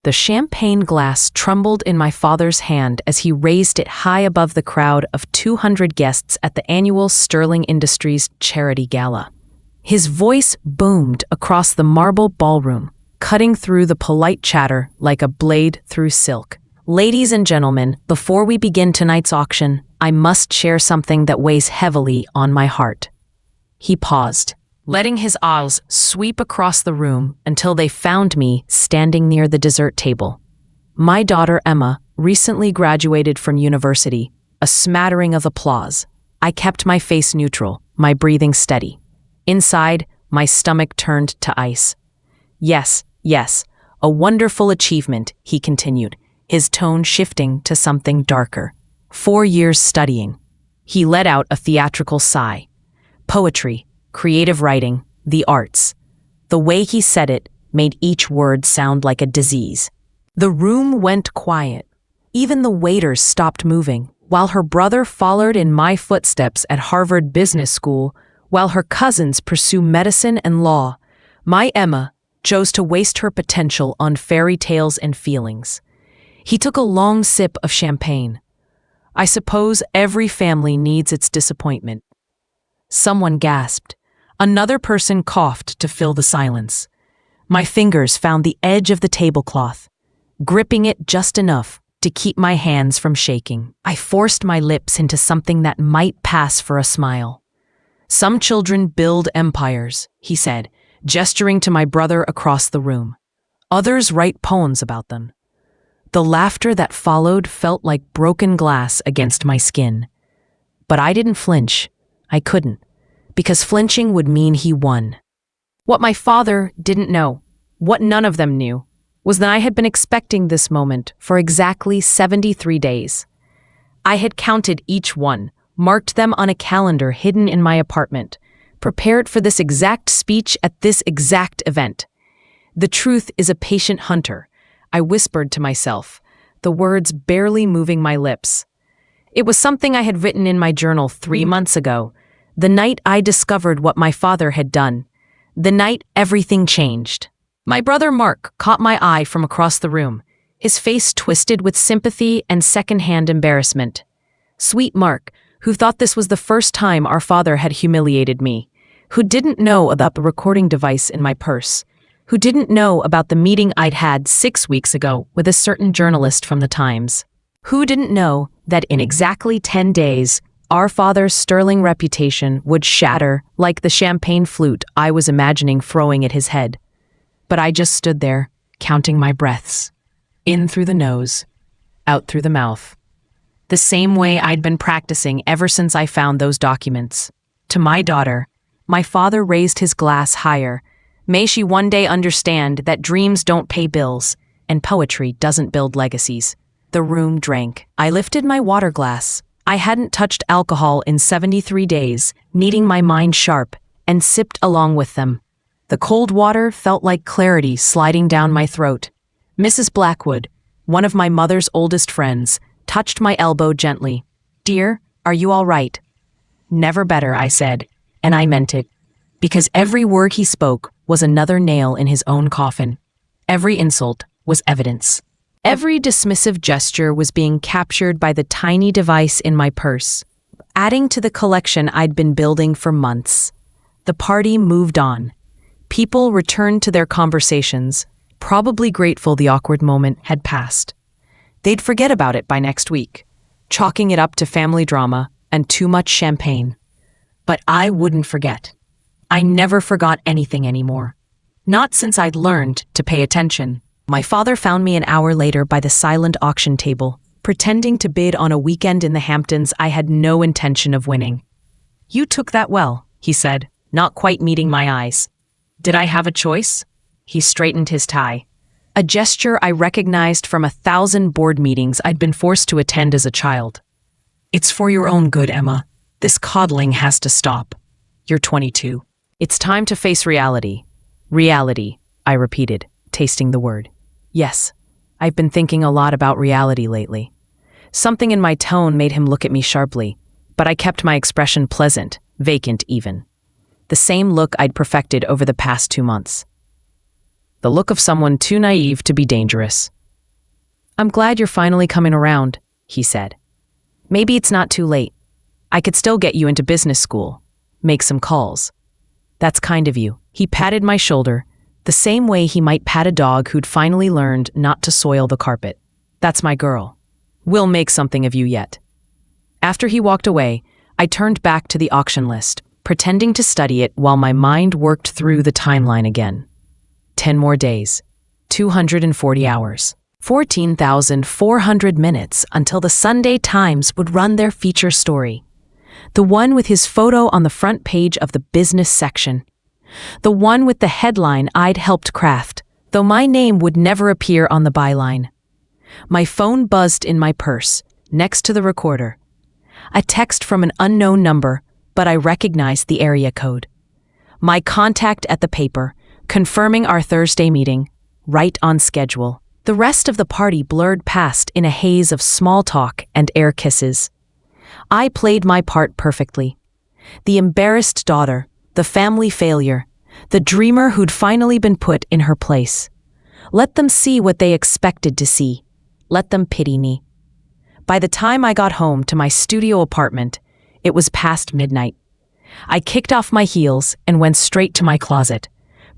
The champagne glass trembled in my father's hand as he raised it high above the crowd of 200 guests at the annual Sterling Industries charity gala. His voice boomed across the marble ballroom, cutting through the polite chatter like a blade through silk. Ladies and gentlemen, before we begin tonight's auction, I must share something that weighs heavily on my heart. He paused, letting his eyes sweep across the room until they found me standing near the dessert table. My daughter Emma recently graduated from university, a smattering of applause. I kept my face neutral, my breathing steady. Inside, my stomach turned to ice. Yes, a wonderful achievement, he continued, his tone shifting to something darker. 4 years studying. He let out a theatrical sigh. Poetry, creative writing, the arts. The way he said it made each word sound like a disease. The room went quiet. Even the waiters stopped moving, while her brother followed in my footsteps at Harvard Business School, while her cousins pursue medicine and law. My Emma chose to waste her potential on fairy tales and feelings. He took a long sip of champagne. I suppose every family needs its disappointment. Someone gasped. Another person coughed to fill the silence. My fingers found the edge of the tablecloth, gripping it just enough to keep my hands from shaking. I forced my lips into something that might pass for a smile. Some children build empires, he said, gesturing to my brother across the room. Others write poems about them. The laughter that followed felt like broken glass against my skin. But I didn't flinch. I couldn't, because flinching would mean he won. What my father didn't know, what none of them knew, was that I had been expecting this moment for exactly 73 days. I had counted each one, marked them on a calendar hidden in my apartment, prepared for this exact speech at this exact event. The truth is a patient hunter, I whispered to myself, the words barely moving my lips. It was something I had written in my journal 3 months ago, the night I discovered what my father had done, the night everything changed. My brother Mark caught my eye from across the room, his face twisted with sympathy and secondhand embarrassment. Sweet Mark, who thought this was the first time our father had humiliated me, who didn't know about the recording device in my purse, who didn't know about the meeting I'd had 6 weeks ago with a certain journalist from the Times, who didn't know that in exactly 10 days, our father's sterling reputation would shatter like the champagne flute I was imagining throwing at his head. But I just stood there, counting my breaths. In through the nose, out through the mouth. The same way I'd been practicing ever since I found those documents. To my daughter, my father raised his glass higher. May she one day understand that dreams don't pay bills, and poetry doesn't build legacies. The room drank. I lifted my water glass. I hadn't touched alcohol in 73 days, needing my mind sharp, and sipped along with them. The cold water felt like clarity sliding down my throat. Mrs. Blackwood, one of my mother's oldest friends, touched my elbow gently. "Dear, are you all right?" "Never better," I said, and I meant it, because every word he spoke was another nail in his own coffin. Every insult was evidence. Every dismissive gesture was being captured by the tiny device in my purse, adding to the collection I'd been building for months. The party moved on. People returned to their conversations, probably grateful the awkward moment had passed. They'd forget about it by next week, chalking it up to family drama and too much champagne. But I wouldn't forget. I never forgot anything anymore. Not since I'd learned to pay attention. My father found me an hour later by the silent auction table, pretending to bid on a weekend in the Hamptons I had no intention of winning. "You took that well," he said, not quite meeting my eyes. Did I have a choice? He straightened his tie. A gesture I recognized from 1,000 board meetings I'd been forced to attend as a child. "It's for your own good, Emma. This coddling has to stop. You're 22. It's time to face reality." "Reality," I repeated, tasting the word. "Yes, I've been thinking a lot about reality lately." Something in my tone made him look at me sharply, but I kept my expression pleasant, vacant even. The same look I'd perfected over the past 2 months. the look of someone too naive to be dangerous. "I'm glad you're finally coming around," he said. "Maybe it's not too late. I could still get you into business school. Make some calls." "That's kind of you." He patted my shoulder, the same way he might pat a dog who'd finally learned not to soil the carpet. "That's my girl. We'll make something of you yet." After he walked away, I turned back to the auction list, pretending to study it while my mind worked through the timeline again. 10 more days, 240 hours, 14,400 minutes until the Sunday Times would run their feature story. The one with his photo on the front page of the business section. The one with the headline I'd helped craft, though my name would never appear on the byline. My phone buzzed in my purse, next to the recorder. A text from an unknown number, but I recognized the area code. My contact at the paper, confirming our Thursday meeting, right on schedule. The rest of the party blurred past in a haze of small talk and air kisses. I played my part perfectly. The embarrassed daughter, the family failure, the dreamer who'd finally been put in her place. Let them see what they expected to see. Let them pity me. By the time I got home to my studio apartment, it was past midnight. I kicked off my heels and went straight to my closet,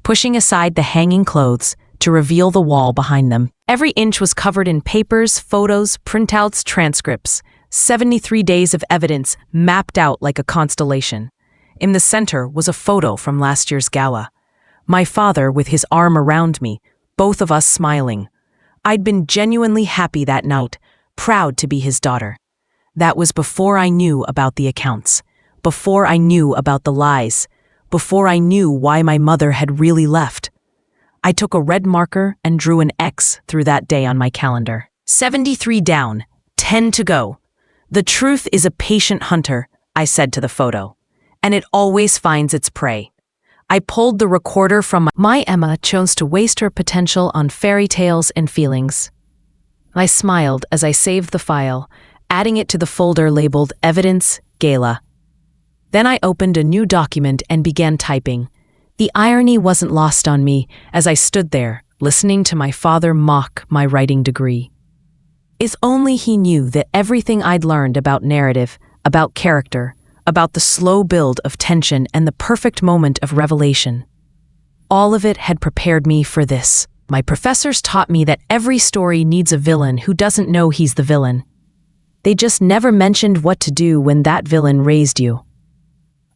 pushing aside the hanging clothes to reveal the wall behind them. Every inch was covered in papers, photos, printouts, transcripts, 73 days of evidence mapped out like a constellation. In the center was a photo from last year's gala. My father with his arm around me, both of us smiling. I'd been genuinely happy that night, proud to be his daughter. That was before I knew about the accounts, before I knew about the lies, before I knew why my mother had really left. I took a red marker and drew an X through that day on my calendar. 73 down, 10 to go. The truth is a patient hunter, I said to the photo, and it always finds its prey. I pulled the recorder from my Emma chose to waste her potential on fairy tales and feelings. I smiled as I saved the file, adding it to the folder labeled Evidence, Gala. Then I opened a new document and began typing. The irony wasn't lost on me as I stood there, listening to my father mock my writing degree. If only he knew that everything I'd learned about narrative, about character, about the slow build of tension and the perfect moment of revelation. All of it had prepared me for this. My professors taught me that every story needs a villain who doesn't know he's the villain. They just never mentioned what to do when that villain raised you.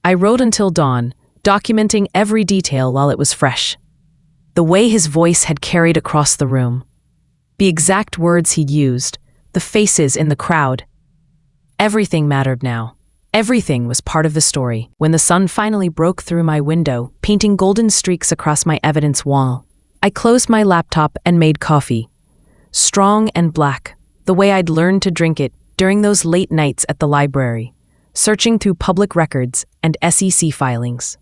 I wrote until dawn, documenting every detail while it was fresh. The way his voice had carried across the room. The exact words he'd used, the faces in the crowd. Everything mattered now. Everything was part of the story. When the sun finally broke through my window, painting golden streaks across my evidence wall, I closed my laptop and made coffee. Strong and black, the way I'd learned to drink it during those late nights at the library, searching through public records and SEC filings.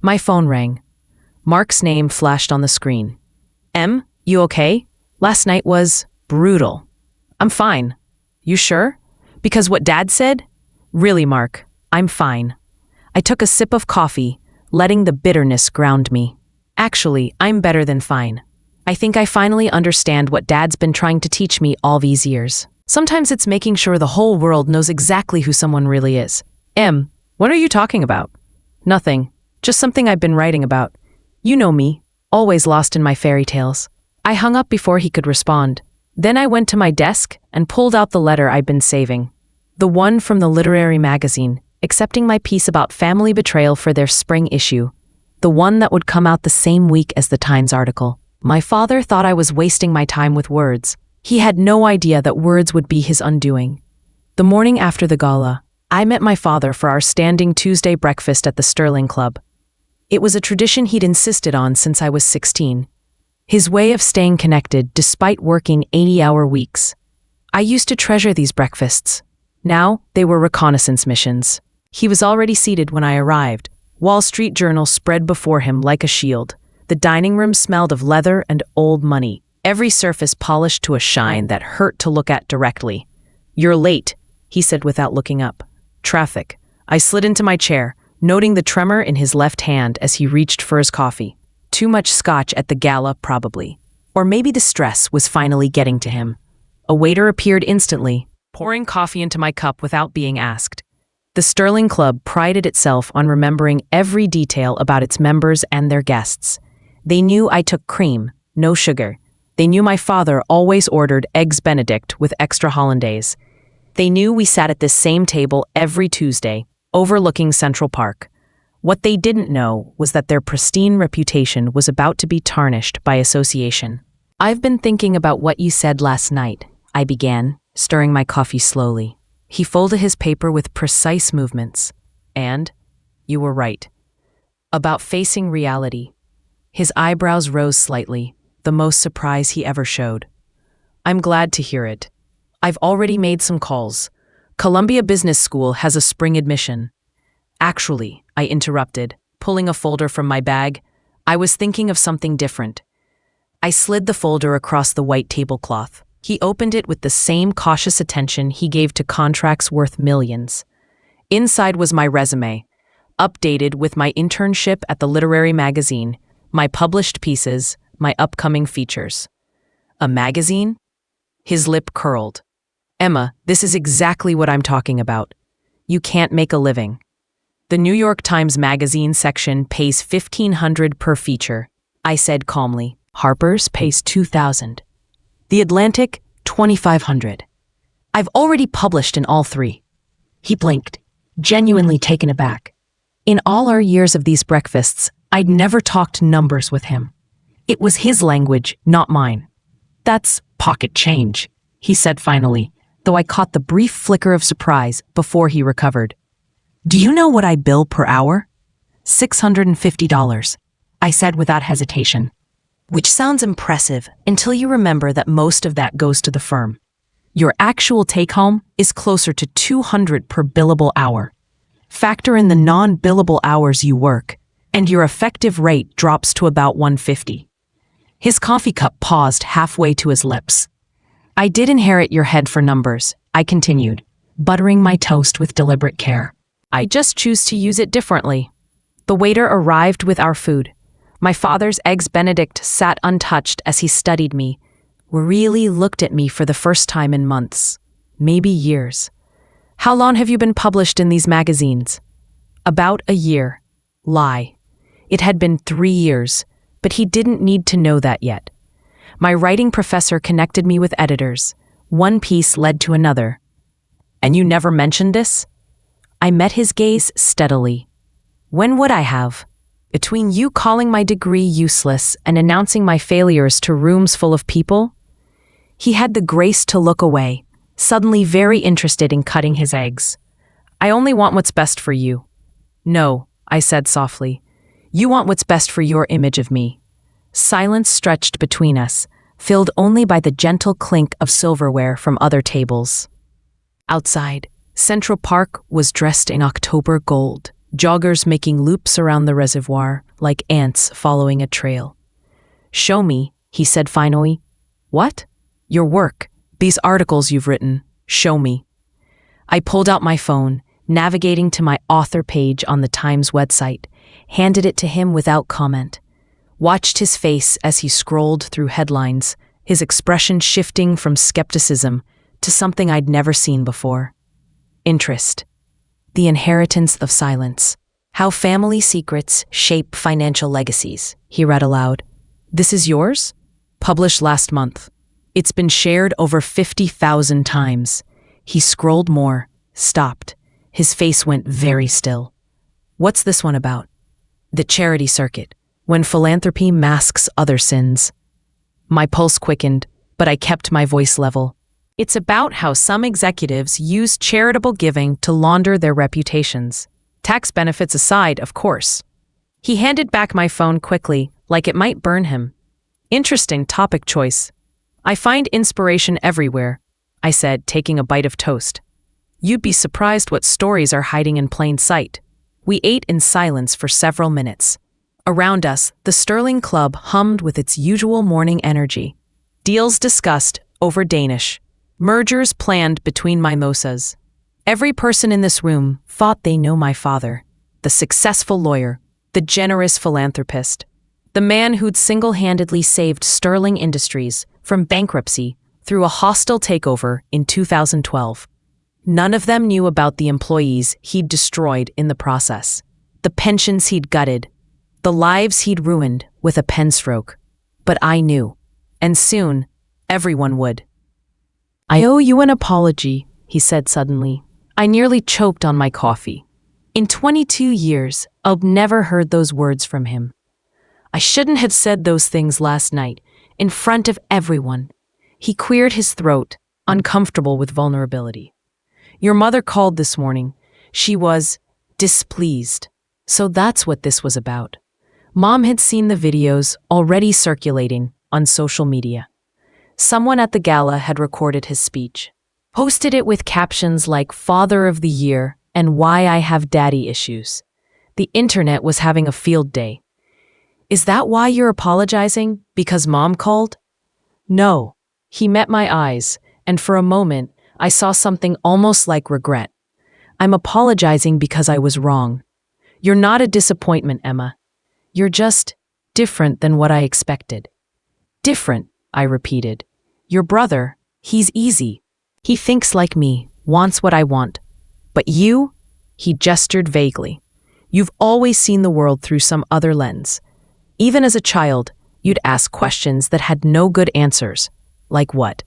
My phone rang. Mark's name flashed on the screen. "Em, you okay? Last night was brutal." "I'm fine." "You sure? Because what Dad said?" "Really, Mark, I'm fine." I took a sip of coffee, letting the bitterness ground me. "Actually, I'm better than fine. I think I finally understand what Dad's been trying to teach me all these years. Sometimes it's making sure the whole world knows exactly who someone really is." "Em, what are you talking about?" "Nothing. Just something I've been writing about. You know me, always lost in my fairy tales." I hung up before he could respond. Then I went to my desk and pulled out the letter I'd been saving. The one from the literary magazine, accepting my piece about family betrayal for their spring issue. The one that would come out the same week as the Times article. My father thought I was wasting my time with words. He had no idea that words would be his undoing. The morning after the gala, I met my father for our standing Tuesday breakfast at the Sterling Club. It was a tradition he'd insisted on since I was 16. His way of staying connected despite working 80-hour weeks. I used to treasure these breakfasts. Now, they were reconnaissance missions. He was already seated when I arrived, Wall Street Journal spread before him like a shield. The dining room smelled of leather and old money, every surface polished to a shine that hurt to look at directly. "You're late," he said without looking up. "Traffic." I slid into my chair, noting the tremor in his left hand as he reached for his coffee. Too much scotch at the gala, probably. Or maybe the stress was finally getting to him. A waiter appeared instantly, pouring coffee into my cup without being asked. The Sterling Club prided itself on remembering every detail about its members and their guests. They knew I took cream, no sugar. They knew my father always ordered eggs Benedict with extra hollandaise. They knew we sat at this same table every Tuesday, overlooking Central Park. What they didn't know was that their pristine reputation was about to be tarnished by association. "I've been thinking about what you said last night," I began, stirring my coffee slowly. He folded his paper with precise movements. "And you were right. About facing reality." His eyebrows rose slightly, the most surprise he ever showed. "I'm glad to hear it. I've already made some calls. Columbia Business School has a spring admission." "Actually," I interrupted, pulling a folder from my bag, "I was thinking of something different." I slid the folder across the white tablecloth. He opened it with the same cautious attention he gave to contracts worth millions. Inside was my resume, updated with my internship at the literary magazine, my published pieces, my upcoming features. "A magazine?" His lip curled. "Emma, this is exactly what I'm talking about. You can't make a living. The New York Times Magazine section pays $1,500 per feature," I said calmly. "Harper's pays $2,000. The Atlantic, $2,500. I've already published in all three." He blinked, genuinely taken aback. In all our years of these breakfasts, I'd never talked numbers with him. It was his language, not mine. "That's pocket change," he said finally, though I caught the brief flicker of surprise before he recovered. "Do you know what I bill per hour?" $650, I said without hesitation. "Which sounds impressive until you remember that most of that goes to the firm. Your actual take-home is closer to $200 per billable hour. Factor in the non-billable hours you work, and your effective rate drops to about $150. His coffee cup paused halfway to his lips. "I did inherit your head for numbers," I continued, buttering my toast with deliberate care. "I just choose to use it differently." The waiter arrived with our food. My father's eggs Benedict sat untouched as he studied me, really looked at me for the first time in months, maybe years. "How long have you been published in these magazines?" "About a year." Lie. It had been 3 years, but he didn't need to know that yet. My writing professor connected me with editors. One piece led to another. "And you never mentioned this?" I met his gaze steadily. "When would I have? Between you calling my degree useless and announcing my failures to rooms full of people?" He had the grace to look away, suddenly very interested in cutting his eggs. "I only want what's best for you." "No," I said softly. "You want what's best for your image of me." Silence stretched between us, filled only by the gentle clink of silverware from other tables. Outside, Central Park was dressed in October gold, joggers making loops around the reservoir like ants following a trail. "Show me," he said finally. "What?" "Your work. These articles you've written. Show me." I pulled out my phone, navigating to my author page on the Times website, handed it to him without comment. Watched his face as he scrolled through headlines, his expression shifting from skepticism to something I'd never seen before. Interest. The inheritance of silence. How family secrets shape financial legacies, he read aloud. "This is yours? Published last month. It's been shared over 50,000 times." He scrolled more, stopped. His face went very still. "What's this one about?" "The charity circuit. When philanthropy masks other sins." My pulse quickened, but I kept my voice level. "It's about how some executives use charitable giving to launder their reputations. Tax benefits aside, of course." He handed back my phone quickly, like it might burn him. "Interesting topic choice. I find inspiration everywhere," I said, taking a bite of toast. "You'd be surprised what stories are hiding in plain sight." We ate in silence for several minutes. Around us, the Sterling Club hummed with its usual morning energy. Deals discussed over Danish. Mergers planned between mimosas. Every person in this room thought they know my father, the successful lawyer, the generous philanthropist. The man who'd single-handedly saved Sterling Industries from bankruptcy through a hostile takeover in 2012. None of them knew about the employees he'd destroyed in the process, the pensions he'd gutted, the lives he'd ruined with a pen stroke. But I knew, and soon, everyone would. "I owe you an apology," he said suddenly. I nearly choked on my coffee. In 22 years, I've never heard those words from him. I shouldn't have said those things last night, in front of everyone. He cleared his throat, uncomfortable with vulnerability. "Your mother called this morning. She was displeased. So that's what this was about." Mom had seen the videos already circulating on social media. Someone at the gala had recorded his speech, posted it with captions like "Father of the Year" and "Why I Have Daddy Issues." The internet was having a field day. "Is that why you're apologizing? Because Mom called?" No. He met my eyes, and for a moment, I saw something almost like regret. "I'm apologizing because I was wrong. You're not a disappointment, Emma. You're just different than what I expected." "Different," I repeated. "Your brother, he's easy. He thinks like me, wants what I want. But you?" He gestured vaguely. "You've always seen the world through some other lens. Even as a child, you'd ask questions that had no good answers. Like what?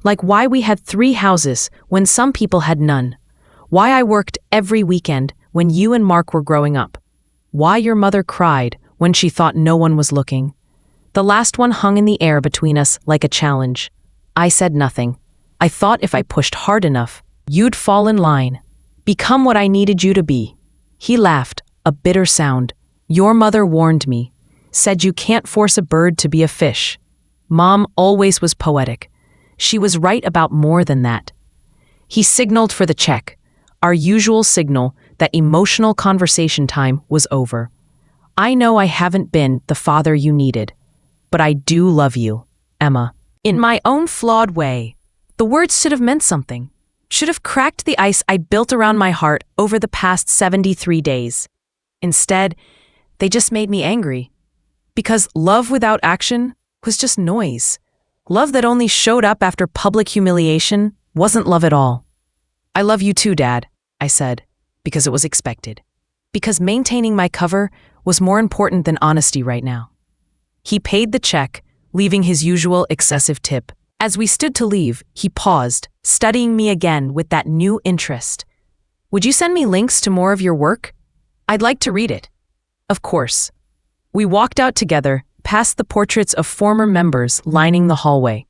Like why we had 3 houses when some people had none. Why I worked every weekend when you and Mark were growing up. Why your mother cried when she thought no one was looking. The last one hung in the air between us like a challenge. I said nothing. I thought if I pushed hard enough, you'd fall in line. Become what I needed you to be." He laughed, a bitter sound. "Your mother warned me. Said you can't force a bird to be a fish." Mom always was poetic. She was right about more than that. He signaled for the check, our usual signal that emotional conversation time was over. "I know I haven't been the father you needed, but I do love you, Emma. In my own flawed way." The words should have meant something. Should have cracked the ice I built around my heart over the past 73 days. Instead, they just made me angry. Because love without action was just noise. Love that only showed up after public humiliation wasn't love at all. "I love you too, Dad," I said, because it was expected. Because maintaining my cover was more important than honesty right now. He paid the check, leaving his usual excessive tip. As we stood to leave, he paused, studying me again with that new interest. "Would you send me links to more of your work? I'd like to read it." Of course. We walked out together, past the portraits of former members lining the hallway.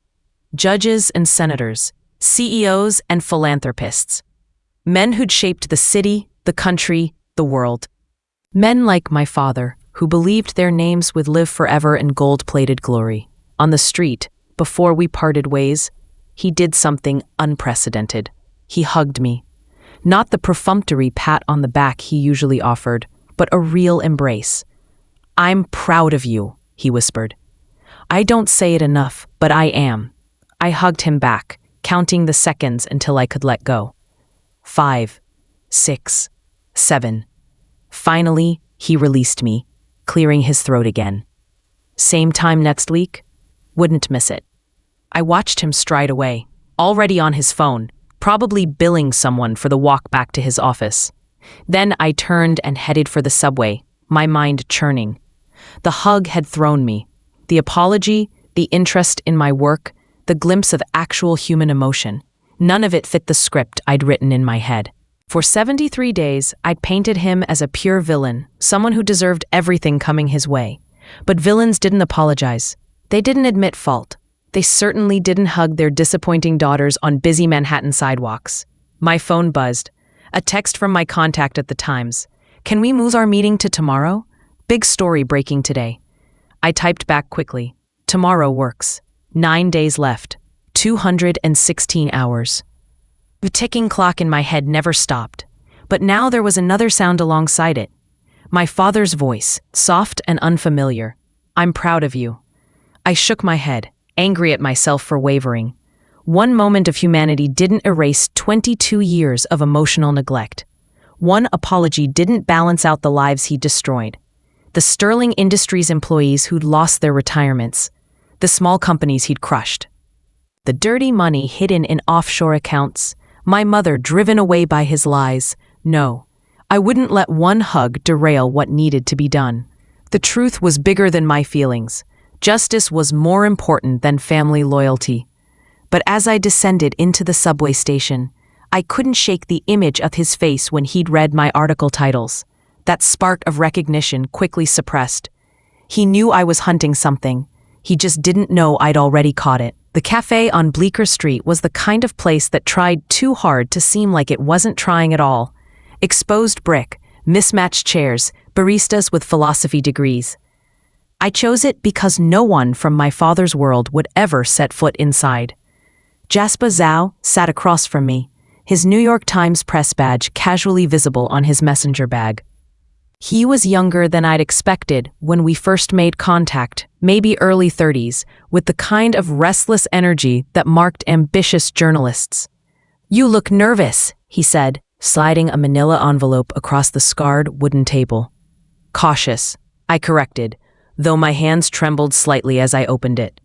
Judges and senators, CEOs and philanthropists. Men who'd shaped the city, the country, the world. Men like my father, who believed their names would live forever in gold-plated glory. On the street, before we parted ways, he did something unprecedented. He hugged me. Not the perfunctory pat on the back he usually offered, but a real embrace. "I'm proud of you," he whispered. I don't say it enough, but I am. I hugged him back, counting the seconds until I could let go. 5, 6, 7. Finally, he released me, clearing his throat again. Same time next week? Wouldn't miss it. I watched him stride away, already on his phone, probably billing someone for the walk back to his office. Then I turned and headed for the subway, my mind churning. The hug had thrown me. The apology, the interest in my work, the glimpse of actual human emotion. None of it fit the script I'd written in my head. For 73 days, I'd painted him as a pure villain, someone who deserved everything coming his way. But villains didn't apologize. They didn't admit fault. They certainly didn't hug their disappointing daughters on busy Manhattan sidewalks. My phone buzzed. A text from my contact at the Times. "Can we move our meeting to tomorrow? Big story breaking today." I typed back quickly. Tomorrow works. 9 days left. 216 hours. The ticking clock in my head never stopped. But now there was another sound alongside it. My father's voice, soft and unfamiliar. "I'm proud of you." I shook my head, angry at myself for wavering. One moment of humanity didn't erase 22 years of emotional neglect. One apology didn't balance out the lives he destroyed. The Sterling Industries employees who'd lost their retirements. The small companies he'd crushed. The dirty money hidden in offshore accounts. My mother driven away by his lies. No, I wouldn't let one hug derail what needed to be done. The truth was bigger than my feelings. Justice was more important than family loyalty. But as I descended into the subway station, I couldn't shake the image of his face when he'd read my article titles. That spark of recognition quickly suppressed. He knew I was hunting something. He just didn't know I'd already caught it. The cafe on Bleecker Street was the kind of place that tried too hard to seem like it wasn't trying at all. Exposed brick, mismatched chairs, baristas with philosophy degrees. I chose it because no one from my father's world would ever set foot inside. Jasper Zhao sat across from me, his New York Times press badge casually visible on his messenger bag. He was younger than I'd expected when we first made contact, maybe early 30s, with the kind of restless energy that marked ambitious journalists. "You look nervous," he said, sliding a manila envelope across the scarred wooden table. "Cautious," I corrected, though my hands trembled slightly as I opened it.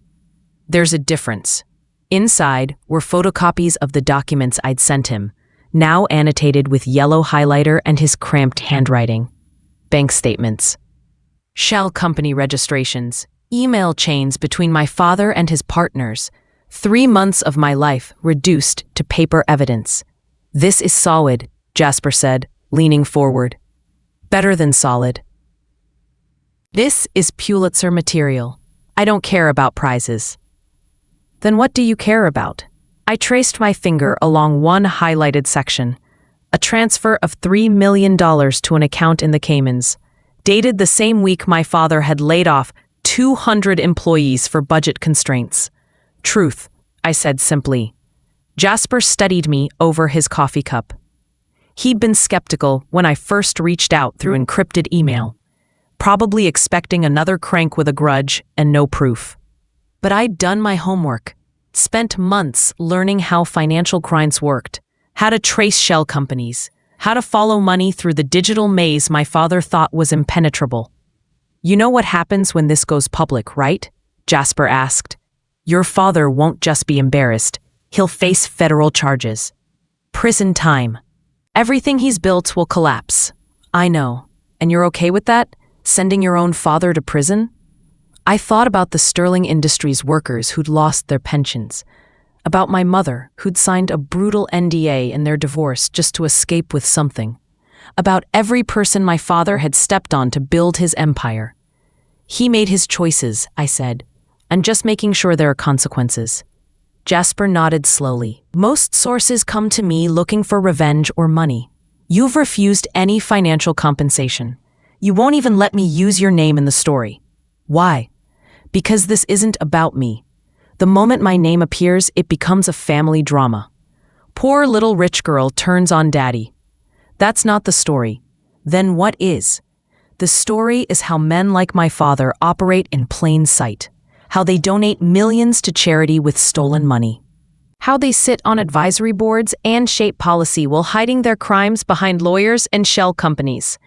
There's a difference. Inside were photocopies of the documents I'd sent him, now annotated with yellow highlighter and his cramped handwriting. Bank statements, shell company registrations, email chains between my father and his partners, 3 months of my life reduced to paper evidence. "This is solid," Jasper said, leaning forward. "Better than solid. This is Pulitzer material. I don't care about prizes." "Then what do you care about?" I traced my finger along one highlighted section. A transfer of $3 million to an account in the Caymans, dated the same week my father had laid off 200 employees for budget constraints. "Truth," I said simply. Jasper studied me over his coffee cup. He'd been skeptical when I first reached out through encrypted email, probably expecting another crank with a grudge and no proof. But I'd done my homework, spent months learning how financial crimes worked, how to trace shell companies, how to follow money through the digital maze my father thought was impenetrable. "You know what happens when this goes public, right?" Jasper asked. "Your father won't just be embarrassed. He'll face federal charges. Prison time. Everything he's built will collapse." "I know. And you're okay with that? Sending your own father to prison?" I thought about the Sterling Industries workers who'd lost their pensions, about my mother who'd signed a brutal NDA in their divorce just to escape with something, about every person my father had stepped on to build his empire. "He made his choices," I said, "and just making sure there are consequences." Jasper nodded slowly. "Most sources come to me looking for revenge or money. You've refused any financial compensation. You won't even let me use your name in the story. Why? Because this isn't about me. The moment my name appears, it becomes a family drama. Poor little rich girl turns on daddy. That's not the story. Then what is? The story is how men like my father operate in plain sight, how they donate millions to charity with stolen money, how they sit on advisory boards and shape policy while hiding their crimes behind lawyers and shell companies,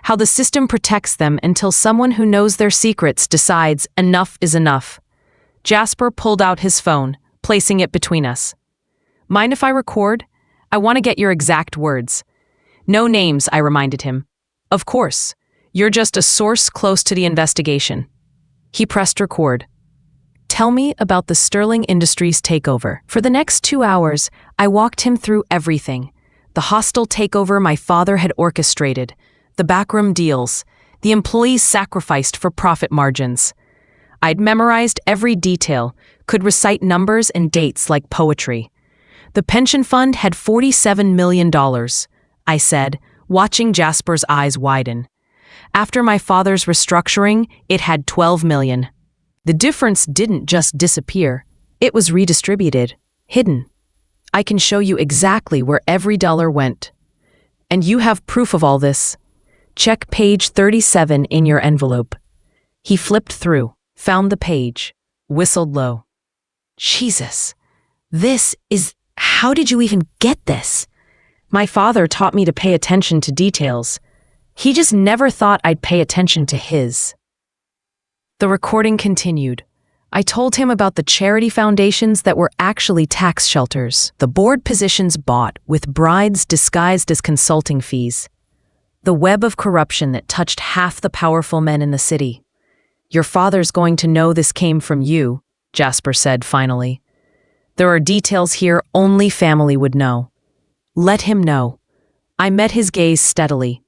how the system protects them until someone who knows their secrets decides enough is enough." Jasper pulled out his phone, placing it between us. "Mind if I record? I want to get your exact words." "No names," I reminded him. "Of course. You're just a source close to the investigation." He pressed record. "Tell me about the Sterling Industries takeover." For the next 2 hours, I walked him through everything. The hostile takeover my father had orchestrated, the backroom deals, the employees sacrificed for profit margins. I'd memorized every detail, could recite numbers and dates like poetry. "The pension fund had $47 million, I said, watching Jasper's eyes widen. "After my father's restructuring, it had $12 million. The difference didn't just disappear. It was redistributed, hidden. I can show you exactly where every dollar went. And you have proof of all this. Check page 37 in your envelope." He flipped through, found the page, whistled low. "Jesus, how did you even get this?" "My father taught me to pay attention to details. He just never thought I'd pay attention to his. The recording continued. I told him about the charity foundations that were actually tax shelters, the board positions bought with brides disguised as consulting fees, the web of corruption that touched half the powerful men in the city. Your father's going to know this came from you, Jasper said finally. There are details here only family would know. Let him know. I met his gaze steadily.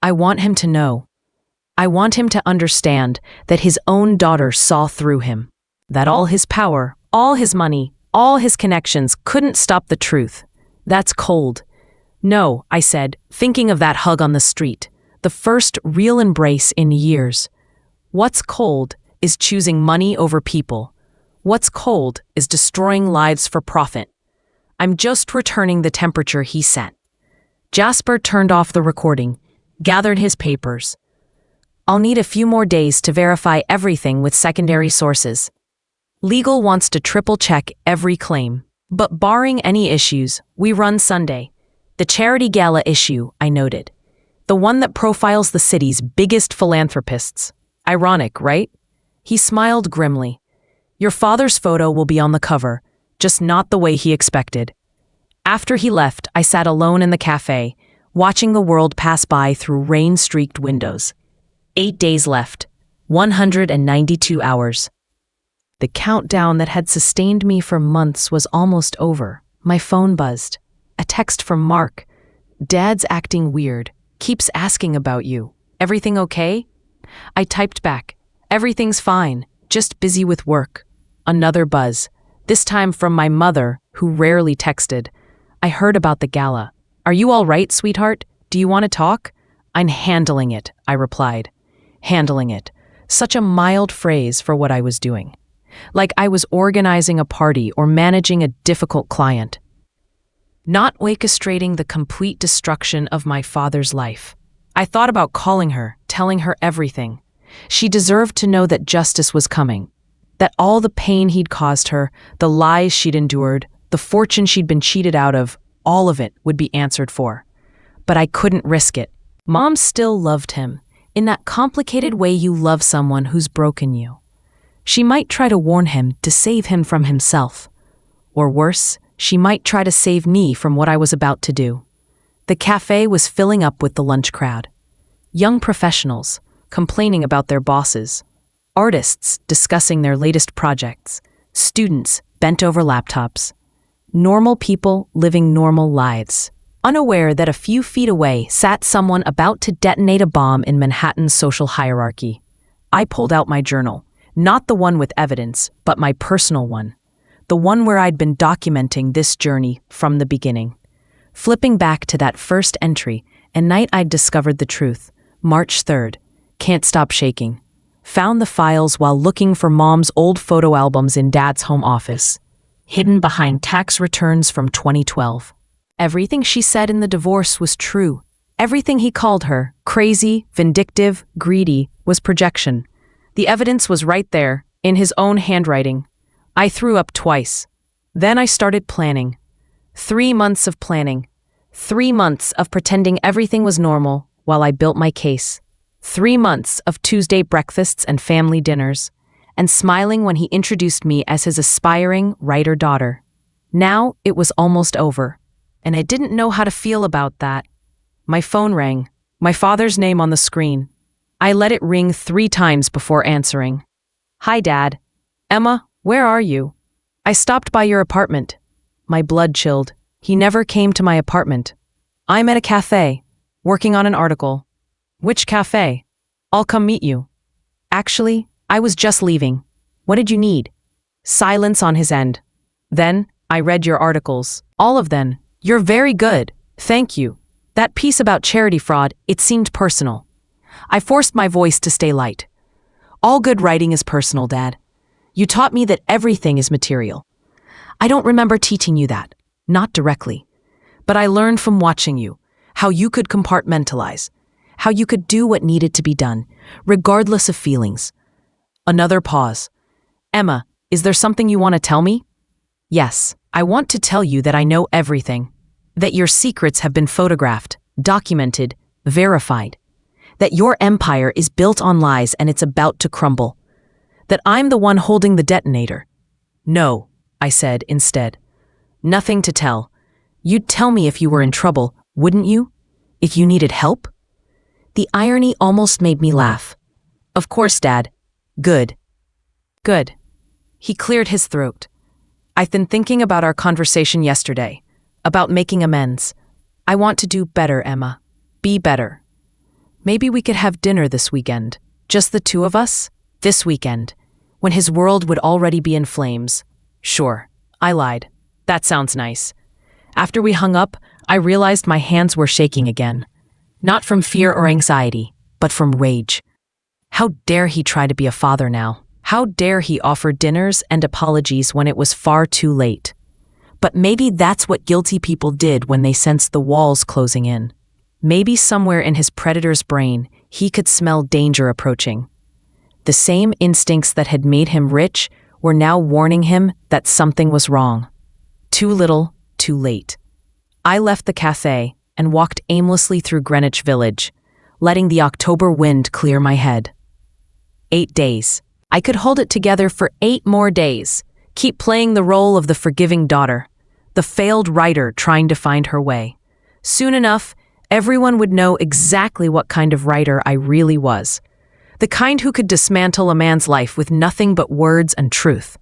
I want him to know. I want him to understand that his own daughter saw through him. That all his power, all his money, all his connections couldn't stop the truth. That's cold. No, I said, thinking of that hug on the street, the first real embrace in years. What's cold is choosing money over people. What's cold is destroying lives for profit. I'm just returning the temperature he set. Jasper turned off the recording, gathered his papers. I'll need a few more days to verify everything with secondary sources. Legal wants to triple-check every claim. But barring any issues, we run Sunday. The charity gala issue, I noted. The one that profiles the city's biggest philanthropists. Ironic, right? He smiled grimly. Your father's photo will be on the cover, just not the way he expected. After he left, I sat alone in the cafe, watching the world pass by through rain-streaked windows. 8 days left. 192 hours. The countdown that had sustained me for months was almost over. My phone buzzed. A text from Mark. Dad's acting weird. Keeps asking about you. Everything okay? I typed back. Everything's fine. Just busy with work. Another buzz. This time from my mother, who rarely texted. I heard about the gala. Are you all right, sweetheart? Do you want to talk? I'm handling it, I replied. Handling it. Such a mild phrase for what I was doing. Like I was organizing a party or managing a difficult client. Not orchestrating the complete destruction of my father's life. I thought about calling her, telling her everything. She deserved to know that justice was coming. That all the pain he'd caused her, the lies she'd endured, the fortune she'd been cheated out of, all of it would be answered for. But I couldn't risk it. Mom still loved him, in that complicated way you love someone who's broken you. She might try to warn him to save him from himself. Or worse, she might try to save me from what I was about to do. The cafe was filling up with the lunch crowd. Young professionals, complaining about their bosses. Artists discussing their latest projects. Students bent over laptops. Normal people living normal lives. Unaware that a few feet away sat someone about to detonate a bomb in Manhattan's social hierarchy. I pulled out my journal. Not the one with evidence, but my personal one. The one where I'd been documenting this journey from the beginning. Flipping back to that first entry, and night I'd discovered the truth. March 3rd. Can't stop shaking. Found the files while looking for Mom's old photo albums in Dad's home office. Hidden behind tax returns from 2012. Everything she said in the divorce was true. Everything he called her, crazy, vindictive, greedy, was projection. The evidence was right there, in his own handwriting. I threw up twice. Then I started planning. 3 months of planning. 3 months of pretending everything was normal while I built my case. 3 months of Tuesday breakfasts and family dinners, and smiling when he introduced me as his aspiring writer daughter. Now it was almost over, and I didn't know how to feel about that. My phone rang, my father's name on the screen. I let it ring 3 times before answering. Hi, Dad. Emma, where are you? I stopped by your apartment. My blood chilled. He never came to my apartment. I'm at a cafe, working on an article. Which cafe? I'll come meet you. Actually, I was just leaving. What did you need? Silence on his end. Then, I read your articles. All of them. You're very good. Thank you. That piece about charity fraud, it seemed personal. I forced my voice to stay light. All good writing is personal, Dad. You taught me that everything is material. I don't remember teaching you that. Not directly. But I learned from watching you, how you could compartmentalize, how you could do what needed to be done, regardless of feelings. Another pause. Emma, is there something you want to tell me? Yes, I want to tell you that I know everything. That your secrets have been photographed, documented, verified. That your empire is built on lies and it's about to crumble. That I'm the one holding the detonator. No, I said instead. Nothing to tell. You'd tell me if you were in trouble, wouldn't you? If you needed help? The irony almost made me laugh. Of course, Dad. Good. Good. He cleared his throat. I've been thinking about our conversation yesterday, about making amends. I want to do better, Emma. Be better. Maybe we could have dinner this weekend, just the two of us, this weekend, when his world would already be in flames. Sure, I lied. That sounds nice. After we hung up, I realized my hands were shaking again. Not from fear or anxiety, but from rage. How dare he try to be a father now? How dare he offer dinners and apologies when it was far too late? But maybe that's what guilty people did when they sensed the walls closing in. Maybe somewhere in his predator's brain, he could smell danger approaching. The same instincts that had made him rich were now warning him that something was wrong. Too little, too late. I left the cafe and walked aimlessly through Greenwich Village, letting the October wind clear my head. 8 days. I could hold it together for 8 more days, keep playing the role of the forgiving daughter, the failed writer trying to find her way. Soon enough, everyone would know exactly what kind of writer I really was. The kind who could dismantle a man's life with nothing but words and truth.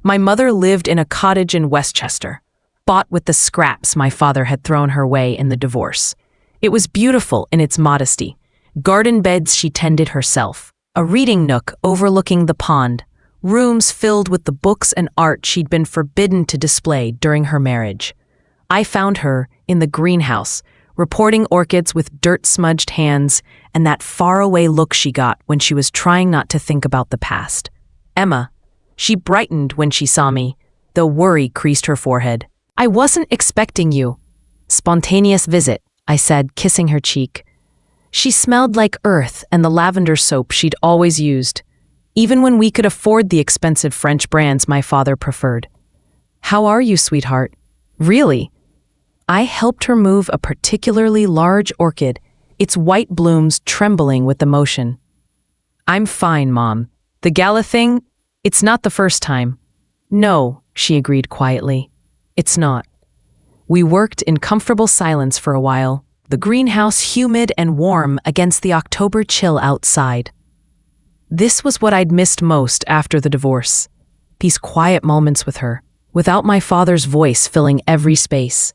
My mother lived in a cottage in Westchester, bought with the scraps my father had thrown her way in the divorce. It was beautiful in its modesty. Garden beds she tended herself. A reading nook overlooking the pond, rooms filled with the books and art she'd been forbidden to display during her marriage. I found her in the greenhouse, reporting orchids with dirt-smudged hands and that faraway look she got when she was trying not to think about the past. Emma. She brightened when she saw me, though worry creased her forehead. I wasn't expecting you. Spontaneous visit, I said, kissing her cheek. She smelled like earth and the lavender soap she'd always used, even when we could afford the expensive French brands my father preferred. How are you, sweetheart? Really? I helped her move a particularly large orchid, its white blooms trembling with emotion. I'm fine, Mom. The gala thing, it's not the first time. No, she agreed quietly. It's not. We worked in comfortable silence for a while, the greenhouse humid and warm against the October chill outside. This was what I'd missed most after the divorce. These quiet moments with her, without my father's voice filling every space.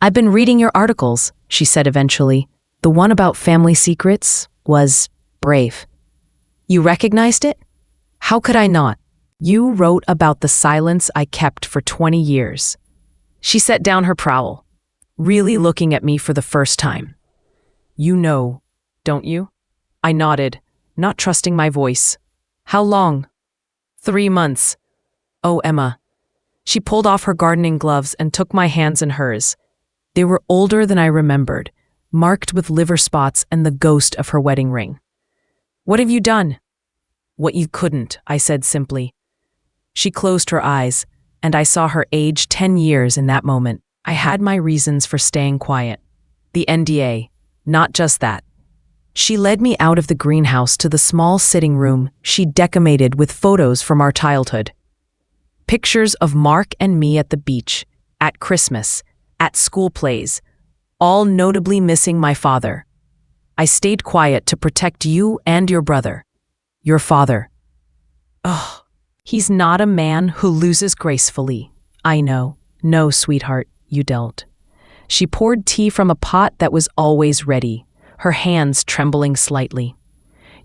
I've been reading your articles, she said eventually. The one about family secrets was brave. You recognized it? How could I not? You wrote about the silence I kept for 20 years. She set down her trowel, really looking at me for the first time. You know, don't you? I nodded, not trusting my voice. How long? 3 months. Oh, Emma. She pulled off her gardening gloves and took my hands in hers. They were older than I remembered, marked with liver spots and the ghost of her wedding ring. What have you done? What you couldn't, I said simply. She closed her eyes, and I saw her age 10 years in that moment. I had my reasons for staying quiet. The NDA, not just that. She led me out of the greenhouse to the small sitting room she'd decorated with photos from our childhood. Pictures of Mark and me at the beach, at Christmas, at school plays, all notably missing my father. I stayed quiet to protect you and your brother. Your father. Oh, he's not a man who loses gracefully. I know. No, sweetheart, you don't. She poured tea from a pot that was always ready, her hands trembling slightly.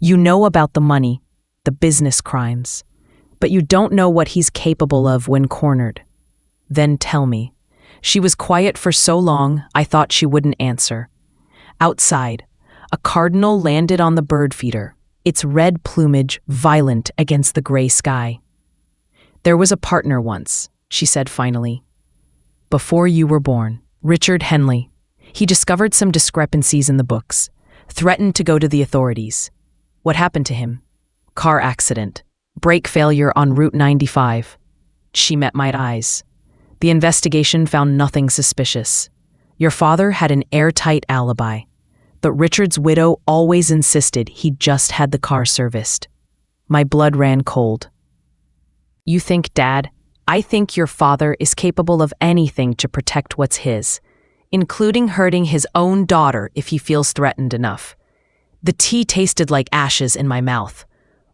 You know about the money, the business crimes, but you don't know what he's capable of when cornered. Then tell me. She was quiet for so long, I thought she wouldn't answer. Outside, a cardinal landed on the bird feeder, its red plumage violent against the gray sky. There was a partner once, she said finally. Before you were born, Richard Henley. He discovered some discrepancies in the books, threatened to go to the authorities. What happened to him? Car accident, brake failure on Route 95. She met my eyes. The investigation found nothing suspicious. Your father had an airtight alibi. but Richard's widow always insisted he just had the car serviced. My blood ran cold. You think, Dad, I think your father is capable of anything to protect what's his, including hurting his own daughter if he feels threatened enough. The tea tasted like ashes in my mouth.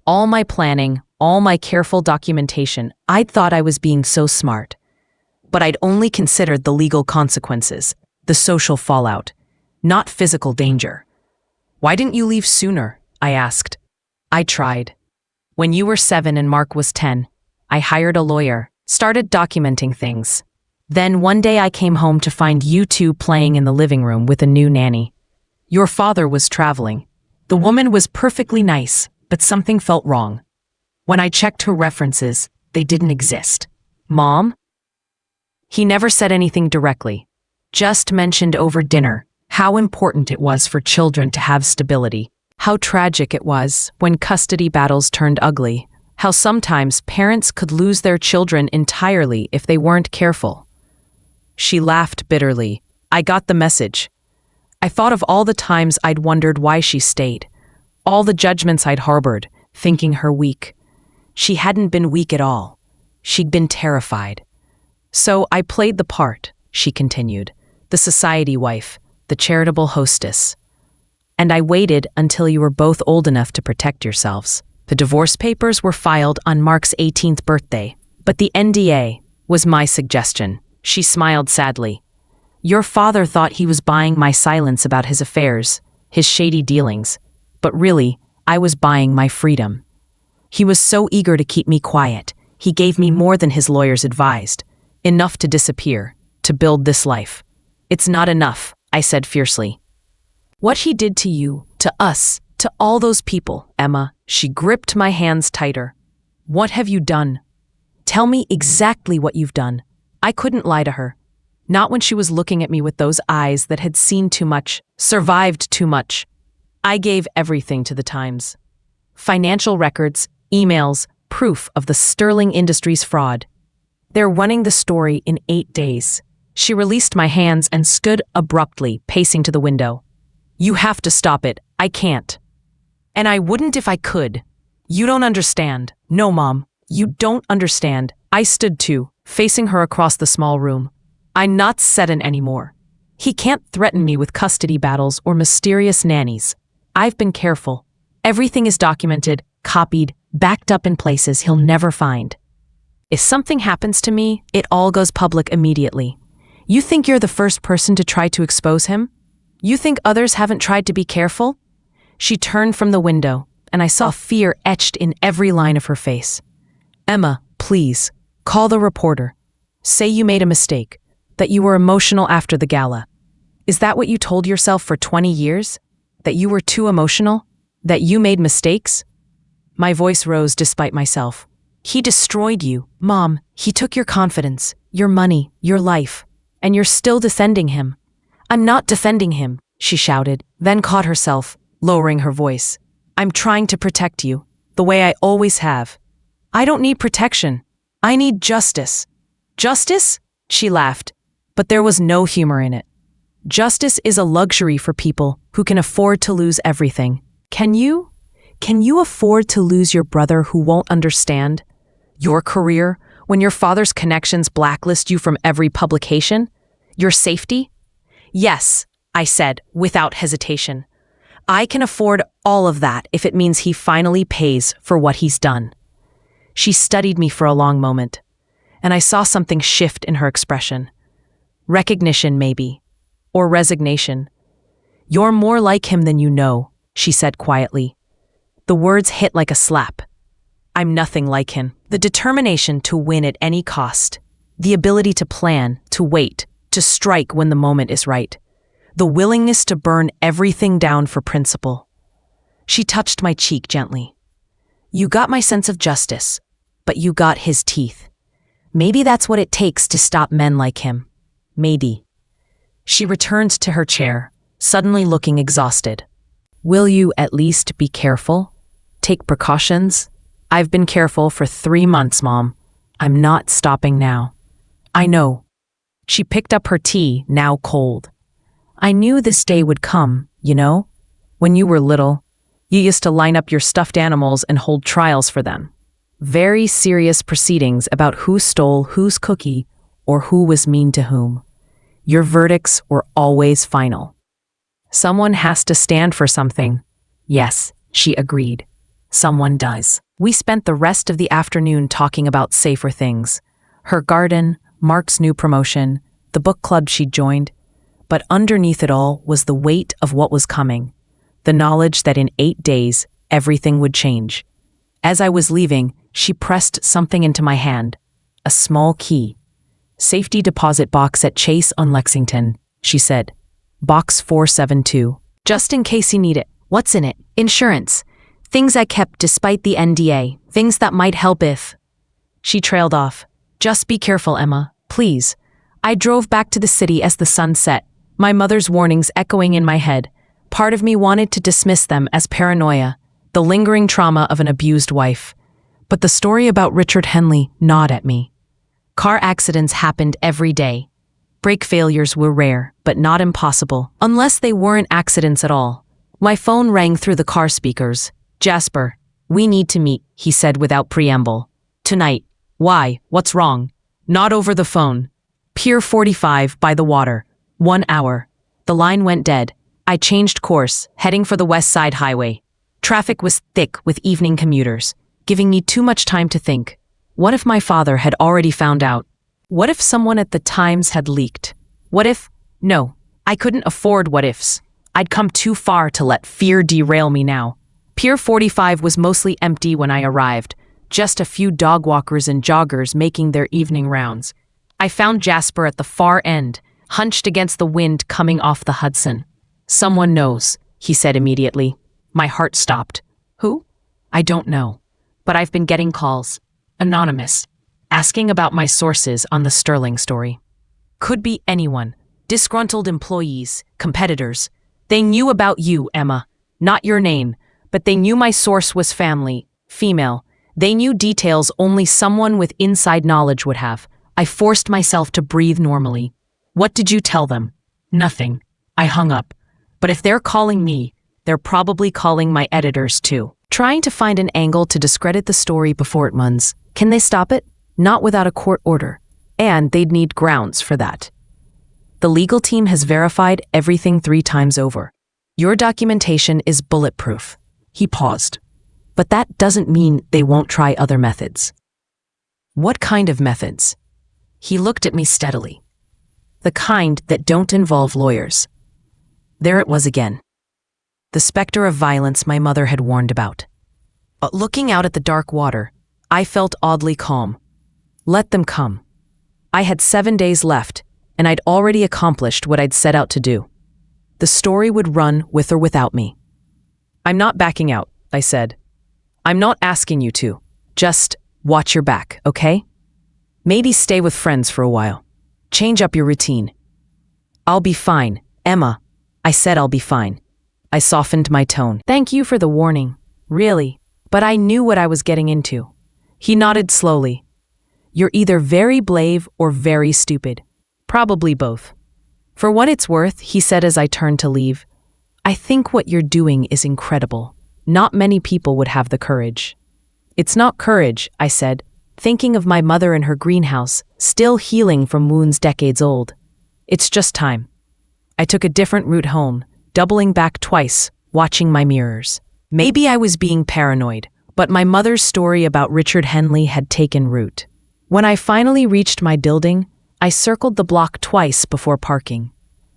All my planning, all my careful documentation, I'd thought I was being so smart. But I'd only considered the legal consequences, the social fallout, not physical danger. Why didn't you leave sooner? I asked. I tried. When you were 7 and Mark was 10, I hired a lawyer, started documenting things. Then one day I came home to find you two playing in the living room with a new nanny. Your father was traveling. The woman was perfectly nice, but something felt wrong. When I checked her references, they didn't exist. Mom? He never said anything directly, just mentioned over dinner how important it was for children to have stability, how tragic it was when custody battles turned ugly, how sometimes parents could lose their children entirely if they weren't careful. She laughed bitterly. I got the message. I thought of all the times I'd wondered why she stayed, all the judgments I'd harbored, thinking her weak. She hadn't been weak at all. She'd been terrified. So I played the part, she continued, the society wife, the charitable hostess. And I waited until you were both old enough to protect yourselves. The divorce papers were filed on Mark's 18th birthday, but the NDA was my suggestion. She smiled sadly. Your father thought he was buying my silence about his affairs, his shady dealings, but really, I was buying my freedom. He was so eager to keep me quiet, he gave me more than his lawyers advised, enough to disappear, to build this life. It's not enough, I said fiercely. What he did to you, to us, to all those people, Emma, she gripped my hands tighter. What have you done? Tell me exactly what you've done. I couldn't lie to her. Not when she was looking at me with those eyes that had seen too much, survived too much. I gave everything to the Times. Financial records, emails, proof of the Sterling Industries fraud. They're running the story in 8 days. She released my hands and stood abruptly, pacing to the window. You have to stop it. I can't. And I wouldn't if I could. You don't understand. No, Mom. You don't understand. I stood too, facing her across the small room. I'm not 7 anymore. He can't threaten me with custody battles or mysterious nannies. I've been careful. Everything is documented, copied, backed up in places he'll never find. If something happens to me, it all goes public immediately. You think you're the first person to try to expose him? You think others haven't tried to be careful? She turned from the window, and I saw fear etched in every line of her face. Emma, please, call the reporter. Say you made a mistake, that you were emotional after the gala. Is that what you told yourself for 20 years? That you were too emotional? That you made mistakes? My voice rose despite myself. He destroyed you, Mom. He took your confidence, your money, your life, and you're still defending him. I'm not defending him, she shouted, then caught herself, lowering her voice. I'm trying to protect you, the way I always have. I don't need protection. I need justice. Justice? She laughed, but there was no humor in it. Justice is a luxury for people who can afford to lose everything. Can you? Can you afford to lose your brother who won't understand? Your career, when your father's connections blacklist you from every publication? Your safety? Yes, I said, without hesitation. I can afford all of that if it means he finally pays for what he's done. She studied me for a long moment, and I saw something shift in her expression. Recognition, maybe, or resignation. You're more like him than you know, she said quietly. The words hit like a slap. I'm nothing like him. The determination to win at any cost, the ability to plan, to wait, to strike when the moment is right, the willingness to burn everything down for principle. She touched my cheek gently. You got my sense of justice, but you got his teeth. Maybe that's what it takes to stop men like him. Maybe. She returned to her chair, suddenly looking exhausted. Will you at least be careful? Take precautions? I've been careful for 3 months, Mom. I'm not stopping now. I know. She picked up her tea, now cold. I knew this day would come, You know, when you were little, you used to line up your stuffed animals and hold trials for them. Very serious proceedings about who stole whose cookie or who was mean to whom. Your verdicts were always final. Someone has to stand for something. Yes, she agreed. Someone does. We spent the rest of the afternoon talking about safer things. Her garden, Mark's new promotion, the book club she'd joined. But underneath it all was the weight of what was coming. The knowledge that in 8 days, everything would change. As I was leaving, she pressed something into my hand. A small key. Safety deposit box at Chase on Lexington, she said. Box 472. Just in case you need it. What's in it? Insurance. Things I kept despite the NDA. Things that might help if... She trailed off. Just be careful, Emma. Please. I drove back to the city as the sun set, my mother's warnings echoing in my head. Part of me wanted to dismiss them as paranoia, the lingering trauma of an abused wife. But the story about Richard Henley gnawed at me. Car accidents happened every day. Brake failures were rare, but not impossible, unless they weren't accidents at all. My phone rang through the car speakers. Jasper, we need to meet, he said without preamble. Tonight. Why? What's wrong? Not over the phone. Pier 45 by the water. 1 hour. The line went dead. I changed course, heading for the West Side Highway. Traffic was thick with evening commuters, giving me too much time to think. What if my father had already found out? What if someone at the Times had leaked? What if... No, I couldn't afford what ifs. I'd come too far to let fear derail me now. Pier 45 was mostly empty when I arrived, just a few dog walkers and joggers making their evening rounds. I found Jasper at the far end, hunched against the wind coming off the Hudson. Someone knows, he said immediately. My heart stopped. Who? I don't know. But I've been getting calls. Anonymous. Asking about my sources on the Sterling story. Could be anyone. Disgruntled employees, competitors. They knew about you, Emma. Not your name, but they knew my source was family, female. They knew details only someone with inside knowledge would have. I forced myself to breathe normally. What did you tell them? Nothing. I hung up. But if they're calling me, they're probably calling my editors too. Trying to find an angle to discredit the story before it runs. Can they stop it? Not without a court order. And they'd need grounds for that. The legal team has verified everything 3 times over. Your documentation is bulletproof. He paused. But that doesn't mean they won't try other methods. What kind of methods? He looked at me steadily. The kind that don't involve lawyers. There it was again. The specter of violence my mother had warned about. But looking out at the dark water, I felt oddly calm. Let them come. I had 7 days left, and I'd already accomplished what I'd set out to do. The story would run with or without me. I'm not backing out, I said. I'm not asking you to. Just watch your back, okay? Maybe stay with friends for a while. Change up your routine. I'll be fine, Emma. I said I'll be fine. I softened my tone. Thank you for the warning. Really. But I knew what I was getting into. He nodded slowly. You're either very brave or very stupid. Probably both. For what it's worth, he said as I turned to leave, I think what you're doing is incredible. Not many people would have the courage. It's not courage, I said, thinking of my mother in her greenhouse, still healing from wounds decades old. It's just time. I took a different route home, doubling back twice, watching my mirrors. Maybe I was being paranoid, but my mother's story about Richard Henley had taken root. When I finally reached my building, I circled the block twice before parking.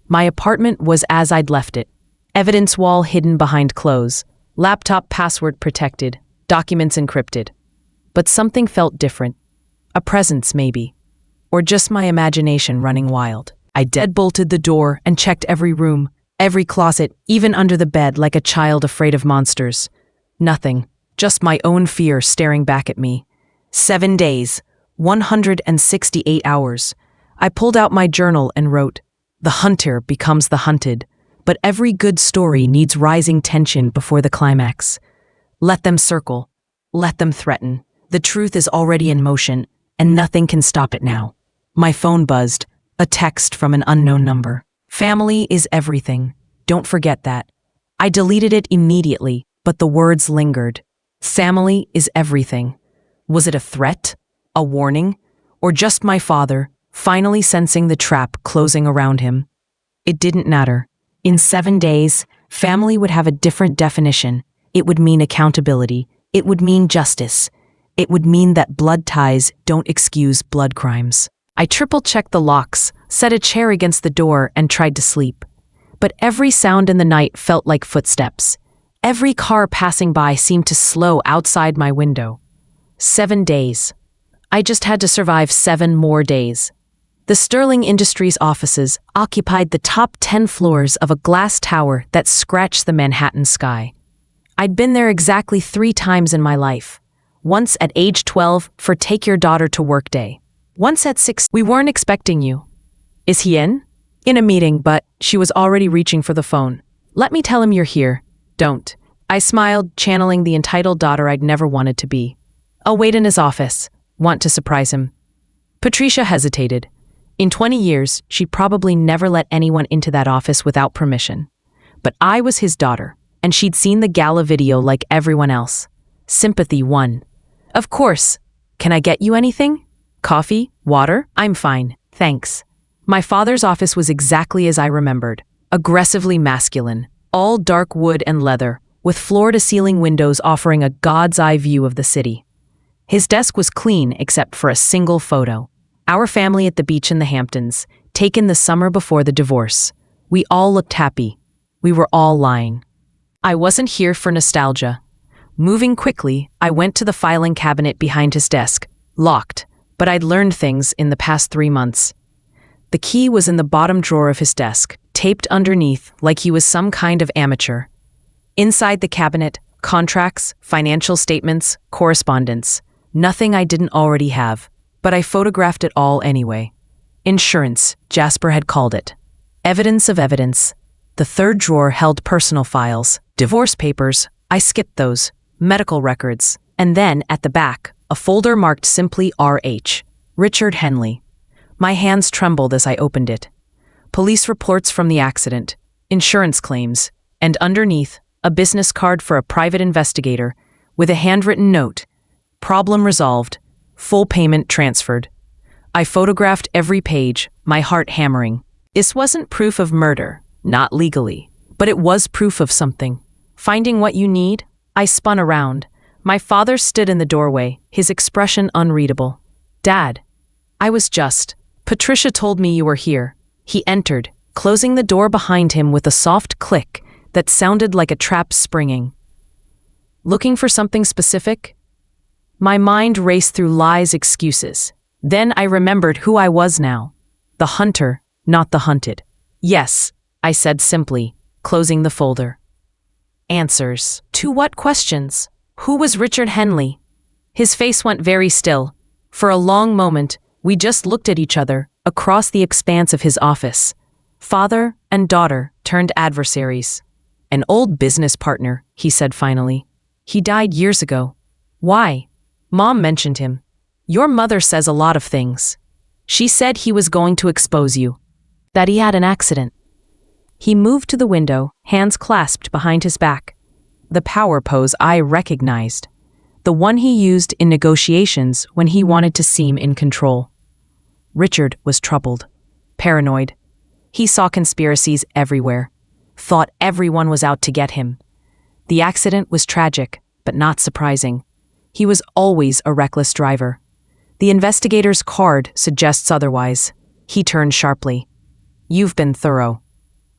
My apartment was as I'd left it. Evidence wall hidden behind clothes, laptop password protected, documents encrypted. But something felt different. A presence, maybe. Or just my imagination running wild. I deadbolted the door and checked every room, every closet, even under the bed like a child afraid of monsters. Nothing. Just my own fear staring back at me. 7 days. 168 hours. I pulled out my journal and wrote, The hunter becomes the hunted, but every good story needs rising tension before the climax. Let them circle. Let them threaten. The truth is already in motion, and nothing can stop it now. My phone buzzed, a text from an unknown number. Family is everything. Don't forget that. I deleted it immediately, but the words lingered. Family is everything. Was it a threat? A warning? Or just my father, finally sensing the trap closing around him? It didn't matter. In 7 days, family would have a different definition. It would mean accountability. It would mean justice. It would mean that blood ties don't excuse blood crimes. I triple-checked the locks, set a chair against the door, and tried to sleep. But every sound in the night felt like footsteps. Every car passing by seemed to slow outside my window. 7 days. I just had to survive 7 more days. The Sterling Industries offices occupied the top 10 floors of a glass tower that scratched the Manhattan sky. I'd been there exactly 3 times in my life. Once at age 12 for Take Your Daughter to Work Day. Once at 6, we weren't expecting you. Is he in? In a meeting, but she was already reaching for the phone. Let me tell him you're here. Don't. I smiled, channeling the entitled daughter I'd never wanted to be. I'll wait in his office. Want to surprise him. Patricia hesitated. In 20 years, she'd probably never let anyone into that office without permission. But I was his daughter, and she'd seen the gala video like everyone else. Sympathy won. Of course. Can I get you anything? Coffee? Water? I'm fine, thanks. My father's office was exactly as I remembered. Aggressively masculine, all dark wood and leather, with floor-to-ceiling windows offering a god's-eye view of the city. His desk was clean except for a single photo. Our family at the beach in the Hamptons, taken the summer before the divorce. We all looked happy. We were all lying. I wasn't here for nostalgia. Moving quickly, I went to the filing cabinet behind his desk, locked, but I'd learned things in the past 3 months. The key was in the bottom drawer of his desk, taped underneath like he was some kind of amateur. Inside the cabinet, contracts, financial statements, correspondence. Nothing I didn't already have, but I photographed it all anyway. Insurance, Jasper had called it. Evidence of evidence. The third drawer held personal files, divorce papers. I skipped those. Medical records. And then, at the back, a folder marked simply R.H. Richard Henley. My hands trembled as I opened it. Police reports from the accident, insurance claims, and underneath, a business card for a private investigator with a handwritten note. Problem resolved. Full payment transferred. I photographed every page, my heart hammering. This wasn't proof of murder, not legally, but it was proof of something. Finding what you need? I spun around. My father stood in the doorway, his expression unreadable. Dad. I was just. Patricia told me you were here. He entered, closing the door behind him with a soft click that sounded like a trap springing. Looking for something specific? My mind raced through lies, excuses. Then I remembered who I was now. The hunter, not the hunted. Yes, I said simply, closing the folder. Answers. To what questions? Who was Richard Henley? His face went very still. For a long moment, we just looked at each other, across the expanse of his office. Father and daughter turned adversaries. An old business partner, he said finally. He died years ago. Why? Mom mentioned him. Your mother says a lot of things. She said he was going to expose you. That he had an accident. He moved to the window, hands clasped behind his back. The power pose I recognized. The one he used in negotiations when he wanted to seem in control. Richard was troubled, paranoid. He saw conspiracies everywhere, thought everyone was out to get him. The accident was tragic, but not surprising. He was always a reckless driver. The investigator's card suggests otherwise. He turned sharply. You've been thorough.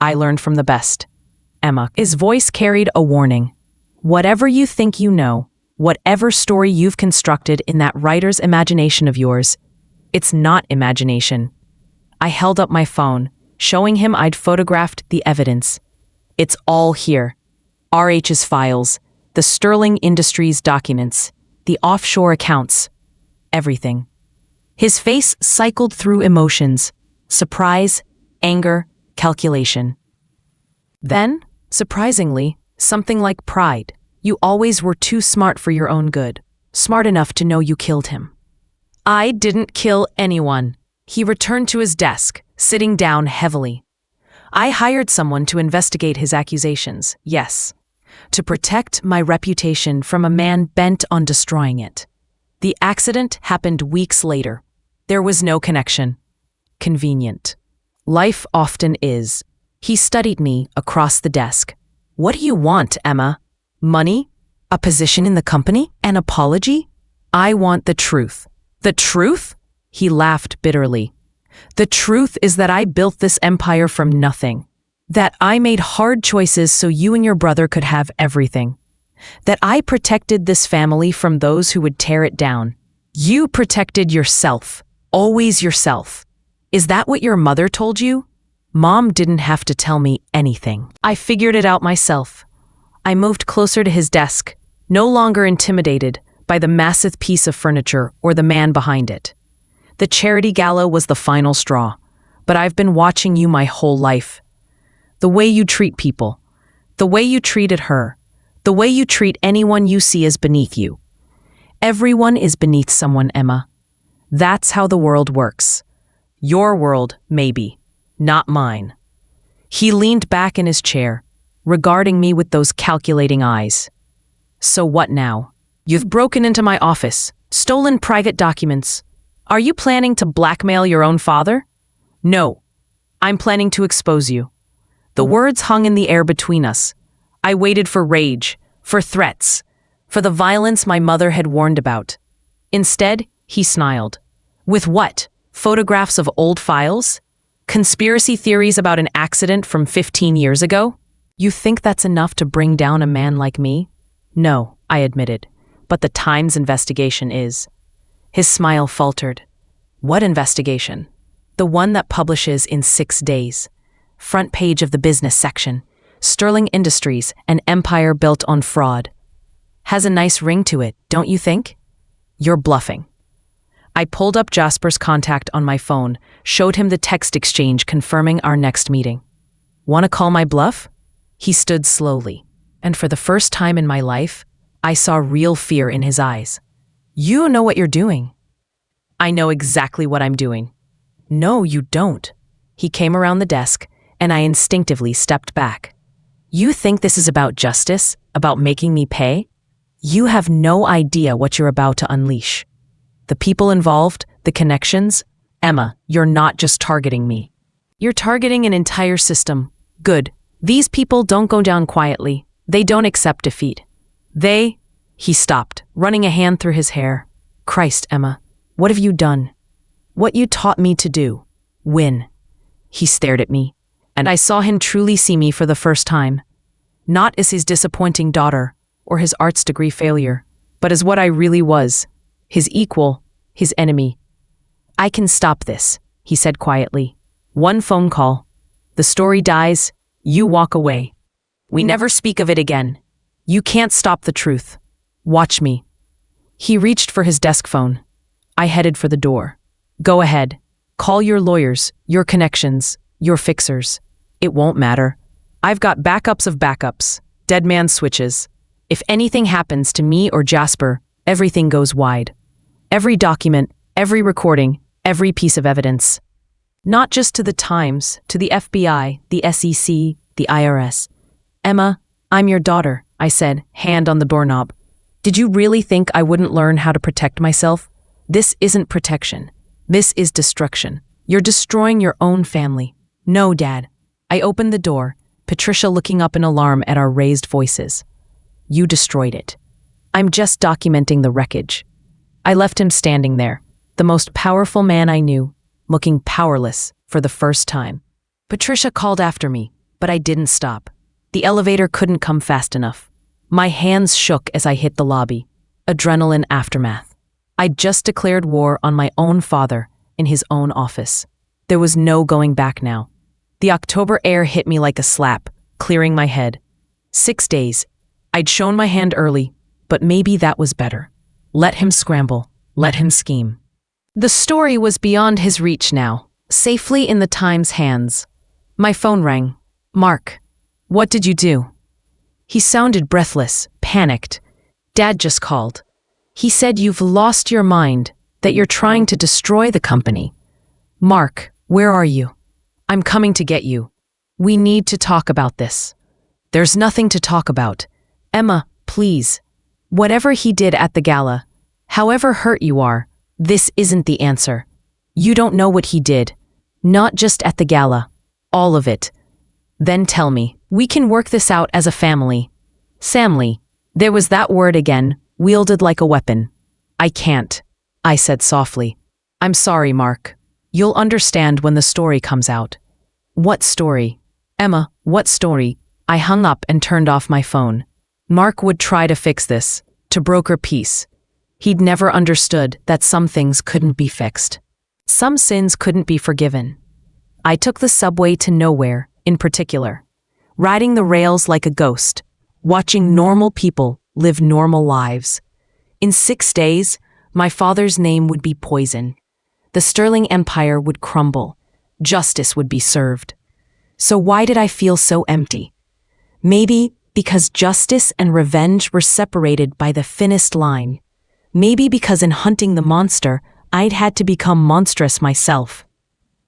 I learned from the best. Emma. His voice carried a warning. Whatever you think you know, whatever story you've constructed in that writer's imagination of yours, it's not imagination. I held up my phone, showing him I'd photographed the evidence. It's all here. RH's files, the Sterling Industries documents, the offshore accounts, everything. His face cycled through emotions, surprise, anger, calculation. Then, surprisingly, something like pride. You always were too smart for your own good, smart enough to know you killed him. I didn't kill anyone. He returned to his desk, sitting down heavily. I hired someone to investigate his accusations, yes, to protect my reputation from a man bent on destroying it. The accident happened weeks later. There was no connection. Convenient. Life often is. He studied me across the desk. What do you want, Emma? Money? A position in the company? An apology? I want the truth. The truth? He laughed bitterly. The truth is that I built this empire from nothing. That I made hard choices so you and your brother could have everything. That I protected this family from those who would tear it down. You protected yourself. Always yourself. Is that what your mother told you? Mom didn't have to tell me anything. I figured it out myself. I moved closer to his desk, no longer intimidated by the massive piece of furniture or the man behind it. The charity gala was the final straw, but I've been watching you my whole life. The way you treat people, the way you treated her, the way you treat anyone you see as beneath you. Everyone is beneath someone, Emma. That's how the world works. Your world, maybe, not mine. He leaned back in his chair, regarding me with those calculating eyes. So what now? You've broken into my office, stolen private documents. Are you planning to blackmail your own father? No. I'm planning to expose you. The words hung in the air between us. I waited for rage, for threats, for the violence my mother had warned about. Instead, he snarled. With what? Photographs of old files? Conspiracy theories about an accident from 15 years ago? You think that's enough to bring down a man like me? No, I admitted, but the Times investigation is. His smile faltered. What investigation? The one that publishes in 6 days. Front page of the business section. Sterling Industries, an empire built on fraud. Has a nice ring to it, don't you think? You're bluffing. I pulled up Jasper's contact on my phone, showed him the text exchange confirming our next meeting. Want to call my bluff? He stood slowly, and for the first time in my life, I saw real fear in his eyes. You know what you're doing. I know exactly what I'm doing. No, you don't. He came around the desk, and I instinctively stepped back. You think this is about justice, about making me pay? You have no idea what you're about to unleash. The people involved, the connections. Emma, you're not just targeting me. You're targeting an entire system. Good. These people don't go down quietly. They don't accept defeat. He stopped, running a hand through his hair. Christ, Emma, what have you done? What you taught me to do. Win. He stared at me, and I saw him truly see me for the first time. Not as his disappointing daughter or his arts degree failure, but as what I really was. His equal, his enemy. I can stop this, he said quietly. One phone call. The story dies. You walk away. We never speak of it again. You can't stop the truth. Watch me. He reached for his desk phone. I headed for the door. Go ahead. Call your lawyers, your connections, your fixers. It won't matter. I've got backups of backups, dead man switches. If anything happens to me or Jasper, everything goes wide. Every document, every recording, every piece of evidence. Not just to the Times, to the FBI, the SEC, the IRS. Emma, I'm your daughter, I said, hand on the doorknob. Did you really think I wouldn't learn how to protect myself? This isn't protection. This is destruction. You're destroying your own family. No, Dad. I opened the door, Patricia looking up in alarm at our raised voices. You destroyed it. I'm just documenting the wreckage. I left him standing there, the most powerful man I knew, looking powerless for the first time. Patricia called after me, but I didn't stop. The elevator couldn't come fast enough. My hands shook as I hit the lobby. Adrenaline aftermath. I'd just declared war on my own father in his own office. There was no going back now. The October air hit me like a slap, clearing my head. 6 days. I'd shown my hand early, but maybe that was better. Let him scramble. Let him scheme. The story was beyond his reach now, safely in the Times' hands. My phone rang. Mark, what did you do? He sounded breathless, panicked. Dad just called. He said you've lost your mind, that you're trying to destroy the company. Mark, where are you? I'm coming to get you. We need to talk about this. There's nothing to talk about. Emma, please. Whatever he did at the gala, however hurt you are, this isn't the answer. You don't know what he did. Not just at the gala. All of it. Then tell me, we can work this out as a family. Samly. There was that word again, wielded like a weapon. I can't, I said softly. I'm sorry, Mark. You'll understand when the story comes out. What story? Emma, what story? I hung up and turned off my phone. Mark would try to fix this, to broker peace. He'd never understood that some things couldn't be fixed. Some sins couldn't be forgiven. I took the subway to nowhere, in particular, riding the rails like a ghost, watching normal people live normal lives. In 6 days, my father's name would be poison. The Sterling Empire would crumble. Justice would be served. So why did I feel so empty? Maybe because justice and revenge were separated by the thinnest line. Maybe because in hunting the monster, I'd had to become monstrous myself.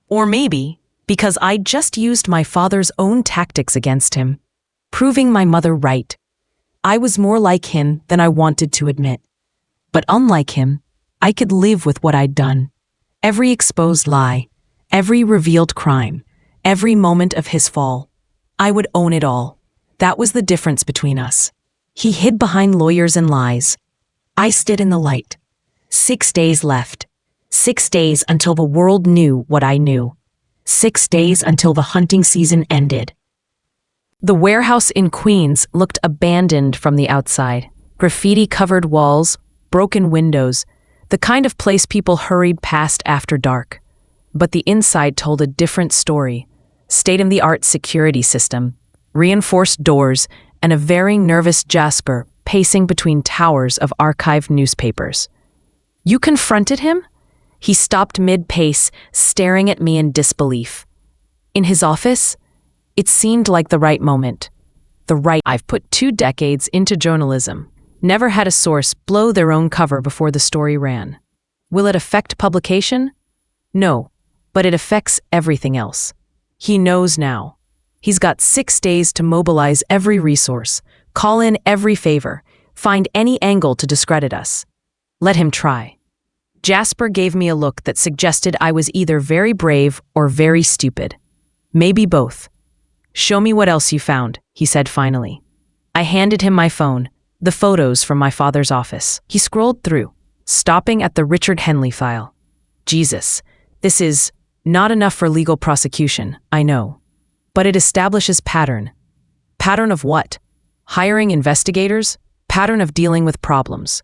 Or maybe because I'd just used my father's own tactics against him, proving my mother right. I was more like him than I wanted to admit. But unlike him, I could live with what I'd done. Every exposed lie, every revealed crime, every moment of his fall. I would own it all. That was the difference between us. He hid behind lawyers and lies. I stood in the light. 6 days left. 6 days until the world knew what I knew. 6 days until the hunting season ended. The warehouse in Queens looked abandoned from the outside. Graffiti-covered walls, broken windows, the kind of place people hurried past after dark. But the inside told a different story. State-of-the-art security system, reinforced doors, and a very nervous Jasper pacing between towers of archived newspapers. You confronted him? He stopped mid-pace, staring at me in disbelief. In his office? It seemed like the right moment. I've put 2 decades into journalism. Never had a source blow their own cover before the story ran. Will it affect publication? No, but it affects everything else. He knows now. He's got 6 days to mobilize every resource, call in every favor, find any angle to discredit us. Let him try. Jasper gave me a look that suggested I was either very brave or very stupid. Maybe both. Show me what else you found, he said finally. I handed him my phone, the photos from my father's office. He scrolled through, stopping at the Richard Henley file. Jesus, this is not enough for legal prosecution, I know. But it establishes pattern. Pattern of what? Hiring investigators? Pattern of dealing with problems.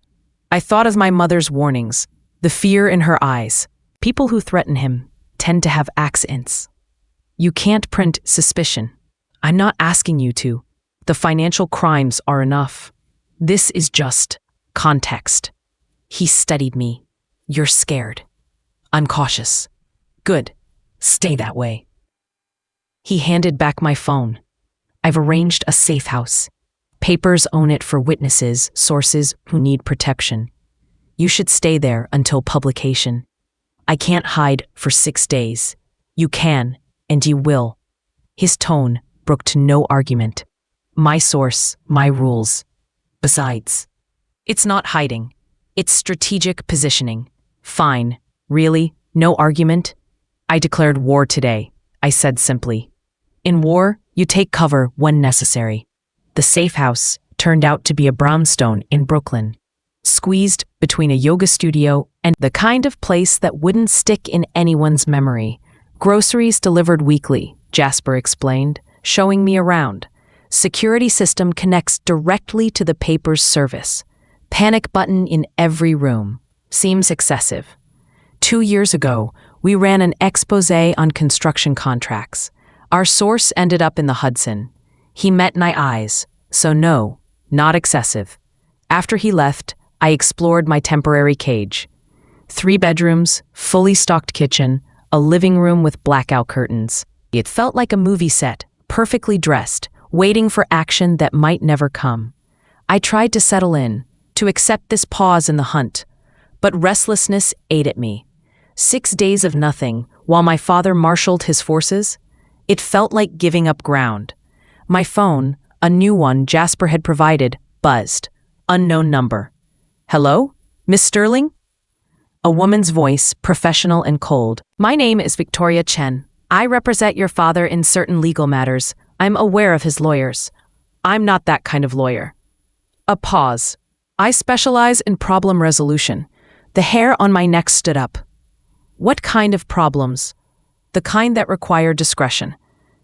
I thought of my mother's warnings, the fear in her eyes. People who threaten him tend to have accidents. You can't print suspicion. I'm not asking you to. The financial crimes are enough. This is just context. He studied me. You're scared. I'm cautious. Good. Stay that way. He handed back my phone. I've arranged a safe house. Papers own it for witnesses, sources who need protection. You should stay there until publication. I can't hide for 6 days. You can, and you will. His tone broke to no argument. My source, my rules. Besides, it's not hiding. It's strategic positioning. Fine. Really? No argument? I declared war today, I said simply. In war, you take cover when necessary. The safe house turned out to be a brownstone in Brooklyn, squeezed between a yoga studio and the kind of place that wouldn't stick in anyone's memory. Groceries delivered weekly, Jasper explained, showing me around. Security system connects directly to the paper's service. Panic button in every room. Seems excessive. 2 years ago, we ran an expose on construction contracts. Our source ended up in the Hudson. He met my eyes, so no, not excessive. After he left, I explored my temporary cage. 3 bedrooms, fully stocked kitchen, a living room with blackout curtains. It felt like a movie set, perfectly dressed, waiting for action that might never come. I tried to settle in, to accept this pause in the hunt, but restlessness ate at me. 6 days of nothing, while my father marshaled his forces. It felt like giving up ground. My phone, a new one Jasper had provided, buzzed. Unknown number. Hello? Miss Sterling? A woman's voice, professional and cold. My name is Victoria Chen. I represent your father in certain legal matters. I'm aware of his lawyers. I'm not that kind of lawyer. A pause. I specialize in problem resolution. The hair on my neck stood up. What kind of problems? The kind that require discretion.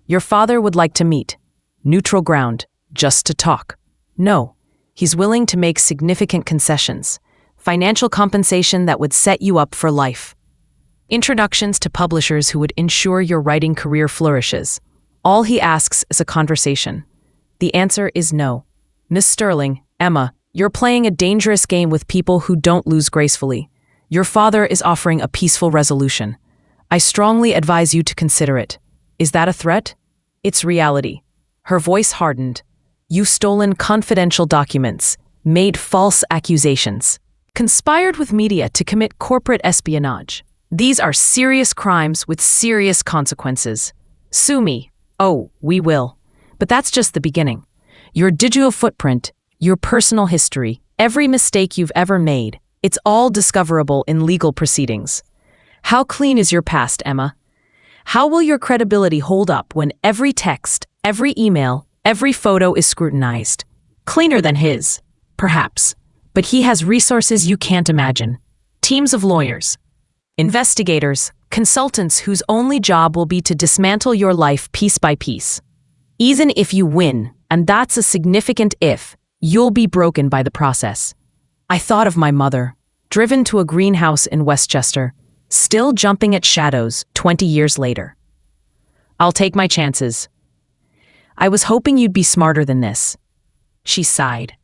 Your father would like to meet. Neutral ground, just to talk. No, he's willing to make significant concessions. Financial compensation that would set you up for life. Introductions to publishers who would ensure your writing career flourishes. All he asks is a conversation. The answer is no. Miss Sterling, Emma, you're playing a dangerous game with people who don't lose gracefully. Your father is offering a peaceful resolution. I strongly advise you to consider it. Is that a threat? It's reality. Her voice hardened. You've stolen confidential documents, made false accusations, conspired with media to commit corporate espionage. These are serious crimes with serious consequences. Sue me. Oh, we will. But that's just the beginning. Your digital footprint, your personal history, every mistake you've ever made, it's all discoverable in legal proceedings. How clean is your past, Emma? How will your credibility hold up when every text, every email, every photo is scrutinized? Cleaner than his, perhaps. But he has resources you can't imagine. Teams of lawyers, investigators, consultants whose only job will be to dismantle your life piece by piece. Even if you win, and that's a significant if, you'll be broken by the process. I thought of my mother, driven to a greenhouse in Westchester, still jumping at shadows 20 years later. I'll take my chances. I was hoping you'd be smarter than this. She sighed.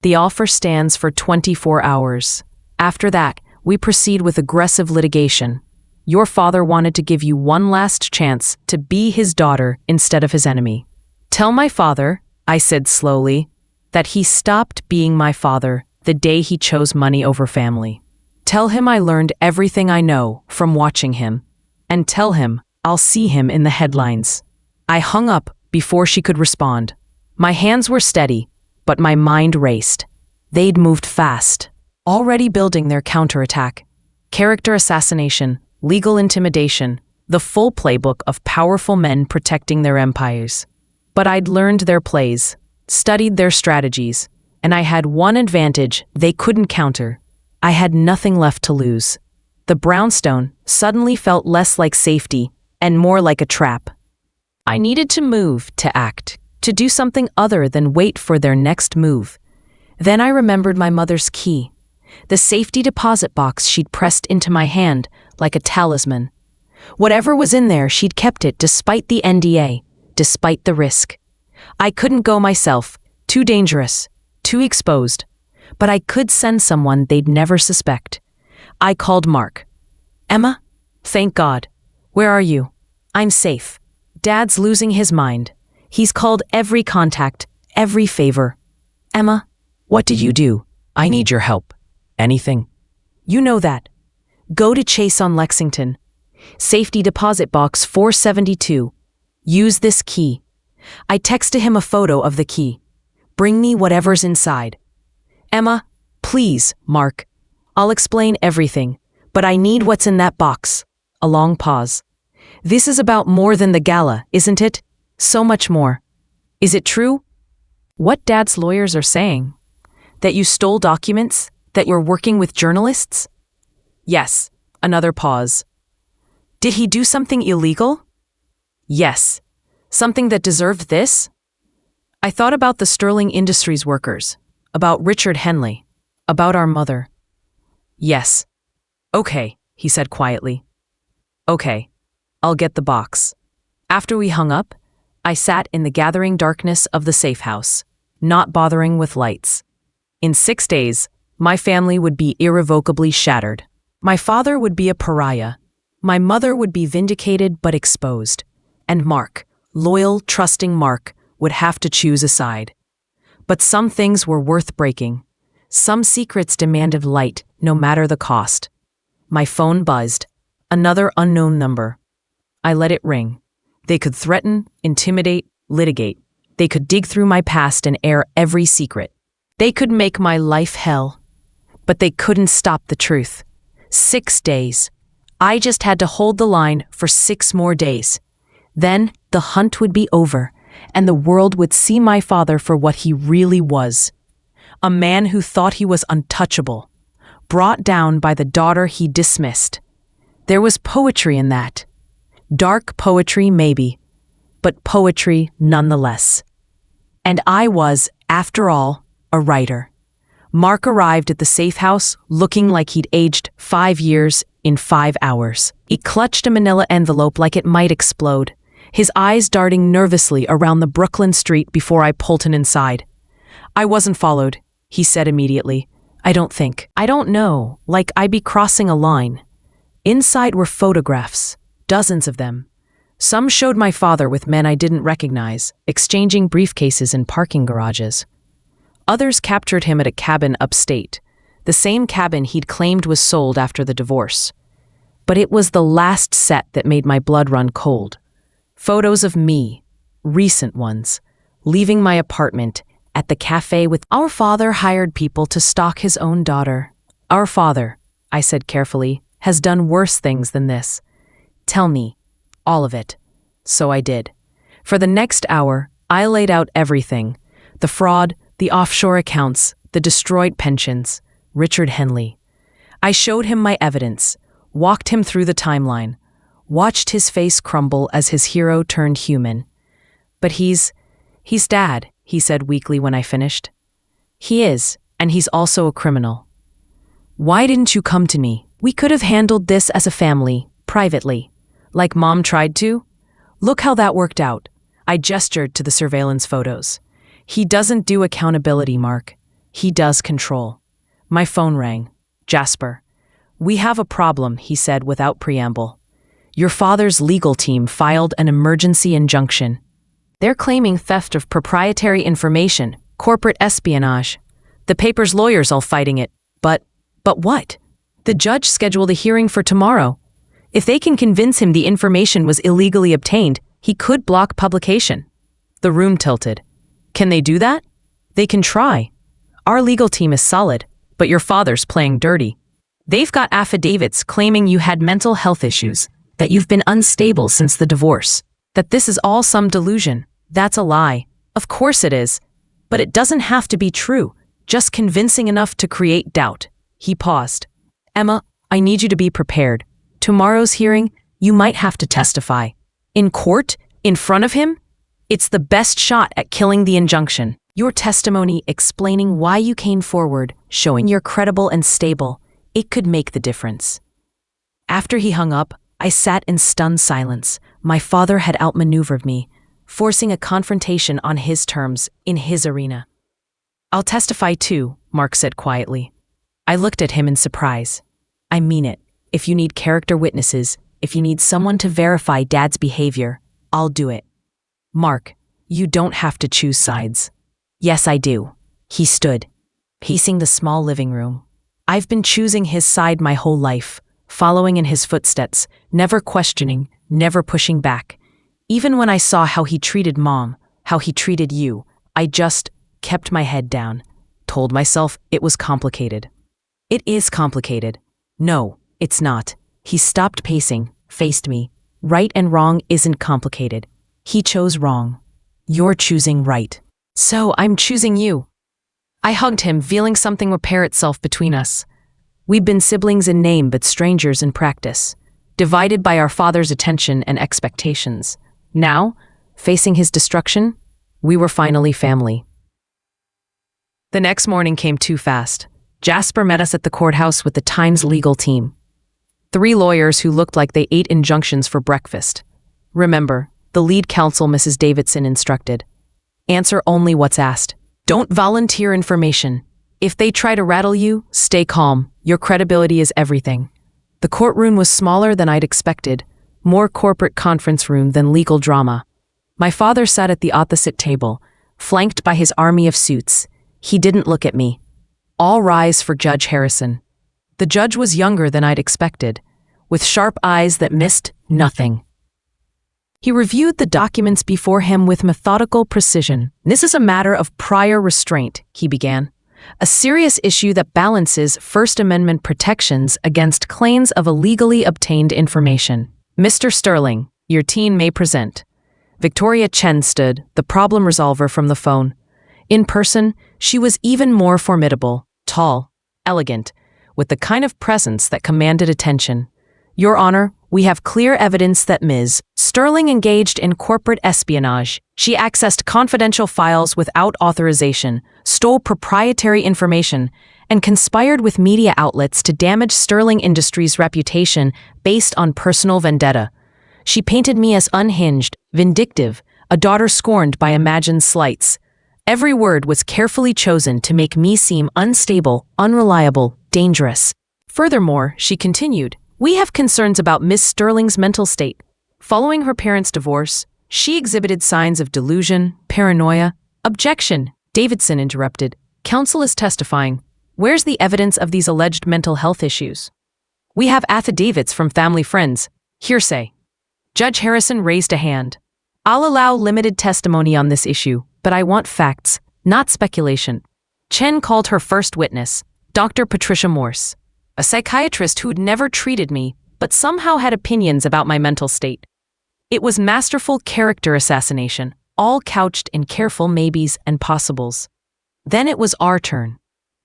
The offer stands for 24 hours. After that, we proceed with aggressive litigation. Your father wanted to give you one last chance to be his daughter instead of his enemy. Tell my father, I said slowly, that he stopped being my father the day he chose money over family. Tell him I learned everything I know from watching him. And tell him I'll see him in the headlines. I hung up before she could respond. My hands were steady, but my mind raced. They'd moved fast, already building their counterattack. Character assassination, legal intimidation, the full playbook of powerful men protecting their empires. But I'd learned their plays, studied their strategies, and I had one advantage they couldn't counter. I had nothing left to lose. The brownstone suddenly felt less like safety and more like a trap. I needed to move, to act, to do something other than wait for their next move. Then I remembered my mother's key, the safety deposit box she'd pressed into my hand like a talisman. Whatever was in there, she'd kept it despite the NDA, despite the risk. I couldn't go myself, too dangerous, too exposed. But I could send someone they'd never suspect. I called Mark. Emma? Thank God. Where are you? I'm safe. Dad's losing his mind. He's called every contact, every favor. Emma? What did you do? I need your help. Anything? You know that. Go to Chase on Lexington. Safety deposit box 472. Use this key. I texted him a photo of the key. Bring me whatever's inside. Emma, please, Mark. I'll explain everything, but I need what's in that box. A long pause. This is about more than the gala, isn't it? So much more. Is it true? What Dad's lawyers are saying? That you stole documents? That you're working with journalists? Yes. Another pause. Did he do something illegal? Yes. Something that deserved this? I thought about the Sterling Industries workers, about Richard Henley, about our mother. Yes. Okay, he said quietly. Okay, I'll get the box. After we hung up, I sat in the gathering darkness of the safe house, not bothering with lights. In 6 days, my family would be irrevocably shattered. My father would be a pariah. My mother would be vindicated but exposed. And Mark, loyal, trusting Mark, would have to choose a side. But some things were worth breaking. Some secrets demanded light, no matter the cost. My phone buzzed. Another unknown number. I let it ring. They could threaten, intimidate, litigate. They could dig through my past and air every secret. They could make my life hell. But they couldn't stop the truth. 6 days. I just had to hold the line for 6 more days. Then the hunt would be over, and the world would see my father for what he really was. A man who thought he was untouchable, brought down by the daughter he dismissed. There was poetry in that. Dark poetry, maybe, but poetry nonetheless. And I was, after all, a writer. Mark arrived at the safe house looking like he'd aged 5 years in 5 hours. He clutched a manila envelope like it might explode, his eyes darting nervously around the Brooklyn street before I pulled him inside. I wasn't followed, he said immediately. I don't think. I don't know, like I'd be crossing a line. Inside were photographs, dozens of them. Some showed my father with men I didn't recognize, exchanging briefcases in parking garages. Others captured him at a cabin upstate, the same cabin he'd claimed was sold after the divorce. But it was the last set that made my blood run cold. Photos of me, recent ones, leaving my apartment, at the cafe with our father hired people to stalk his own daughter. Our father, I said carefully, has done worse things than this. Tell me, all of it. So I did. For the next hour, I laid out everything. The fraud, the offshore accounts, the destroyed pensions, Richard Henley. I showed him my evidence, walked him through the timeline, watched his face crumble as his hero turned human. But he's Dad, he said weakly when I finished. He is, and he's also a criminal. Why didn't you come to me? We could have handled this as a family, privately, like Mom tried to. Look how that worked out. I gestured to the surveillance photos. He doesn't do accountability, Mark. He does control. My phone rang. Jasper. We have a problem, he said without preamble. Your father's legal team filed an emergency injunction. They're claiming theft of proprietary information, corporate espionage. The paper's lawyers all fighting it. But what? The judge scheduled a hearing for tomorrow. If they can convince him the information was illegally obtained, he could block publication. The room tilted. Can they do that? They can try. Our legal team is solid, but your father's playing dirty. They've got affidavits claiming you had mental health issues, that you've been unstable since the divorce, that this is all some delusion. That's a lie. Of course it is. But it doesn't have to be true, just convincing enough to create doubt. He paused. Emma, I need you to be prepared. Tomorrow's hearing, you might have to testify. In court, in front of him? It's the best shot at killing the injunction. Your testimony explaining why you came forward, showing you're credible and stable, it could make the difference. After he hung up, I sat in stunned silence. My father had outmaneuvered me, forcing a confrontation on his terms, in his arena. I'll testify too, Mark said quietly. I looked at him in surprise. I mean it. If you need character witnesses, if you need someone to verify Dad's behavior, I'll do it. Mark, you don't have to choose sides. Yes, I do. He stood, pacing the small living room. I've been choosing his side my whole life, following in his footsteps, never questioning, never pushing back. Even when I saw how he treated Mom, how he treated you, I just kept my head down, told myself it was complicated. It is complicated. No, it's not. He stopped pacing, faced me. Right and wrong isn't complicated. He chose wrong. You're choosing right. So I'm choosing you. I hugged him, feeling something repair itself between us. We'd been siblings in name but strangers in practice, divided by our father's attention and expectations. Now, facing his destruction, we were finally family. The next morning came too fast. Jasper met us at the courthouse with the Times legal team. 3 lawyers who looked like they ate injunctions for breakfast. Remember, the lead counsel, Mrs. Davidson, instructed. Answer only what's asked. Don't volunteer information. If they try to rattle you, stay calm. Your credibility is everything. The courtroom was smaller than I'd expected, more corporate conference room than legal drama. My father sat at the opposite table, flanked by his army of suits. He didn't look at me. All rise for Judge Harrison. The judge was younger than I'd expected, with sharp eyes that missed nothing. He reviewed the documents before him with methodical precision. "This is a matter of prior restraint," he began. "A serious issue that balances First Amendment protections against claims of illegally obtained information. Mr. Sterling, your team may present." Victoria Chen stood, the problem resolver, from the phone. In person, she was even more formidable, tall, elegant, with the kind of presence that commanded attention. "Your Honor, we have clear evidence that Ms. Sterling engaged in corporate espionage. She accessed confidential files without authorization, stole proprietary information, and conspired with media outlets to damage Sterling Industries' reputation based on personal vendetta. She painted me as unhinged, vindictive, a daughter scorned by imagined slights. Every word was carefully chosen to make me seem unstable, unreliable, dangerous. Furthermore," she continued, "we have concerns about Miss Sterling's mental state. Following her parents' divorce, she exhibited signs of delusion, paranoia." "Objection," Davidson interrupted. "Counsel is testifying. Where's the evidence of these alleged mental health issues?" "We have affidavits from family friends. Hearsay." Judge Harrison raised a hand. "I'll allow limited testimony on this issue, but I want facts, not speculation." Chen called her first witness, Dr. Patricia Morse, a psychiatrist who'd never treated me, but somehow had opinions about my mental state. It was masterful character assassination, all couched in careful maybes and possibles. Then it was our turn.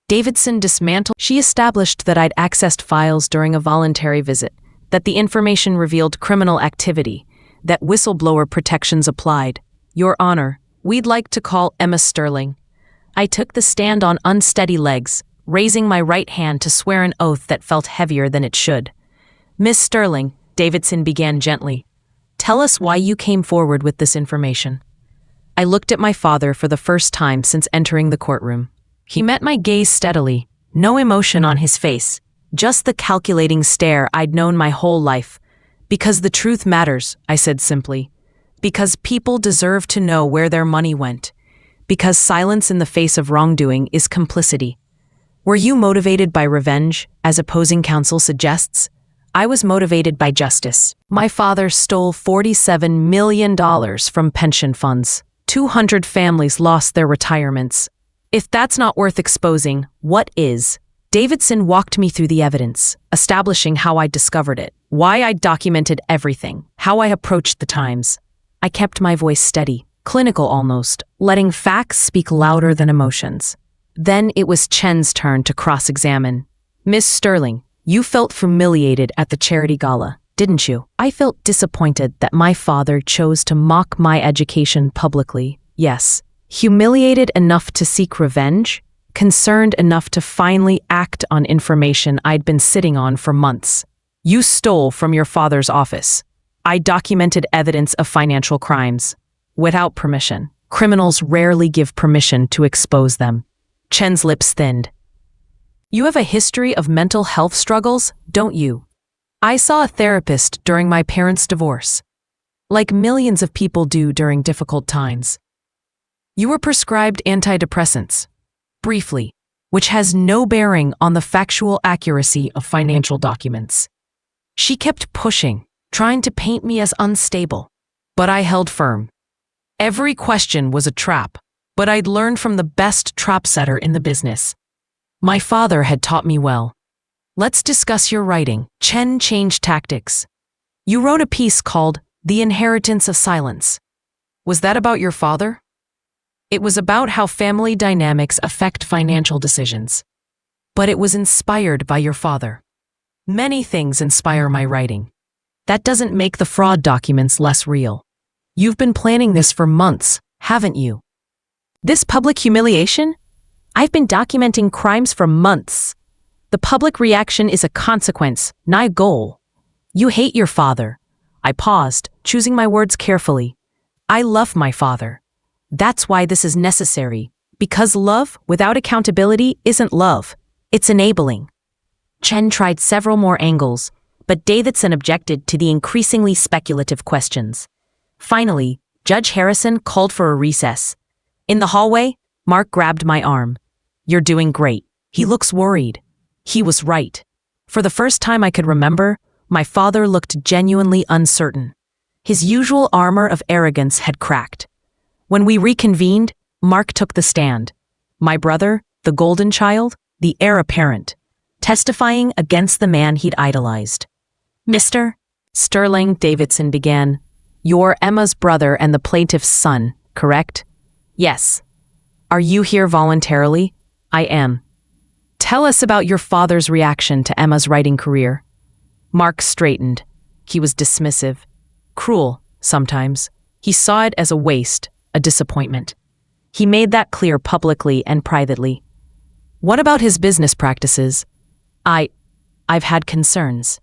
Davidson dismantled. She established that I'd accessed files during a voluntary visit, that the information revealed criminal activity, that whistleblower protections applied. "Your Honor, we'd like to call Emma Sterling." I took the stand on unsteady legs, raising my right hand to swear an oath that felt heavier than it should. "Miss Sterling," Davidson began gently, "tell us why you came forward with this information." I looked at my father for the first time since entering the courtroom. He met my gaze steadily, no emotion on his face, just the calculating stare I'd known my whole life. "Because the truth matters," I said simply. "Because people deserve to know where their money went. Because silence in the face of wrongdoing is complicity." "Were you motivated by revenge, as opposing counsel suggests?" "I was motivated by justice. My father stole $47 million from pension funds. 200 families lost their retirements. If that's not worth exposing, what is?" Davidson walked me through the evidence, establishing how I discovered it, why I documented everything, how I approached the Times. I kept my voice steady, clinical almost, letting facts speak louder than emotions. Then it was Chen's turn to cross-examine. "Miss Sterling, you felt humiliated at the charity gala, didn't you?" "I felt disappointed that my father chose to mock my education publicly, yes. Humiliated enough to seek revenge? Concerned enough to finally act on information I'd been sitting on for months. You stole from your father's office. I documented evidence of financial crimes. Without permission. Criminals rarely give permission to expose them." Chen's lips thinned. "You have a history of mental health struggles, don't you?" "I saw a therapist during my parents' divorce. Like millions of people do during difficult times." "You were prescribed antidepressants." "Briefly, which has no bearing on the factual accuracy of financial documents." She kept pushing, trying to paint me as unstable. But I held firm. Every question was a trap, but I'd learned from the best trap setter in the business. My father had taught me well. "Let's discuss your writing." Chen changed tactics. "You wrote a piece called The Inheritance of Silence. Was that about your father?" "It was about how family dynamics affect financial decisions. But it was inspired by your father. Many things inspire my writing. That doesn't make the fraud documents less real. You've been planning this for months, haven't you?" "This public humiliation? I've been documenting crimes for months. The public reaction is a consequence, not a goal. You hate your father." I paused, choosing my words carefully. "I love my father. That's why this is necessary, because love without accountability isn't love. It's enabling." Chen tried several more angles, but Davidson objected to the increasingly speculative questions. Finally, Judge Harrison called for a recess. In the hallway, Mark grabbed my arm. "You're doing great. He looks worried." He was right. For the first time I could remember, my father looked genuinely uncertain. His usual armor of arrogance had cracked. When we reconvened, Mark took the stand. My brother, the golden child, the heir apparent, testifying against the man he'd idolized. Mr. Sterling, Davidson began. You're Emma's brother and the plaintiff's son, correct? Yes. Are you here voluntarily? I am. Tell us about your father's reaction to Emma's writing career. Mark straightened. He was dismissive. Cruel, sometimes. He saw it as a waste, a disappointment. He made that clear publicly and privately. What about his business practices? I've had concerns.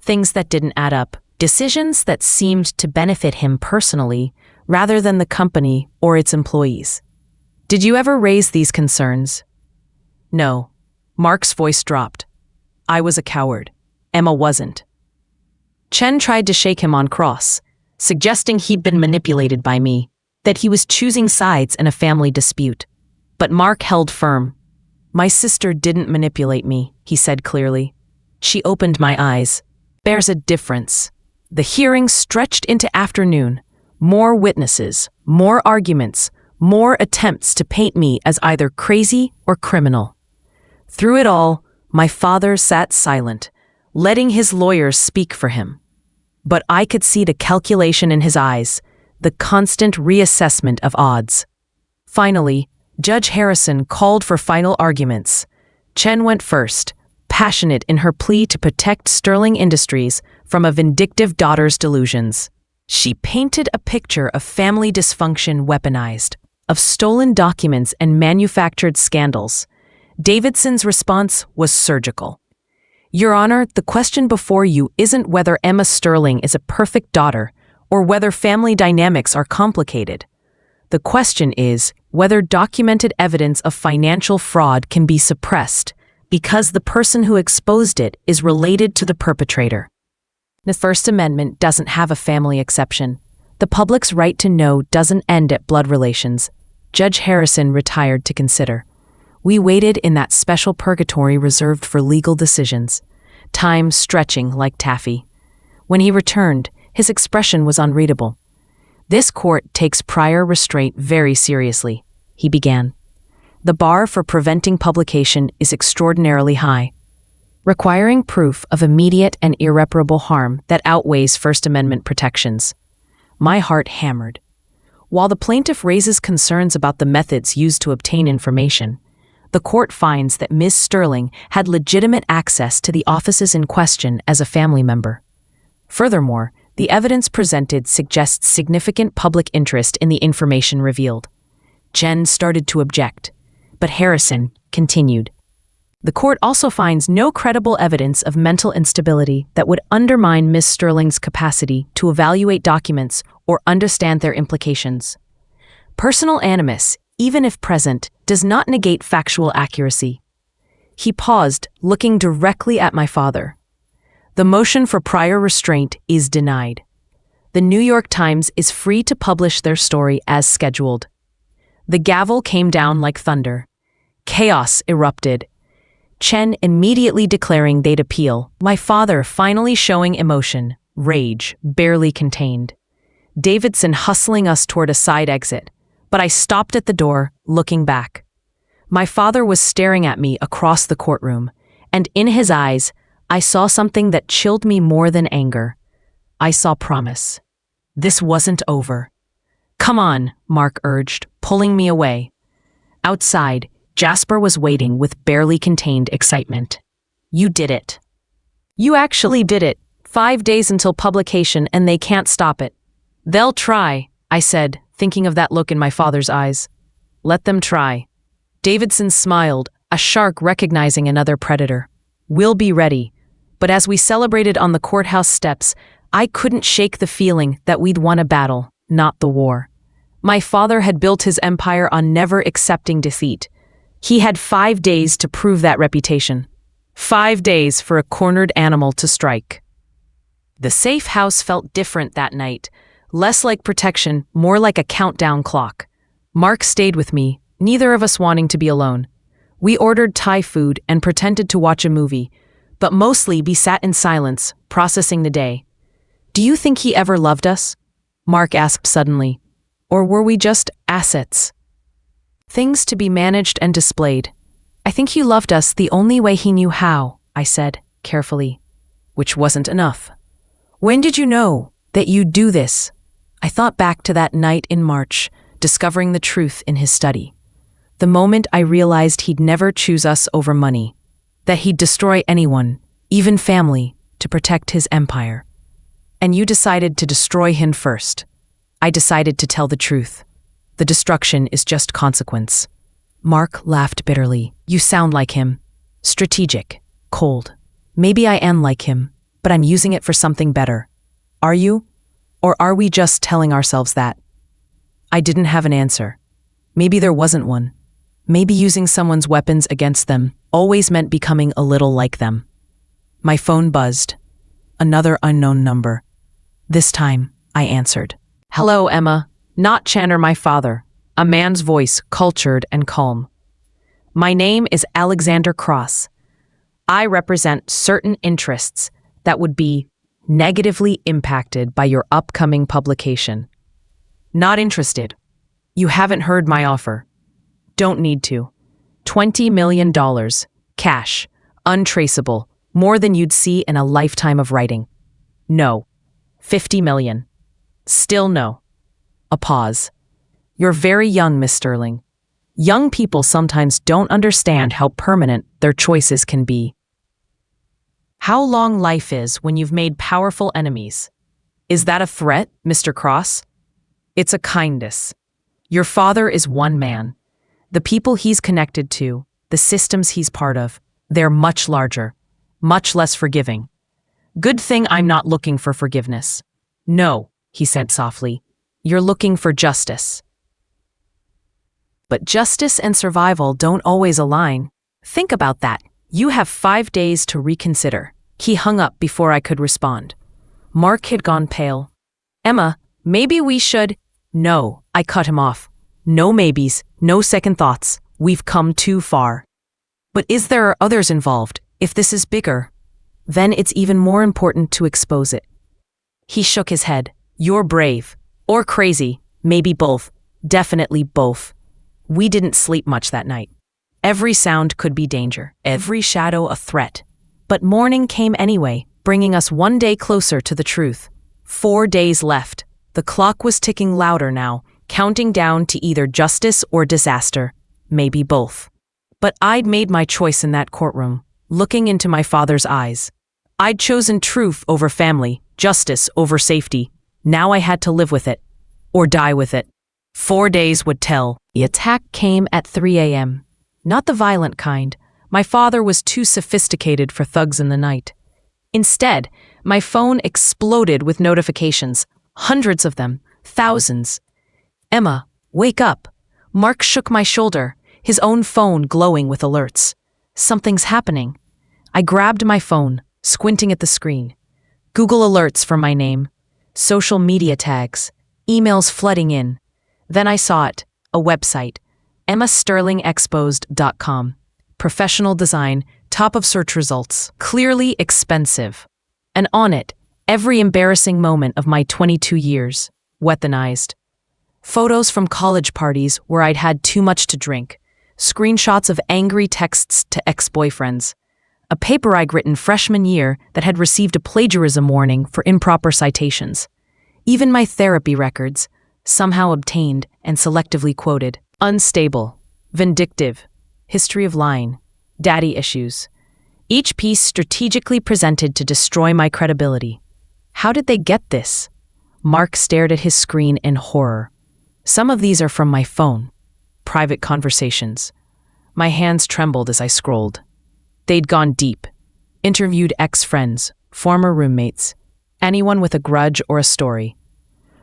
Things that didn't add up. Decisions that seemed to benefit him personally, rather than the company or its employees. Did you ever raise these concerns? No. Mark's voice dropped. I was a coward. Emma wasn't. Chen tried to shake him on cross, suggesting he'd been manipulated by me, that he was choosing sides in a family dispute. But Mark held firm. My sister didn't manipulate me, he said clearly. She opened my eyes. There's a difference. The hearing stretched into afternoon. More witnesses, more arguments, more attempts to paint me as either crazy or criminal. Through it all, my father sat silent, letting his lawyers speak for him. But I could see the calculation in his eyes, the constant reassessment of odds. Finally, Judge Harrison called for final arguments. Chen went first, passionate in her plea to protect Sterling Industries from a vindictive daughter's delusions. She painted a picture of family dysfunction weaponized, of stolen documents and manufactured scandals. Davidson's response was surgical. Your Honor, the question before you isn't whether Emma Sterling is a perfect daughter or whether family dynamics are complicated. The question is whether documented evidence of financial fraud can be suppressed because the person who exposed it is related to the perpetrator. The First Amendment doesn't have a family exception. The public's right to know doesn't end at blood relations. Judge Harrison retired to consider. We waited in that special purgatory reserved for legal decisions, time stretching like taffy. When he returned, his expression was unreadable. This court takes prior restraint very seriously, he began. The bar for preventing publication is extraordinarily high, requiring proof of immediate and irreparable harm that outweighs First Amendment protections. My heart hammered. While the plaintiff raises concerns about the methods used to obtain information, the court finds that Ms. Sterling had legitimate access to the offices in question as a family member. Furthermore, the evidence presented suggests significant public interest in the information revealed. Chen started to object, but Harrison continued. The court also finds no credible evidence of mental instability that would undermine Ms. Sterling's capacity to evaluate documents or understand their implications. Personal animus, even if present, does not negate factual accuracy. He paused, looking directly at my father. The motion for prior restraint is denied. The New York Times is free to publish their story as scheduled. The gavel came down like thunder. Chaos erupted. Chen immediately declaring they'd appeal, my father finally showing emotion, rage, barely contained. Davidson hustling us toward a side exit, but I stopped at the door, looking back. My father was staring at me across the courtroom, and in his eyes, I saw something that chilled me more than anger. I saw promise. This wasn't over. Come on, Mark urged, pulling me away. Outside, Jasper was waiting with barely contained excitement. You did it. You actually did it. 5 days until publication and they can't stop it. They'll try, I said, thinking of that look in my father's eyes. Let them try. Davidson smiled, a shark recognizing another predator. We'll be ready. But as we celebrated on the courthouse steps, I couldn't shake the feeling that we'd won a battle, not the war. My father had built his empire on never accepting defeat. He had 5 days to prove that reputation. 5 days for a cornered animal to strike. The safe house felt different that night, less like protection, more like a countdown clock. Mark stayed with me, neither of us wanting to be alone. We ordered Thai food and pretended to watch a movie, but mostly we sat in silence, processing the day. Do you think he ever loved us? Mark asked suddenly. Or were we just assets? Things to be managed and displayed. I think he loved us the only way he knew how, I said, carefully. Which wasn't enough. When did you know that you'd do this? I thought back to that night in March, discovering the truth in his study. The moment I realized he'd never choose us over money, that he'd destroy anyone, even family, to protect his empire. And you decided to destroy him first. I decided to tell the truth. The destruction is just consequence. Mark laughed bitterly. You sound like him. Strategic. Cold. Maybe I am like him, but I'm using it for something better. Are you? Or are we just telling ourselves that? I didn't have an answer. Maybe there wasn't one. Maybe using someone's weapons against them always meant becoming a little like them. My phone buzzed. Another unknown number. This time, I answered. Hello, Emma. Not Chandler, my father. A man's voice, cultured and calm. My name is Alexander Cross. I represent certain interests that would be negatively impacted by your upcoming publication. Not interested. You haven't heard my offer. Don't need to. $20 million. Cash. Untraceable. More than you'd see in a lifetime of writing. No. 50 million. Still no. A pause. You're very young, Miss Sterling. Young people sometimes don't understand how permanent their choices can be. How long life is when you've made powerful enemies. Is that a threat, Mr. Cross? It's a kindness. Your father is one man. The people he's connected to, the systems he's part of, they're much larger, much less forgiving. Good thing I'm not looking for forgiveness. No, he said softly. You're looking for justice. But justice and survival don't always align. Think about that. You have 5 days to reconsider. He hung up before I could respond. Mark had gone pale. Emma, maybe we should... No, I cut him off. No maybes, no second thoughts. We've come too far. But is there others involved? If this is bigger, then it's even more important to expose it. He shook his head. You're brave. Or crazy. Maybe both. Definitely both. We didn't sleep much that night. Every sound could be danger. Every shadow a threat. But morning came anyway, bringing us 1 day closer to the truth. 4 days left. The clock was ticking louder now, counting down to either justice or disaster. Maybe both. But I'd made my choice in that courtroom, looking into my father's eyes. I'd chosen truth over family, justice over safety. Now I had to live with it. Or die with it. 4 days would tell. The attack came at 3 a.m. Not the violent kind. My father was too sophisticated for thugs in the night. Instead, my phone exploded with notifications. Hundreds of them. Thousands. Emma, wake up. Mark shook my shoulder, his own phone glowing with alerts. Something's happening. I grabbed my phone, squinting at the screen. Google alerts for my name. Social media tags. Emails flooding in. Then I saw it. A website. emmasterlingexposed.com. Professional design, top of search results. Clearly expensive. And on it, every embarrassing moment of my 22 years. Weaponized. Photos from college parties where I'd had too much to drink. Screenshots of angry texts to ex-boyfriends. A paper I'd written freshman year that had received a plagiarism warning for improper citations. Even my therapy records, somehow obtained and selectively quoted. Unstable. Vindictive. History of lying. Daddy issues. Each piece strategically presented to destroy my credibility. How did they get this? Mark stared at his screen in horror. Some of these are from my phone. Private conversations. My hands trembled as I scrolled. They'd gone deep. Interviewed ex-friends, former roommates, anyone with a grudge or a story.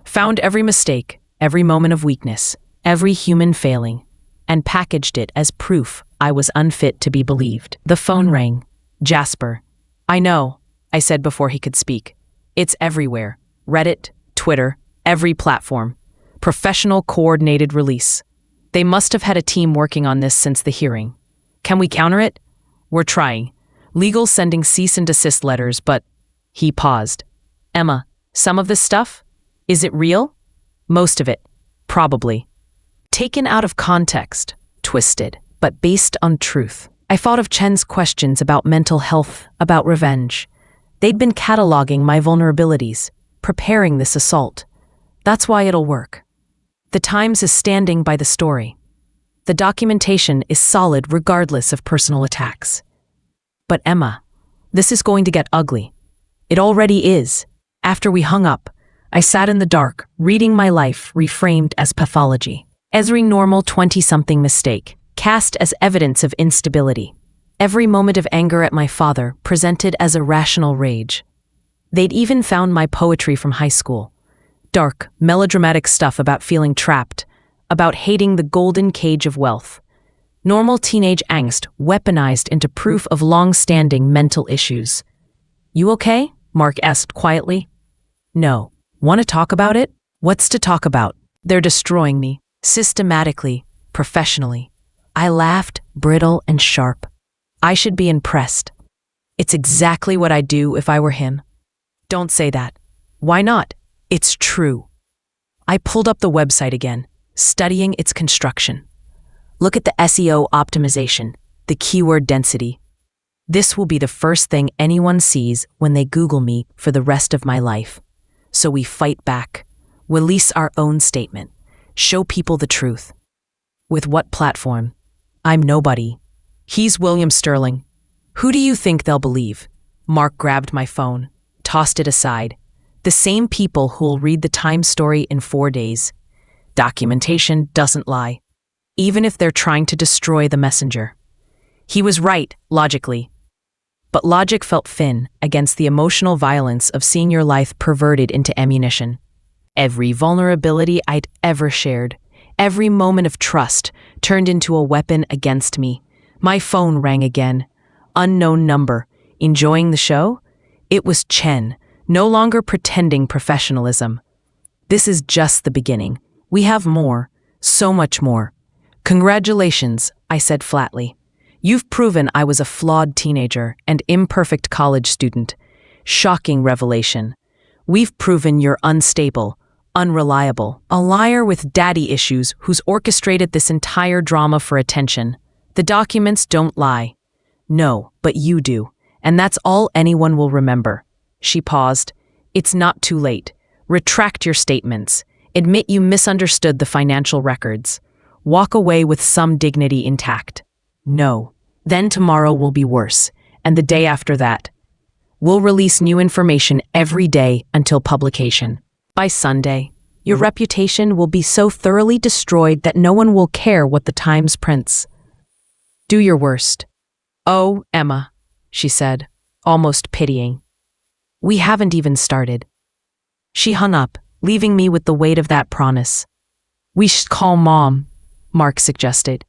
Found every mistake, every moment of weakness, every human failing, and packaged it as proof I was unfit to be believed. The phone rang. Jasper. I know, I said before he could speak. It's everywhere. Reddit, Twitter, every platform. Professional coordinated release. They must have had a team working on this since the hearing. Can we counter it? We're trying. Legal sending cease and desist letters, but... He paused. Emma, some of this stuff? Is it real? Most of it, probably. Taken out of context, twisted, but based on truth. I thought of Chen's questions about mental health, about revenge. They'd been cataloging my vulnerabilities, preparing this assault. That's why it'll work. The Times is standing by the story. The documentation is solid regardless of personal attacks. But Emma, this is going to get ugly. It already is. After we hung up, I sat in the dark, reading my life reframed as pathology. Every normal 20-something mistake, cast as evidence of instability. Every moment of anger at my father presented as irrational rage. They'd even found my poetry from high school. Dark, melodramatic stuff about feeling trapped, about hating the golden cage of wealth. Normal teenage angst weaponized into proof of long-standing mental issues. "You okay?" Mark asked quietly. "No. Want to talk about it?" "What's to talk about? They're destroying me. Systematically, professionally." I laughed, brittle and sharp. I should be impressed. It's exactly what I'd do if I were him. Don't say that. Why not? It's true. I pulled up the website again, studying its construction. Look at the SEO optimization, the keyword density. This will be the first thing anyone sees when they Google me for the rest of my life. So we fight back, release our own statement, show people the truth. With what platform? I'm nobody. He's William Sterling. Who do you think they'll believe? Mark grabbed my phone, tossed it aside. The same people who'll read the Times story in 4 days. Documentation doesn't lie, even if they're trying to destroy the messenger. He was right, logically. But logic felt thin against the emotional violence of seeing your life perverted into ammunition. Every vulnerability I'd ever shared, every moment of trust turned into a weapon against me. My phone rang again. Unknown number. Enjoying the show? It was Chen, no longer pretending professionalism. This is just the beginning. We have more, so much more. Congratulations, I said flatly. You've proven I was a flawed teenager and imperfect college student. Shocking revelation. We've proven you're unstable, unreliable, a liar with daddy issues who's orchestrated this entire drama for attention. The documents don't lie. No, but you do. And that's all anyone will remember. She paused. It's not too late. Retract your statements. Admit you misunderstood the financial records. Walk away with some dignity intact. No. Then tomorrow will be worse. And the day after that. We'll release new information every day until publication. By Sunday, your reputation will be so thoroughly destroyed that no one will care what the Times prints. Do your worst. Oh, Emma, she said, almost pitying. We haven't even started. She hung up, leaving me with the weight of that promise. We should call Mom, Mark suggested.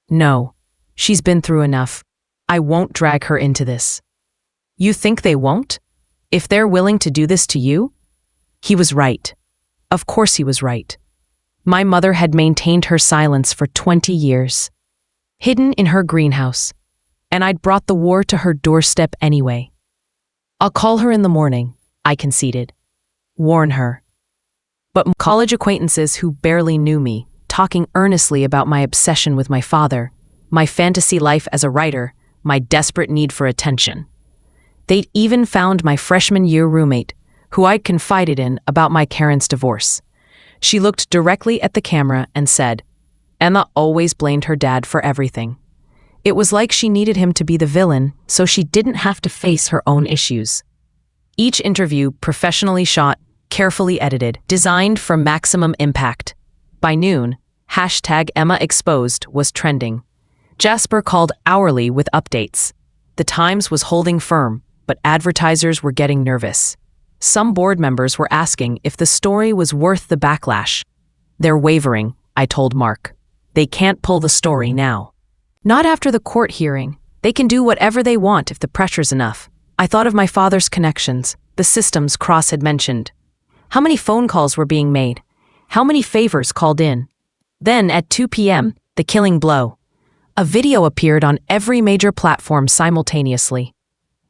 No, she's been through enough. I won't drag her into this. You think they won't? If they're willing to do this to you? He was right. Of course he was right. My mother had maintained her silence for 20 years. Hidden in her greenhouse, and I'd brought the war to her doorstep anyway. I'll call her in the morning, I conceded. Warn her. But college acquaintances who barely knew me, talking earnestly about my obsession with my father, my fantasy life as a writer, my desperate need for attention. They'd even found my freshman year roommate, who I'd confided in about my Karen's divorce. She looked directly at the camera and said, Emma always blamed her dad for everything. It was like she needed him to be the villain so she didn't have to face her own issues. Each interview professionally shot, carefully edited, designed for maximum impact. By noon, #EmmaExposed was trending. Jasper called hourly with updates. The Times was holding firm, but advertisers were getting nervous. Some board members were asking if the story was worth the backlash. They're wavering, I told Mark. They can't pull the story now. Not after the court hearing. They can do whatever they want if the pressure's enough. I thought of my father's connections, the systems Cross had mentioned. How many phone calls were being made? How many favors called in? Then, at 2 p.m., the killing blow. A video appeared on every major platform simultaneously.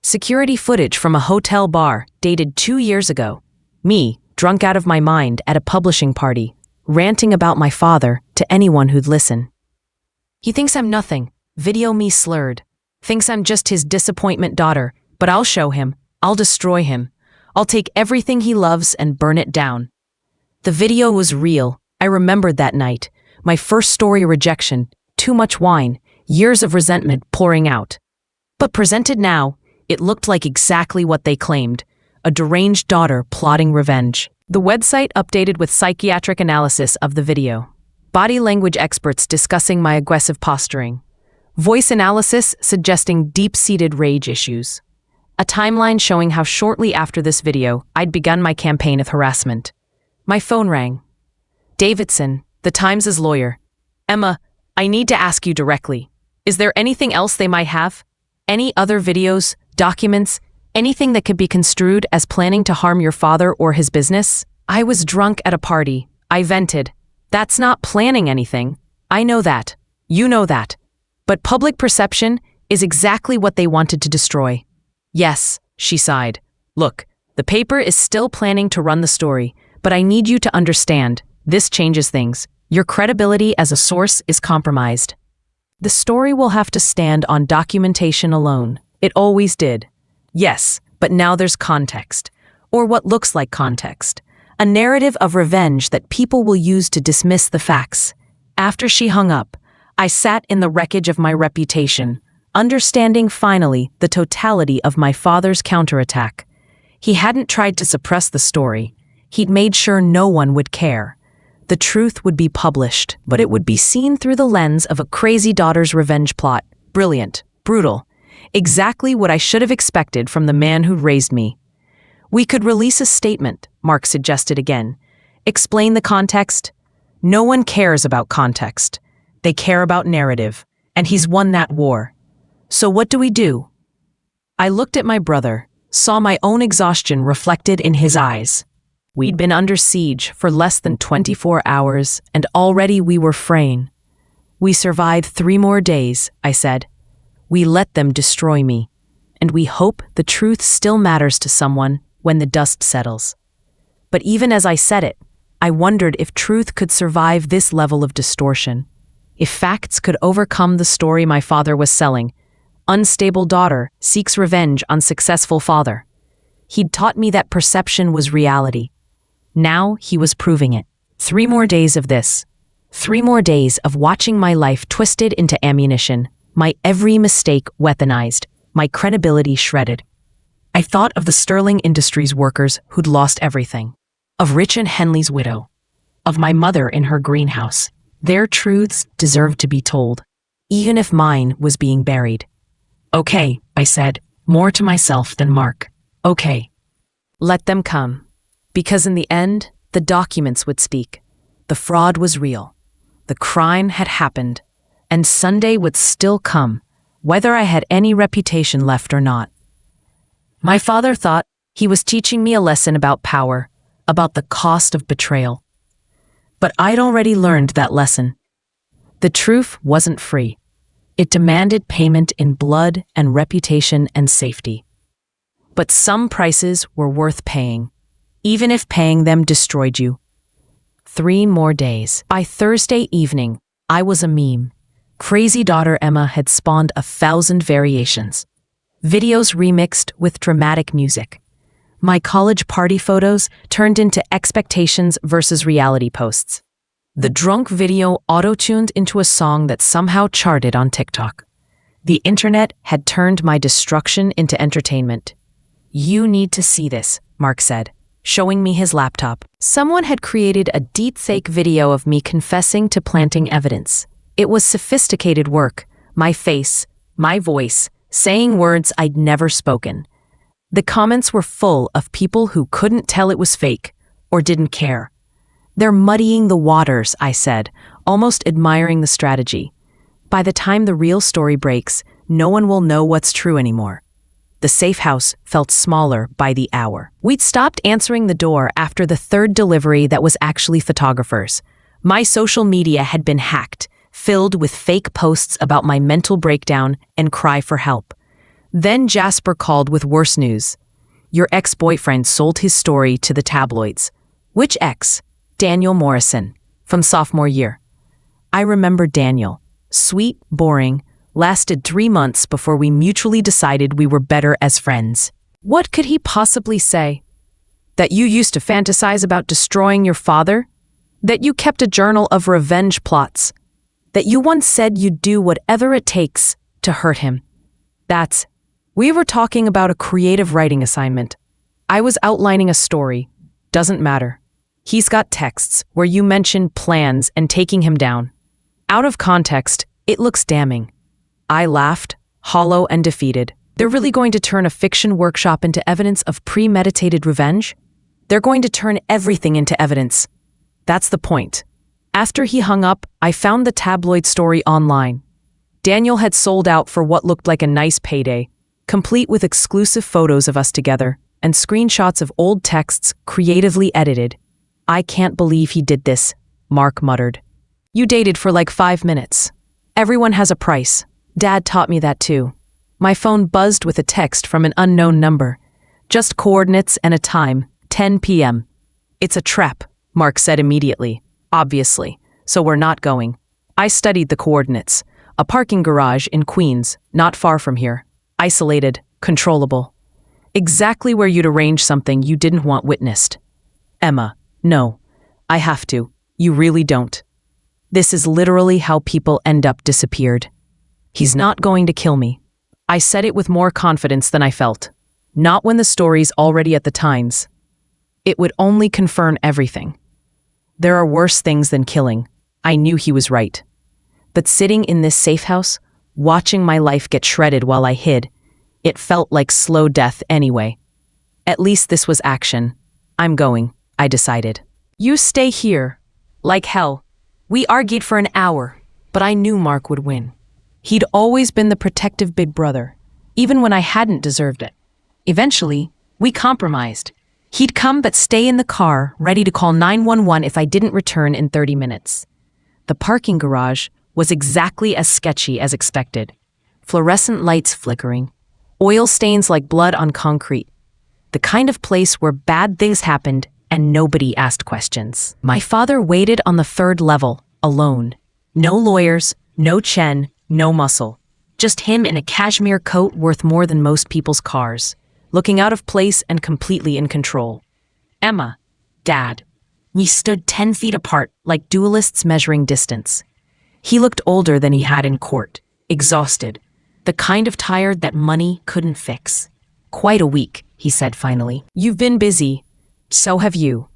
Security footage from a hotel bar dated 2 years ago. Me, drunk out of my mind at a publishing party, ranting about my father to anyone who'd listen. He thinks I'm nothing, video me slurred. Thinks I'm just his disappointment daughter, but I'll show him. I'll destroy him. I'll take everything he loves and burn it down. The video was real. I remembered that night. My first story rejection, too much wine, years of resentment pouring out. But presented now, it looked like exactly what they claimed, a deranged daughter plotting revenge. The website updated with psychiatric analysis of the video. Body language experts discussing my aggressive posturing. Voice analysis suggesting deep-seated rage issues. A timeline showing how shortly after this video, I'd begun my campaign of harassment. My phone rang. Davidson, the Times' lawyer. Emma, I need to ask you directly. Is there anything else they might have? Any other videos, documents, anything that could be construed as planning to harm your father or his business? I was drunk at a party. I vented. That's not planning anything. I know that. You know that. But public perception is exactly what they wanted to destroy. Yes, she sighed. Look, the paper is still planning to run the story, but I need you to understand, this changes things. Your credibility as a source is compromised. The story will have to stand on documentation alone. It always did. Yes, but now there's context, or what looks like context. A narrative of revenge that people will use to dismiss the facts. After she hung up, I sat in the wreckage of my reputation, understanding finally the totality of my father's counterattack. He hadn't tried to suppress the story. He'd made sure no one would care. The truth would be published, but it would be seen through the lens of a crazy daughter's revenge plot. Brilliant, brutal. Exactly what I should have expected from the man who'd raised me. We could release a statement, Mark suggested again. Explain the context. No one cares about context. They care about narrative, and he's won that war. So what do we do? I looked at my brother, saw my own exhaustion reflected in his eyes. We'd been under siege for less than 24 hours, and already we were fraying. We survived 3 more days, I said. We let them destroy me, and we hope the truth still matters to someone when the dust settles. But even as I said it, I wondered if truth could survive this level of distortion. If facts could overcome the story my father was selling. Unstable daughter seeks revenge on successful father. He'd taught me that perception was reality. Now he was proving it. 3 more days of this. 3 more days of watching my life twisted into ammunition, my every mistake weaponized, my credibility shredded. I thought of the Sterling Industries workers who'd lost everything. Of Rich and Henley's widow. Of my mother in her greenhouse. Their truths deserved to be told, even if mine was being buried. Okay, I said, more to myself than Mark. Okay. Let them come. Because in the end, the documents would speak. The fraud was real. The crime had happened. And Sunday would still come, whether I had any reputation left or not. My father thought he was teaching me a lesson about power, about the cost of betrayal. But I'd already learned that lesson. The truth wasn't free. It demanded payment in blood and reputation and safety. But some prices were worth paying, even if paying them destroyed you. 3 more days. By Thursday evening, I was a meme. Crazy daughter Emma had spawned 1,000 variations. Videos remixed with dramatic music. My college party photos turned into expectations versus reality posts. The drunk video auto-tuned into a song that somehow charted on TikTok. The internet had turned my destruction into entertainment. You need to see this, Mark said, showing me his laptop. Someone had created a deepfake video of me confessing to planting evidence. It was sophisticated work, my face, my voice, saying words I'd never spoken. The comments were full of people who couldn't tell it was fake or didn't care. They're muddying the waters, I said, almost admiring the strategy. By the time the real story breaks, no one will know what's true anymore. The safe house felt smaller by the hour. We'd stopped answering the door after the 3rd delivery that was actually photographers. My social media had been hacked, filled with fake posts about my mental breakdown and cry for help. Then Jasper called with worse news. Your ex-boyfriend sold his story to the tabloids. Which ex? Daniel Morrison, from sophomore year. I remember Daniel. Sweet, boring, lasted 3 months before we mutually decided we were better as friends. What could he possibly say? That you used to fantasize about destroying your father? That you kept a journal of revenge plots? That you once said you'd do whatever it takes to hurt him? We were talking about a creative writing assignment. I was outlining a story. Doesn't matter. He's got texts where you mention plans and taking him down. Out of context, it looks damning. I laughed, hollow and defeated. They're really going to turn a fiction workshop into evidence of premeditated revenge? They're going to turn everything into evidence. That's the point. After he hung up, I found the tabloid story online. Daniel had sold out for what looked like a nice payday, complete with exclusive photos of us together and screenshots of old texts creatively edited. I can't believe he did this, Mark muttered. You dated for like 5 minutes. Everyone has a price. Dad taught me that too. My phone buzzed with a text from an unknown number. Just coordinates and a time, 10 p.m. It's a trap, Mark said immediately. Obviously, so we're not going. I studied the coordinates. A parking garage in Queens, not far from here. Isolated, controllable. Exactly where you'd arrange something you didn't want witnessed. Emma, no. I have to. You really don't. This is literally how people end up disappeared. He's not going to kill me. I said it with more confidence than I felt. Not when the story's already at the Times. It would only confirm everything. There are worse things than killing. I knew he was right. But sitting in this safe house, watching my life get shredded while I hid, it felt like slow death anyway. At least this was action. I'm going, I decided. You stay here. Like hell. We argued for an hour, but I knew Mark would win. He'd always been the protective big brother, even when I hadn't deserved it. Eventually, we compromised. He'd come but stay in the car, ready to call 911 if I didn't return in 30 minutes. The parking garage was exactly as sketchy as expected. Fluorescent lights flickering, oil stains like blood on concrete. The kind of place where bad things happened and nobody asked questions. My father waited on the 3rd level, alone. No lawyers, no Chen, no muscle. Just him in a cashmere coat worth more than most people's cars, looking out of place and completely in control. Emma, Dad. We stood 10 feet apart, like duelists measuring distance. He looked older than he had in court, exhausted, the kind of tired that money couldn't fix. Quite a week, he said finally. You've been busy. So have you.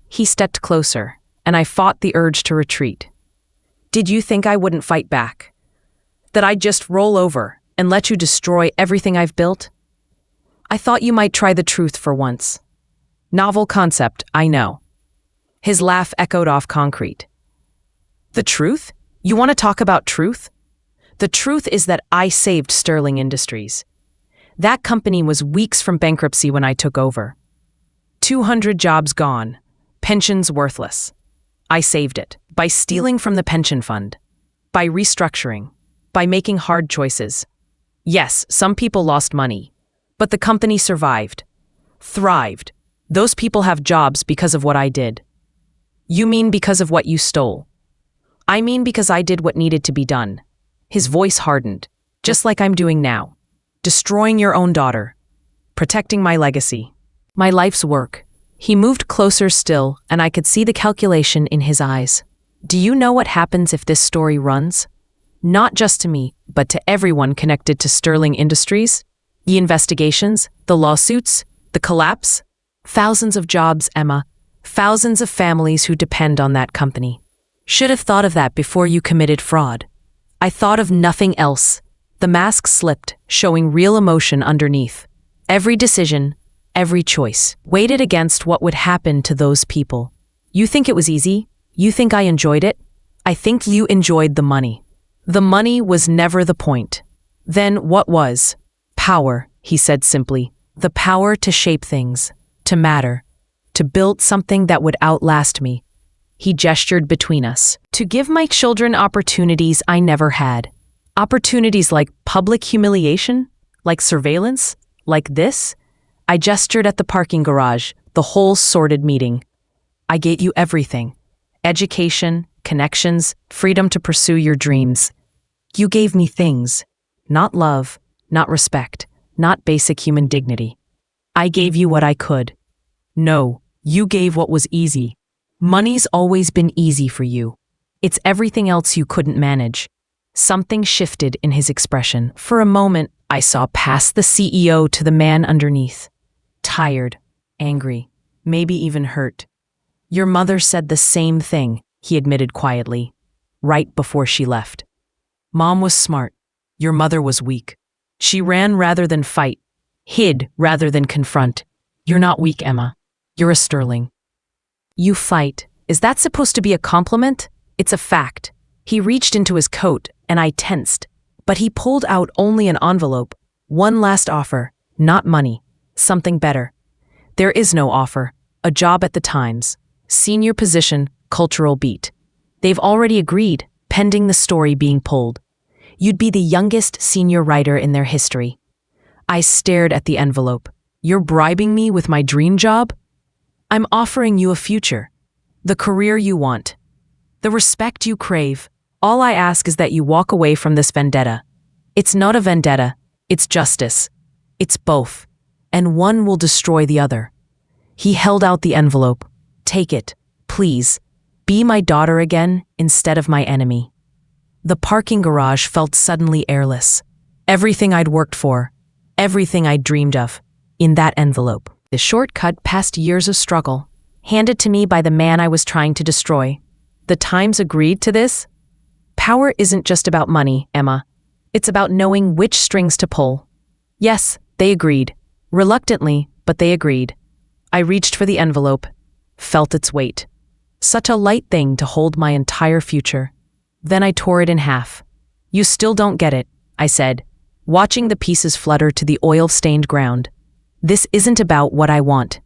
He stepped closer, and I fought the urge to retreat. Did you think I wouldn't fight back? That I'd just roll over and let you destroy everything I've built? I thought you might try the truth for once. Novel concept, I know. His laugh echoed off concrete. The truth? You want to talk about truth? The truth is that I saved Sterling Industries. That company was weeks from bankruptcy when I took over. 200 jobs gone, pensions worthless. I saved it by stealing from the pension fund, by restructuring, by making hard choices. Yes, some people lost money, but the company survived, thrived. Those people have jobs because of what I did. You mean because of what you stole? I mean because I did what needed to be done. His voice hardened, just like I'm doing now. Destroying your own daughter. Protecting my legacy. My life's work. He moved closer still, and I could see the calculation in his eyes. Do you know what happens if this story runs? Not just to me, but to everyone connected to Sterling Industries? The investigations, the lawsuits, the collapse? Thousands of jobs, Emma. Thousands of families who depend on that company. Should have thought of that before you committed fraud. I thought of nothing else. The mask slipped, showing real emotion underneath. Every decision, every choice, weighed against what would happen to those people. You think it was easy? You think I enjoyed it? I think you enjoyed the money. The money was never the point. Then what was? Power, he said simply. The power to shape things, to matter, to build something that would outlast me. He gestured between us. To give my children opportunities I never had. Opportunities like public humiliation, like surveillance, like this. I gestured at the parking garage, the whole sordid meeting. I gave you everything. Education, connections, freedom to pursue your dreams. You gave me things. Not love, not respect, not basic human dignity. I gave you what I could. No, you gave what was easy. Money's always been easy for you. It's everything else you couldn't manage. Something shifted in his expression. For a moment, I saw past the CEO to the man underneath. Tired, angry, maybe even hurt. Your mother said the same thing, he admitted quietly, right before she left. Mom was smart. Your mother was weak. She ran rather than fight, hid rather than confront. You're not weak, Emma. You're a sterling. You fight. Is that supposed to be a compliment? It's a fact. He reached into his coat, and I tensed. But he pulled out only an envelope. One last offer. Not money. Something better. There is no offer. A job at the Times. Senior position, cultural beat. They've already agreed, pending the story being pulled. You'd be the youngest senior writer in their history. I stared at the envelope. You're bribing me with my dream job? I'm offering you a future. The career you want. The respect you crave. All I ask is that you walk away from this vendetta. It's not a vendetta. It's justice. It's both. And one will destroy the other. He held out the envelope. Take it, please. Be my daughter again instead of my enemy. The parking garage felt suddenly airless. Everything I'd worked for, everything I'd dreamed of, in that envelope. The shortcut past years of struggle, handed to me by the man I was trying to destroy. The Times agreed to this? Power isn't just about money, Emma. It's about knowing which strings to pull. Yes, they agreed. Reluctantly, but they agreed. I reached for the envelope, felt its weight. Such a light thing to hold my entire future. Then I tore it in half. You still don't get it, I said, watching the pieces flutter to the oil-stained ground. This isn't about what I want.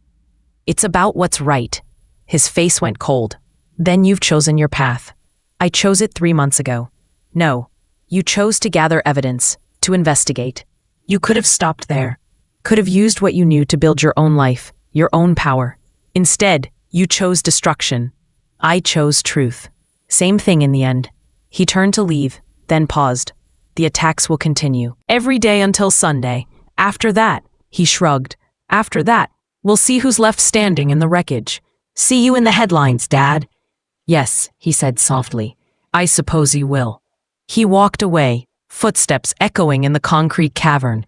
It's about what's right. His face went cold. Then you've chosen your path. I chose it 3 months ago. No, you chose to gather evidence, to investigate. You could have stopped there. Could have used what you knew to build your own life, your own power. Instead, you chose destruction. I chose truth. Same thing in the end. He turned to leave, then paused. The attacks will continue. Every day until Sunday. After that, he shrugged. After that, we'll see who's left standing in the wreckage. See you in the headlines, Dad. Yes, he said softly. I suppose you will. He walked away, footsteps echoing in the concrete cavern.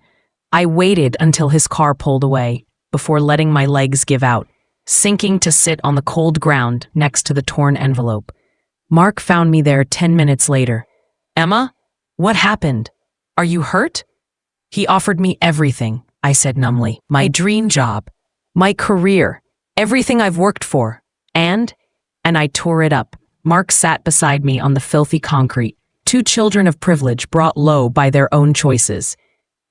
I waited until his car pulled away, before letting my legs give out, sinking to sit on the cold ground next to the torn envelope. Mark found me there 10 minutes later. Emma, what happened? Are you hurt? He offered me everything, I said numbly. My dream job, my career, everything I've worked for. And I tore it up. Mark sat beside me on the filthy concrete, 2 children of privilege brought low by their own choices.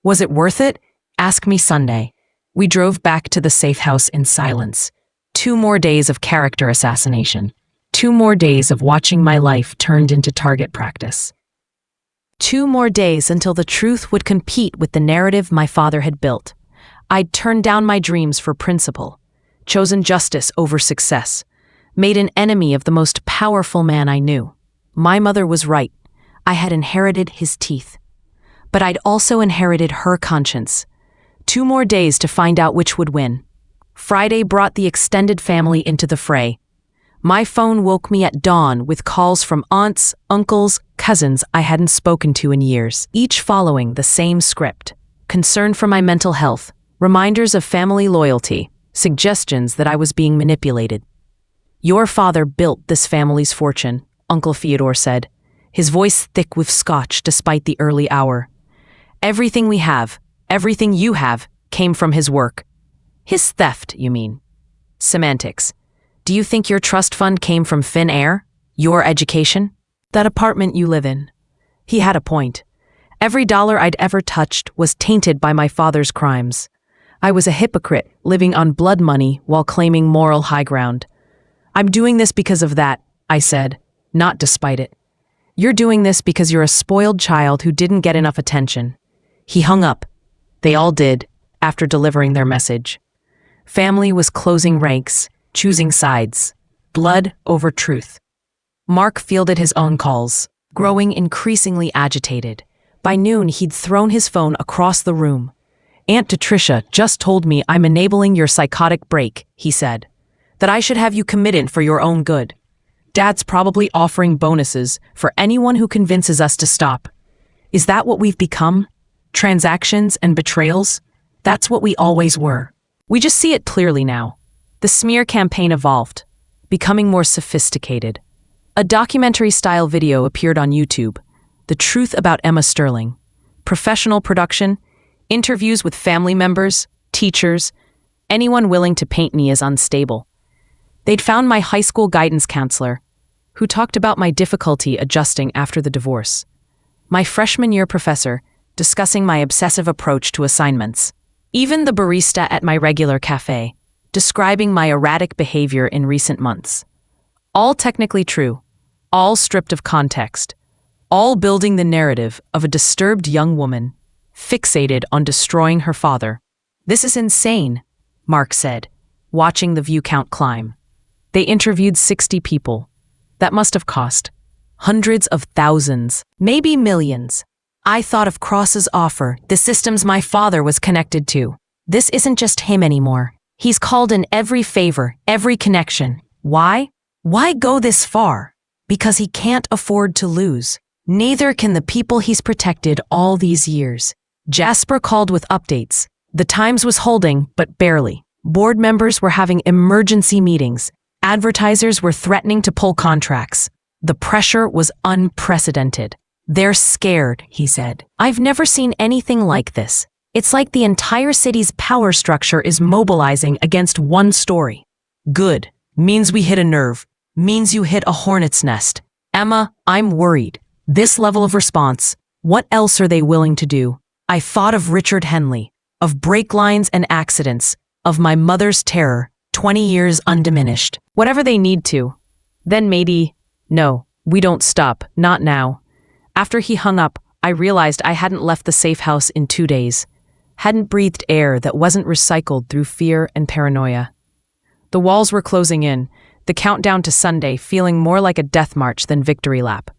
Was it worth it? Ask me Sunday. We drove back to the safe house in silence. 2 more days of character assassination. 2 more days of watching my life turned into target practice. 2 more days until the truth would compete with the narrative my father had built. I'd turned down my dreams for principle, chosen justice over success, made an enemy of the most powerful man I knew. My mother was right. I had inherited his teeth. But I'd also inherited her conscience. 2 more days to find out which would win. Friday brought the extended family into the fray. My phone woke me at dawn with calls from aunts, uncles, cousins I hadn't spoken to in years, each following the same script. Concern for my mental health, reminders of family loyalty, suggestions that I was being manipulated. Your father built this family's fortune, Uncle Theodore said, his voice thick with scotch despite the early hour. Everything we have, everything you have, came from his work. His theft, you mean? Semantics. Do you think your trust fund came from thin air? Your education? That apartment you live in? He had a point. Every dollar I'd ever touched was tainted by my father's crimes. I was a hypocrite, living on blood money while claiming moral high ground. I'm doing this because of that, I said, not despite it. You're doing this because you're a spoiled child who didn't get enough attention. He hung up. They all did, after delivering their message. Family was closing ranks, choosing sides. Blood over truth. Mark fielded his own calls, growing increasingly agitated. By noon, he'd thrown his phone across the room. "Aunt Patricia just told me I'm enabling your psychotic break," he said. "That I should have you committed for your own good. Dad's probably offering bonuses for anyone who convinces us to stop. Is that what we've become? Transactions and betrayals? That's what we always were. We just see it clearly now." The smear campaign evolved, becoming more sophisticated. A documentary-style video appeared on YouTube, The Truth About Emma Sterling. Professional production, interviews with family members, teachers, anyone willing to paint me as unstable. They'd found my high school guidance counselor, who talked about my difficulty adjusting after the divorce. My freshman year professor, discussing my obsessive approach to assignments. Even the barista at my regular cafe, describing my erratic behavior in recent months. All technically true, all stripped of context, all building the narrative of a disturbed young woman, fixated on destroying her father. "This is insane," Mark said, watching the view count climb. They interviewed 60 people. That must have cost hundreds of thousands, maybe millions. "I thought of Cross's offer, the systems my father was connected to. This isn't just him anymore. He's called in every favor, every connection. Why? Why go this far? Because he can't afford to lose. Neither can the people he's protected all these years." Jasper called with updates. The Times was holding, but barely. Board members were having emergency meetings. Advertisers were threatening to pull contracts. The pressure was unprecedented. "They're scared," he said. "I've never seen anything like this. It's like the entire city's power structure is mobilizing against one story." "Good. Means we hit a nerve. Means you hit a hornet's nest. Emma, I'm worried. This level of response, what else are they willing to do?" I thought of Richard Henley, of brake lines and accidents, of my mother's terror, 20 years undiminished. Whatever they need to. Then maybe, no, we don't stop, not now. After he hung up, I realized I hadn't left the safe house in 2 days. Hadn't breathed air that wasn't recycled through fear and paranoia. The walls were closing in, the countdown to Sunday feeling more like a death march than victory lap.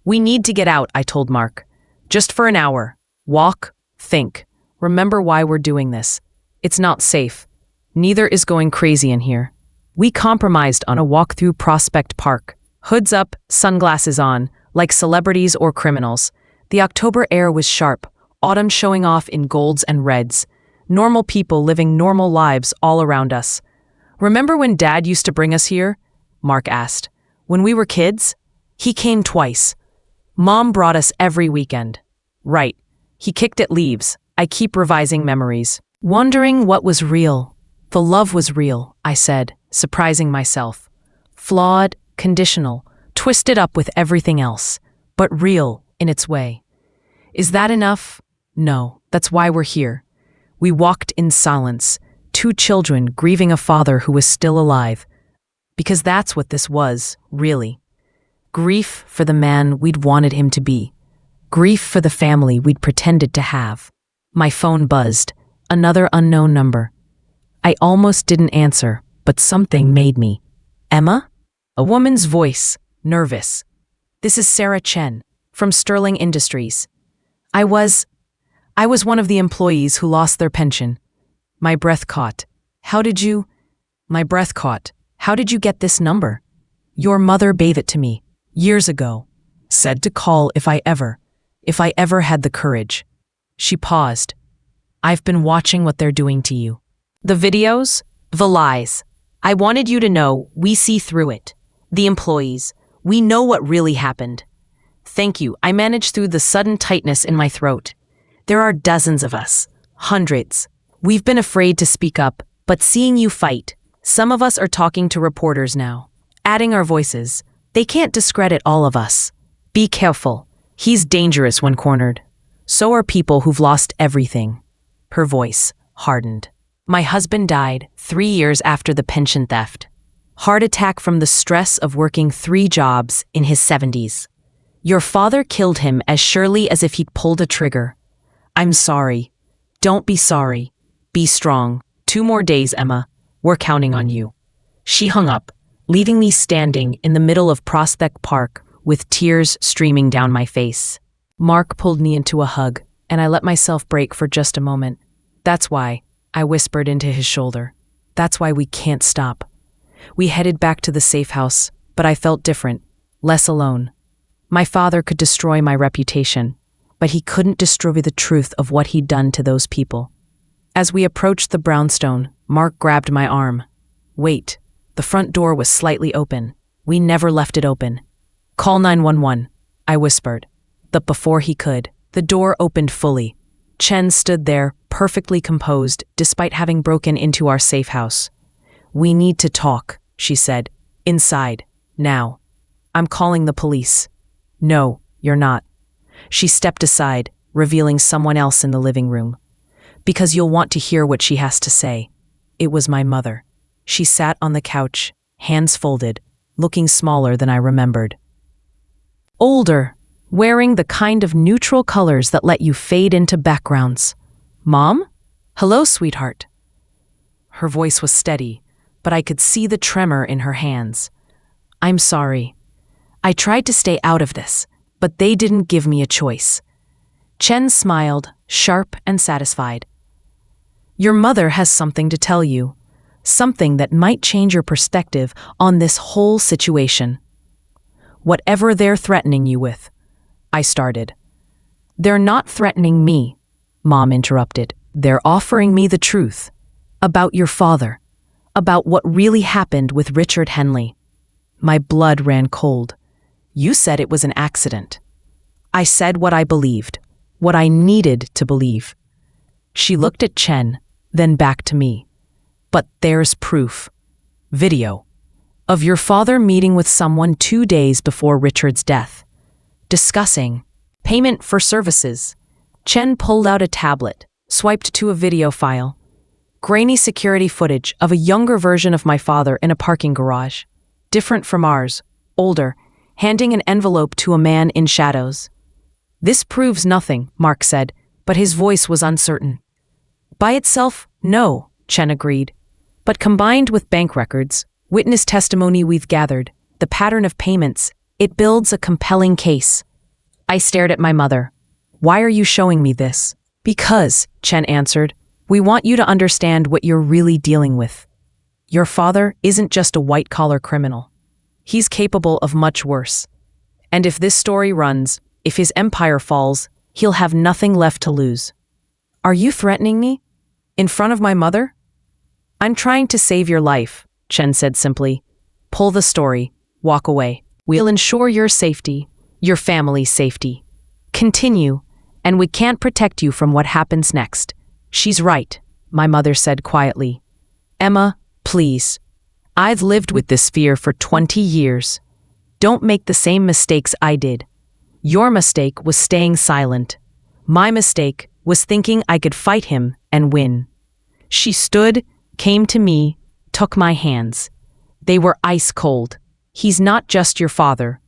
"We need to get out," I told Mark. "Just for an hour. Walk, think, remember why we're doing this. It's not safe. Neither is going crazy in here." We compromised on a walk through Prospect Park. Hoods up, sunglasses on, like celebrities or criminals. The October air was sharp, autumn showing off in golds and reds. Normal people living normal lives all around us. "Remember when Dad used to bring us here?" Mark asked. "When we were kids?" "He came twice. Mom brought us every weekend." "Right. He kicked at leaves." I keep revising memories, wondering what was real. The love was real, I said, surprising myself. Flawed, conditional, twisted up with everything else, but real in its way. Is that enough? No, that's why we're here. We walked in silence, 2 children grieving a father who was still alive. Because that's what this was, really. Grief for the man we'd wanted him to be. Grief for the family we'd pretended to have. My phone buzzed, another unknown number. I almost didn't answer, but something made me. "Emma?" A woman's voice, nervous. "This is Sarah Chen, from Sterling Industries. I was one of the employees who lost their pension." My breath caught. My breath caught. "How did you get this number?" "Your mother gave it to me, years ago. Said to call if I ever had the courage." She paused. "I've been watching what they're doing to you. The videos, the lies. I wanted you to know we see through it. The employees, we know what really happened. Thank you, I managed through the sudden tightness in my throat. There are dozens of us, hundreds. We've been afraid to speak up, but seeing you fight, some of us are talking to reporters now, adding our voices. They can't discredit all of us. Be careful. He's dangerous when cornered. So are people who've lost everything." Her voice hardened. "My husband died 3 years after the pension theft. Heart attack from the stress of working 3 jobs in his 70s. Your father killed him as surely as if he'd pulled a trigger. I'm sorry. Don't be sorry. Be strong. 2 more days, Emma. We're counting on you." She hung up, leaving me standing in the middle of Prospect Park with tears streaming down my face. Mark pulled me into a hug, and I let myself break for just a moment. "That's why," I whispered into his shoulder. "That's why we can't stop." We headed back to the safe house, but I felt different, less alone. My father could destroy my reputation, but he couldn't destroy the truth of what he'd done to those people. As we approached the brownstone, Mark grabbed my arm. "Wait." The front door was slightly open. We never left it open. "Call 911, I whispered. But before he could, the door opened fully. Chen stood there, perfectly composed, despite having broken into our safe house. "We need to talk," she said. "Inside. Now." "I'm calling the police." "No, you're not." She stepped aside, revealing someone else in the living room. "Because you'll want to hear what she has to say." It was my mother. She sat on the couch, hands folded, looking smaller than I remembered. Older, wearing the kind of neutral colors that let you fade into backgrounds. "Mom? Hello, sweetheart." Her voice was steady, but I could see the tremor in her hands. "I'm sorry. I tried to stay out of this, but they didn't give me a choice." Chen smiled, sharp and satisfied. "Your mother has something to tell you. Something that might change your perspective on this whole situation." "Whatever they're threatening you with," I started. "They're not threatening me," Mom interrupted. "They're offering me the truth. About your father. About what really happened with Richard Henley." My blood ran cold. "You said it was an accident." "I said what I believed. What I needed to believe." She looked at Chen, then back to me. "But there's proof. Video. Of your father meeting with someone 2 days before Richard's death. Discussing payment for services." Chen pulled out a tablet, swiped to a video file. Grainy security footage of a younger version of my father in a parking garage. Different from ours, older, handing an envelope to a man in shadows. "This proves nothing," Mark said, but his voice was uncertain. "By itself, no," Chen agreed. "But combined with bank records, witness testimony we've gathered, the pattern of payments, it builds a compelling case." I stared at my mother. "Why are you showing me this?" "Because," Chen answered, "we want you to understand what you're really dealing with. Your father isn't just a white-collar criminal. He's capable of much worse. And if this story runs, if his empire falls, he'll have nothing left to lose." "Are you threatening me? In front of my mother?" "I'm trying to save your life," Chen said simply. "Pull the story. Walk away. We'll ensure your safety, your family's safety. Continue, and we can't protect you from what happens next." "She's right," my mother said quietly. "Emma, please. I've lived with this fear for 20 years. Don't make the same mistakes I did. Your mistake was staying silent. My mistake was thinking I could fight him and win." She stood, came to me, took my hands. They were ice cold. "He's not just your father.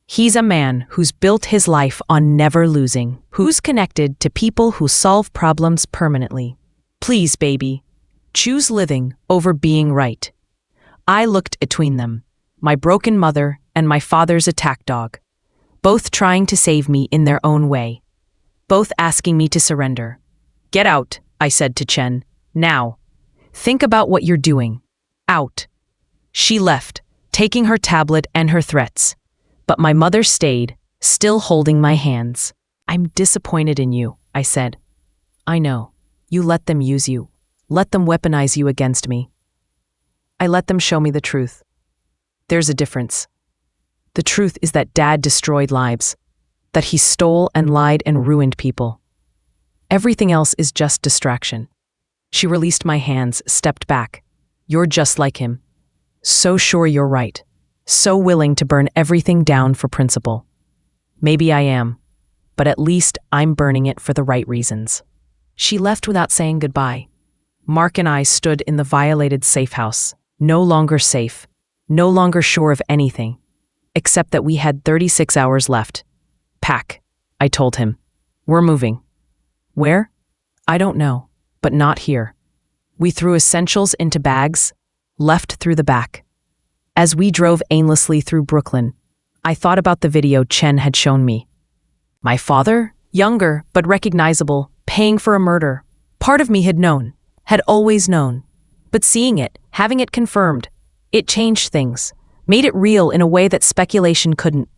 He's a man who's built his life on never losing, who's connected to people who solve problems permanently. Please, baby, choose living over being right." I looked between them, my broken mother and my father's attack dog, both trying to save me in their own way, both asking me to surrender. "Get out," I said to Chen. "Now. Think about what you're doing. Out." She left, taking her tablet and her threats. But my mother stayed, still holding my hands. "I'm disappointed in you," I said. "I know. You let them use you. Let them weaponize you against me. I let them show me the truth. There's a difference. The truth is that Dad destroyed lives, that he stole and lied and ruined people. Everything else is just distraction." She released my hands, stepped back. "You're just like him. So sure you're right. So willing to burn everything down for principle. Maybe I am, but at least I'm burning it for the right reasons." She left without saying goodbye. Mark and I stood in the violated safe house, no longer safe, no longer sure of anything, except that we had 36 hours left. "Pack," I told him. "We're moving." "Where?" "I don't know, but not here." We threw essentials into bags, left through the back. As we drove aimlessly through Brooklyn, I thought about the video Chen had shown me. My father, younger but recognizable, paying for a murder. Part of me had known, had always known. But seeing it, having it confirmed, it changed things, made it real in a way that speculation couldn't.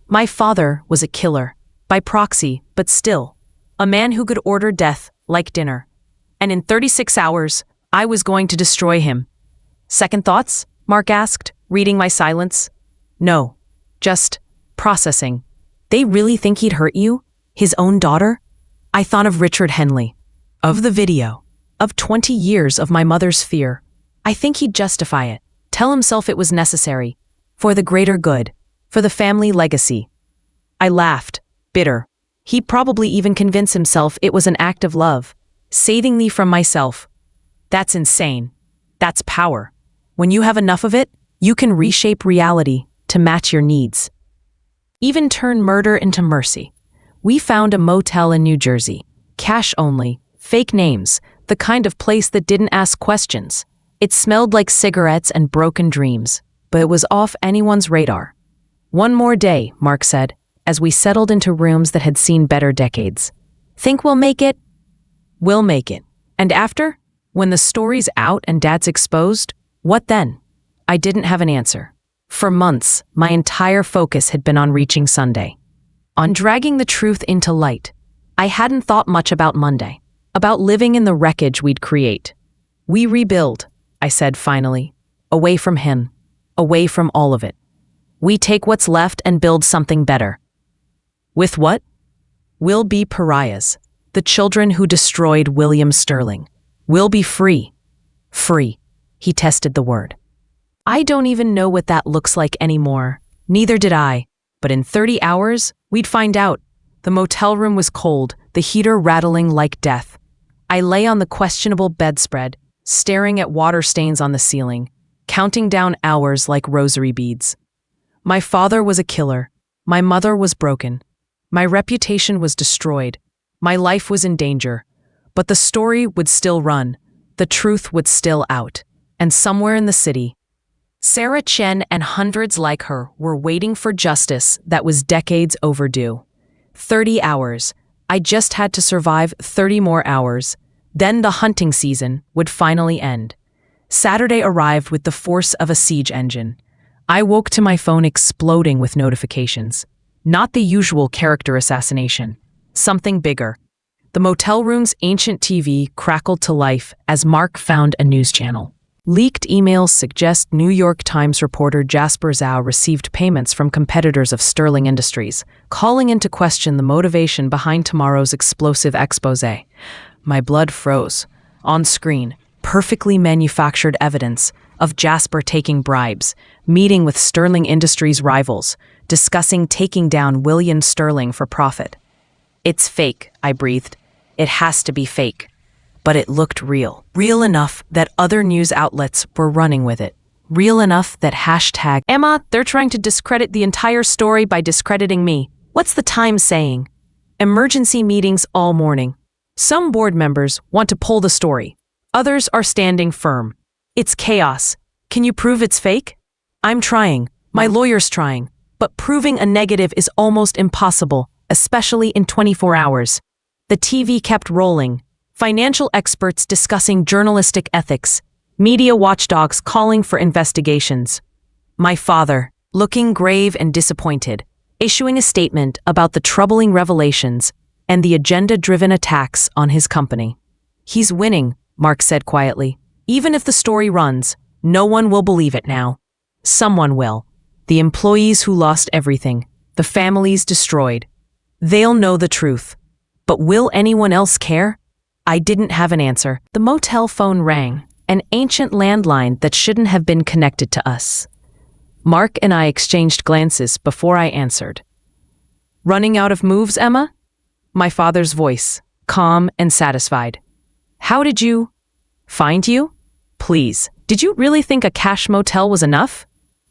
My father was a killer, by proxy, but still, a man who could order death like dinner. And in 36 hours, I was going to destroy him. Second thoughts? Mark asked, reading my silence. No, just processing. They really think he'd hurt you? His own daughter? I thought of Richard Henley, of the video, of 20 years of my mother's fear. I think he'd justify it, tell himself it was necessary, for the greater good, for the family legacy. I laughed, bitter. He'd probably even convince himself it was an act of love, saving me from myself. That's insane. That's power. When you have enough of it, you can reshape reality to match your needs. Even turn murder into mercy. We found a motel in New Jersey. Cash only, fake names, the kind of place that didn't ask questions. It smelled like cigarettes and broken dreams, but it was off anyone's radar. One more day, Mark said, as we settled into rooms that had seen better decades. Think we'll make it? We'll make it. And after? When the story's out and Dad's exposed? What then? I didn't have an answer. For months, my entire focus had been on reaching Sunday, on dragging the truth into light. I hadn't thought much about Monday, about living in the wreckage we'd create. We rebuild, I said finally, away from him, away from all of it. We take what's left and build something better. With what? We'll be pariahs, the children who destroyed William Sterling. We'll be free. Free. He tested the word. I don't even know what that looks like anymore. Neither did I. But in 30 hours, we'd find out. The motel room was cold, the heater rattling like death. I lay on the questionable bedspread, staring at water stains on the ceiling, counting down hours like rosary beads. My father was a killer. My mother was broken. My reputation was destroyed. My life was in danger. But the story would still run. The truth would still out. And somewhere in the city, Sarah Chen and hundreds like her were waiting for justice that was decades overdue. 30 hours. I just had to survive 30 more hours. Then the hunting season would finally end. Saturday arrived with the force of a siege engine. I woke to my phone exploding with notifications. Not the usual character assassination. Something bigger. The motel room's ancient TV crackled to life as Mark found a news channel. Leaked emails suggest New York Times reporter Jasper Zhao received payments from competitors of Sterling Industries, calling into question the motivation behind tomorrow's explosive exposé. My blood froze. On screen, perfectly manufactured evidence of Jasper taking bribes, meeting with Sterling Industries' rivals, discussing taking down William Sterling for profit. It's fake, I breathed. It has to be fake. But it looked real. Real enough that other news outlets were running with it. Real enough that hashtag, Emma, they're trying to discredit the entire story by discrediting me. What's the Times saying? Emergency meetings all morning. Some board members want to pull the story. Others are standing firm. It's chaos. Can you prove it's fake? I'm trying. My lawyer's trying. But proving a negative is almost impossible, especially in 24 hours. The TV kept rolling. Financial experts discussing journalistic ethics, media watchdogs calling for investigations. My father, looking grave and disappointed, issuing a statement about the troubling revelations and the agenda-driven attacks on his company. He's winning, Mark said quietly. Even if the story runs, no one will believe it now. Someone will. The employees who lost everything, the families destroyed. They'll know the truth. But will anyone else care? I didn't have an answer. The motel phone rang, an ancient landline that shouldn't have been connected to us. Mark and I exchanged glances before I answered. Running out of moves, Emma? My father's voice, calm and satisfied. How did you find you? Please, did you really think a cash motel was enough?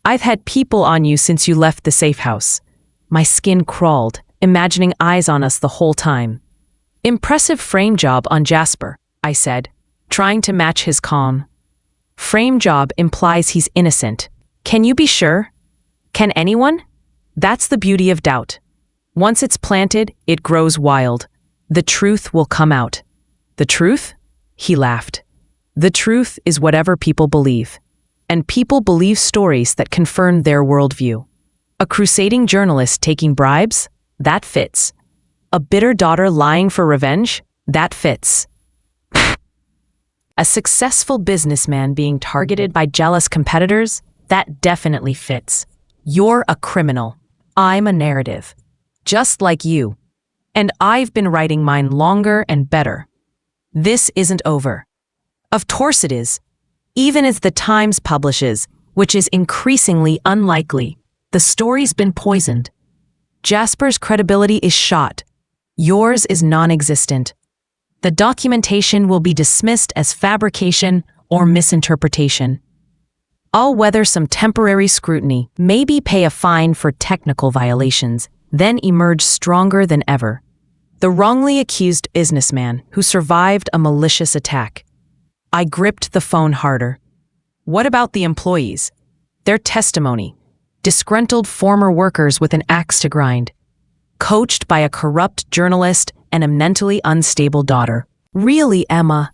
I've had people on you since you left the safe house. My skin crawled, imagining eyes on us the whole time. Impressive frame job on Jasper, I said, trying to match his calm. Frame job implies he's innocent. Can you be sure? Can anyone? That's the beauty of doubt. Once it's planted, it grows wild. The truth will come out. The truth? He laughed. The truth is whatever people believe. And people believe stories that confirm their worldview. A crusading journalist taking bribes? That fits. A bitter daughter lying for revenge? That fits. A successful businessman being targeted by jealous competitors? That definitely fits. You're a criminal. I'm a narrative. Just like you. And I've been writing mine longer and better. This isn't over. Of course it is. Even as the Times publishes, which is increasingly unlikely, the story's been poisoned. Jasper's credibility is shot. Yours is non-existent. The documentation will be dismissed as fabrication or misinterpretation. I'll weather some temporary scrutiny, maybe pay a fine for technical violations, then emerge stronger than ever. The wrongly accused businessman who survived a malicious attack. I gripped the phone harder. What about the employees? Their testimony. Disgruntled former workers with an axe to grind. Coached by a corrupt journalist and a mentally unstable daughter. Really, Emma?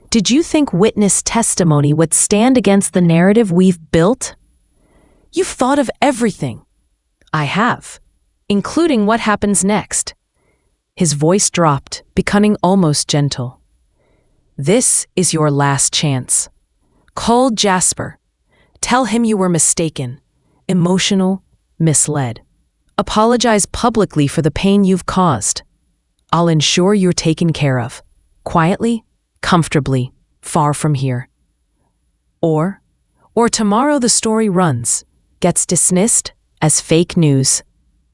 Did you think witness testimony would stand against the narrative we've built? You've thought of everything. I have, including what happens next. His voice dropped, becoming almost gentle. This is your last chance. Call Jasper. Tell him you were mistaken, emotional, misled. Apologize publicly for the pain you've caused. I'll ensure you're taken care of, quietly, comfortably, far from here. Or tomorrow the story runs, gets dismissed as fake news,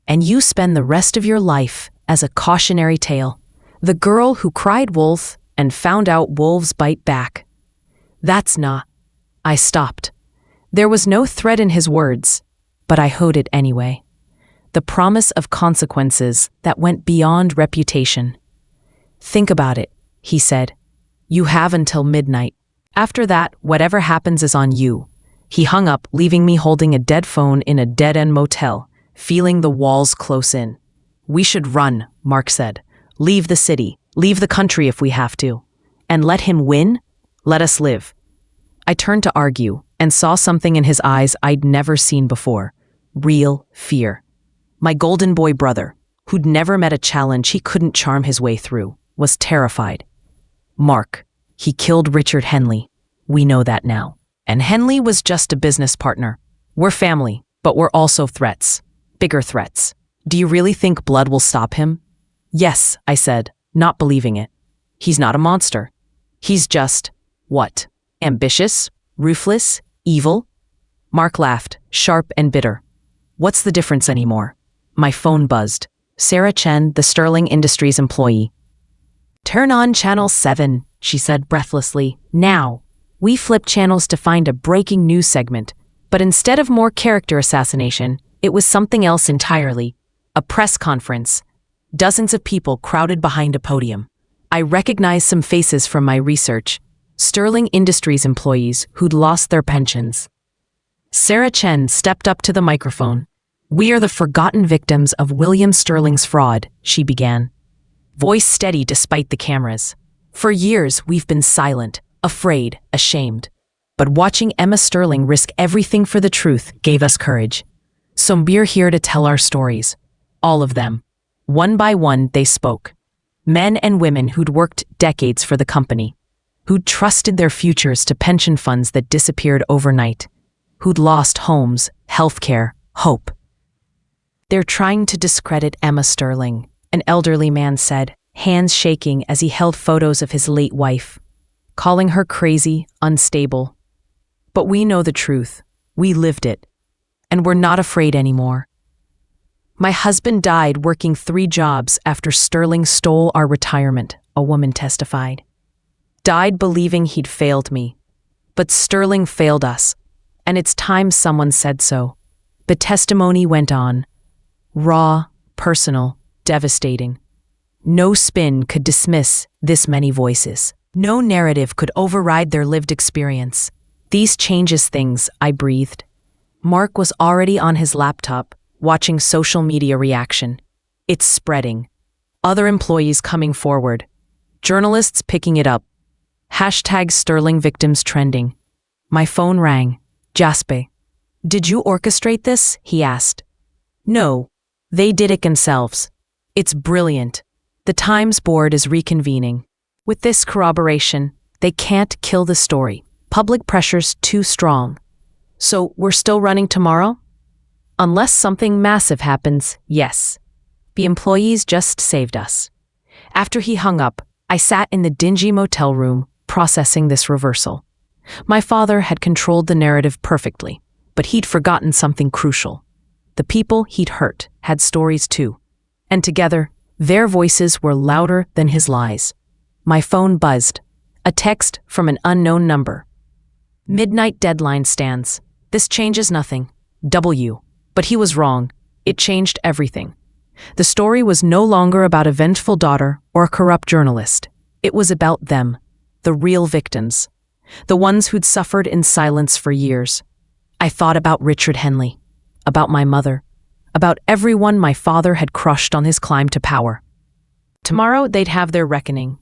and you spend the rest of your life as a cautionary tale, the girl who cried wolf and found out wolves bite back. That's not. I stopped. There was no threat in his words, but I heard it anyway. The promise of consequences that went beyond reputation. Think about it, he said. You have until midnight. After that, whatever happens is on you. He hung up, leaving me holding a dead phone in a dead-end motel, feeling the walls close in. We should run, Mark said. Leave the city. Leave the country if we have to. And let him win? Let us live. I turned to argue and saw something in his eyes I'd never seen before. Real fear. My golden boy brother, who'd never met a challenge he couldn't charm his way through, was terrified. Mark, he killed Richard Henley. We know that now. And Henley was just a business partner. We're family, but we're also threats. Bigger threats. Do you really think blood will stop him? Yes, I said, not believing it. He's not a monster. He's just, what? Ambitious? Ruthless? Evil? Mark laughed, sharp and bitter. What's the difference anymore? My phone buzzed. Sarah Chen, the Sterling Industries employee. Turn on channel 7, she said breathlessly. Now. We flipped channels to find a breaking news segment, but instead of more character assassination, it was something else entirely. A press conference. Dozens of people crowded behind a podium. I recognized some faces from my research. Sterling Industries employees who'd lost their pensions. Sarah Chen stepped up to the microphone. We are the forgotten victims of William Sterling's fraud, she began. Voice steady despite the cameras. For years, we've been silent, afraid, ashamed. But watching Emma Sterling risk everything for the truth gave us courage. So we're here to tell our stories. All of them. One by one, they spoke. Men and women who'd worked decades for the company. Who'd trusted their futures to pension funds that disappeared overnight. Who'd lost homes, healthcare, hope. They're trying to discredit Emma Sterling, an elderly man said, hands shaking as he held photos of his late wife, calling her crazy, unstable. But we know the truth. We lived it. And we're not afraid anymore. My husband died working 3 jobs after Sterling stole our retirement, a woman testified. Died believing he'd failed me. But Sterling failed us, and it's time someone said so. The testimony went on. Raw, personal, devastating. No spin could dismiss this many voices. No narrative could override their lived experience. These changes things, I breathed. Mark was already on his laptop, watching social media reaction. It's spreading. Other employees coming forward. Journalists picking it up. Hashtag Sterling victims trending. My phone rang. Jaspe. Did you orchestrate this? He asked. No. They did it themselves. It's brilliant. The Times board is reconvening. With this corroboration, they can't kill the story. Public pressure's too strong. So we're still running tomorrow? Unless something massive happens, yes. The employees just saved us. After he hung up, I sat in the dingy motel room, processing this reversal. My father had controlled the narrative perfectly, but he'd forgotten something crucial. The people he'd hurt had stories too. And together, their voices were louder than his lies. My phone buzzed. A text from an unknown number. Midnight deadline stands. This changes nothing. W. But he was wrong. It changed everything. The story was no longer about a vengeful daughter or a corrupt journalist. It was about them, the real victims, the ones who'd suffered in silence for years. I thought about Richard Henley, about my mother, about everyone my father had crushed on his climb to power. Tomorrow they'd have their reckoning.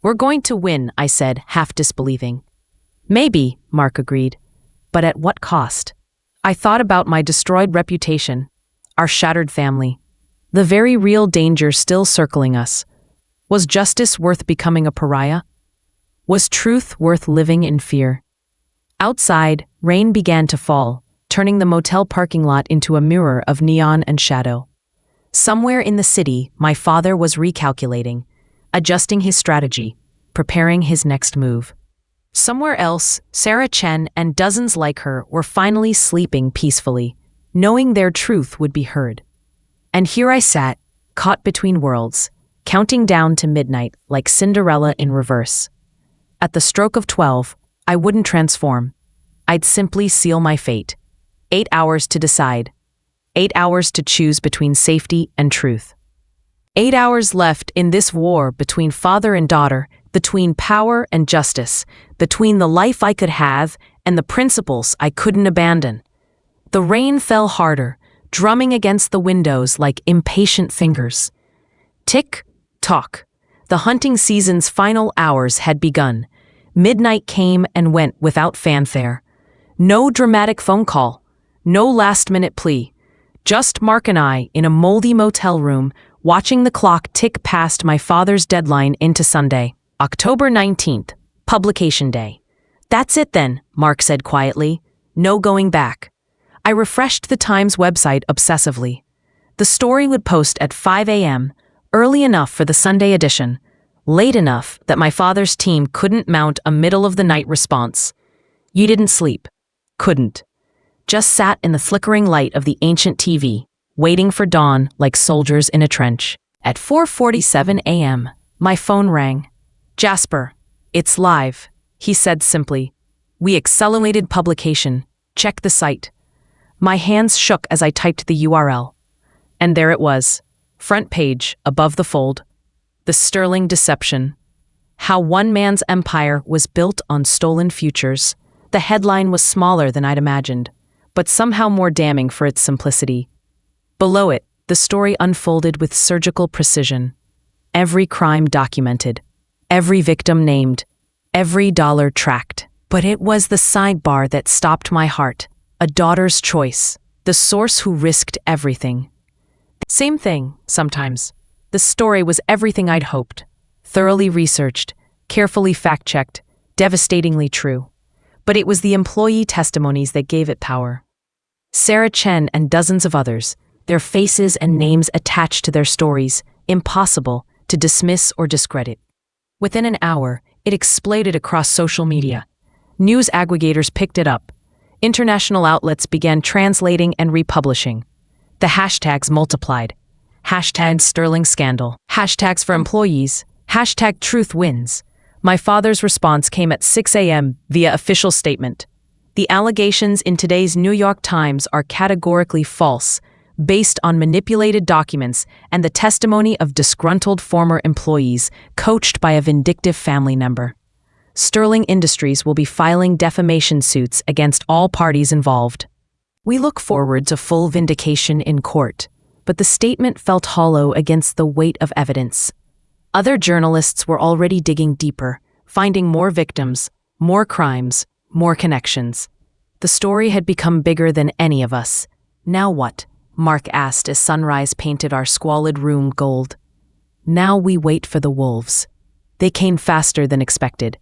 We're going to win, I said, half disbelieving. Maybe, Mark agreed, but at what cost? I thought about my destroyed reputation, our shattered family, the very real danger still circling us. Was justice worth becoming a pariah? Was truth worth living in fear? Outside, rain began to fall, turning the motel parking lot into a mirror of neon and shadow. Somewhere in the city, my father was recalculating, adjusting his strategy, preparing his next move. Somewhere else, Sarah Chen and dozens like her were finally sleeping peacefully, knowing their truth would be heard. And here I sat, caught between worlds, counting down to midnight like Cinderella in reverse. At the stroke of 12, I wouldn't transform. I'd simply seal my fate. 8 hours to decide. 8 hours to choose between safety and truth. 8 hours left in this war between father and daughter, between power and justice, between the life I could have and the principles I couldn't abandon. The rain fell harder, drumming against the windows like impatient fingers. Tick, tock. The hunting season's final hours had begun. Midnight came and went without fanfare. No dramatic phone call. No last-minute plea. Just Mark and I in a moldy motel room, watching the clock tick past my father's deadline into Sunday, October 19th, publication day. That's it then, Mark said quietly. No going back. I refreshed the Times website obsessively. The story would post at 5 a.m., early enough for the Sunday edition, late enough that my father's team couldn't mount a middle-of-the-night response. You didn't sleep. Couldn't. Just sat in the flickering light of the ancient TV, waiting for dawn like soldiers in a trench. At 4:47 a.m., my phone rang. Jasper, it's live, he said simply. We accelerated publication. Check the site. My hands shook as I typed the URL. And there it was, front page, above the fold. The Sterling Deception. How one man's empire was built on stolen futures. The headline was smaller than I'd imagined, but somehow more damning for its simplicity. Below it, the story unfolded with surgical precision. Every crime documented, every victim named, every dollar tracked. But it was the sidebar that stopped my heart. A daughter's choice, the source who risked everything. Same thing, sometimes. The story was everything I'd hoped. Thoroughly researched, carefully fact-checked, devastatingly true. But it was the employee testimonies that gave it power. Sarah Chen and dozens of others, their faces and names attached to their stories, impossible to dismiss or discredit. Within an hour, it exploded across social media. News aggregators picked it up. International outlets began translating and republishing. The hashtags multiplied. Hashtag Sterling Scandal. Hashtags for employees. Hashtag Truth Wins. My father's response came at 6 a.m. via official statement. The allegations in today's New York Times are categorically false, based on manipulated documents and the testimony of disgruntled former employees coached by a vindictive family member. Sterling Industries will be filing defamation suits against all parties involved. We look forward to full vindication in court, but the statement felt hollow against the weight of evidence. Other journalists were already digging deeper, finding more victims, more crimes, more connections. The story had become bigger than any of us. Now what? Mark asked as sunrise painted our squalid room gold. Now we wait for the wolves. They came faster than expected.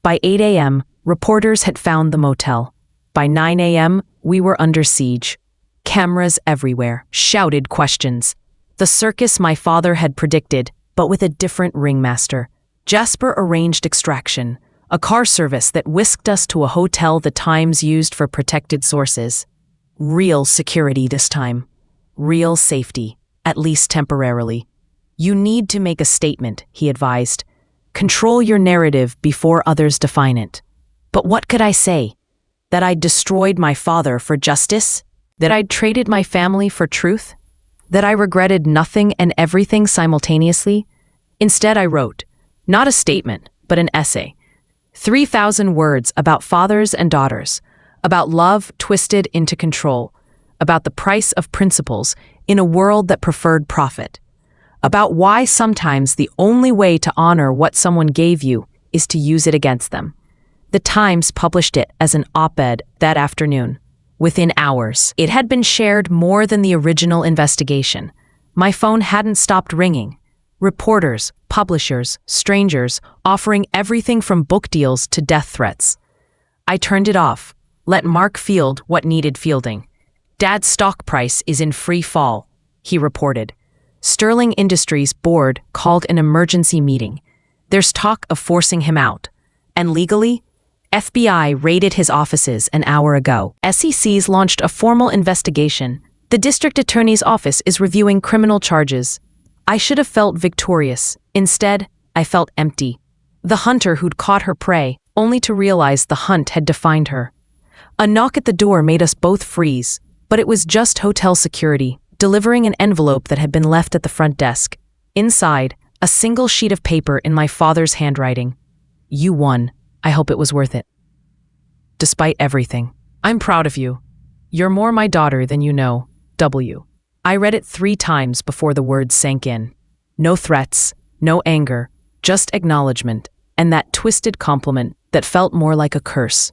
By 8 a.m., reporters had found the motel. By 9 a.m., we were under siege. Cameras everywhere, shouted questions. The circus my father had predicted, but with a different ringmaster. Jasper arranged extraction, a car service that whisked us to a hotel the Times used for protected sources. Real security this time. Real safety, at least temporarily. You need to make a statement, he advised. Control your narrative before others define it. But what could I say? That I'd destroyed my father for justice? That I'd traded my family for truth? That I regretted nothing and everything simultaneously? Instead, I wrote, not a statement, but an essay. 3,000 words about fathers and daughters, about love twisted into control, about the price of principles in a world that preferred profit, about why sometimes the only way to honor what someone gave you is to use it against them. The Times published it as an op-ed that afternoon. Within hours, it had been shared more than the original investigation. My phone hadn't stopped ringing. Reporters, publishers, strangers, offering everything from book deals to death threats. I turned it off, let Mark field what needed fielding. Dad's stock price is in free fall, he reported. Sterling Industries board called an emergency meeting. There's talk of forcing him out. And legally, FBI raided his offices an hour ago. SEC's launched a formal investigation. The district attorney's office is reviewing criminal charges. I should have felt victorious. Instead, I felt empty. The hunter who'd caught her prey, only to realize the hunt had defined her. A knock at the door made us both freeze, but it was just hotel security, delivering an envelope that had been left at the front desk. Inside, a single sheet of paper in my father's handwriting. You won. I hope it was worth it. Despite everything, I'm proud of you. You're more my daughter than you know. W. I read it 3 times before the words sank in. No threats, no anger, just acknowledgement, and that twisted compliment that felt more like a curse.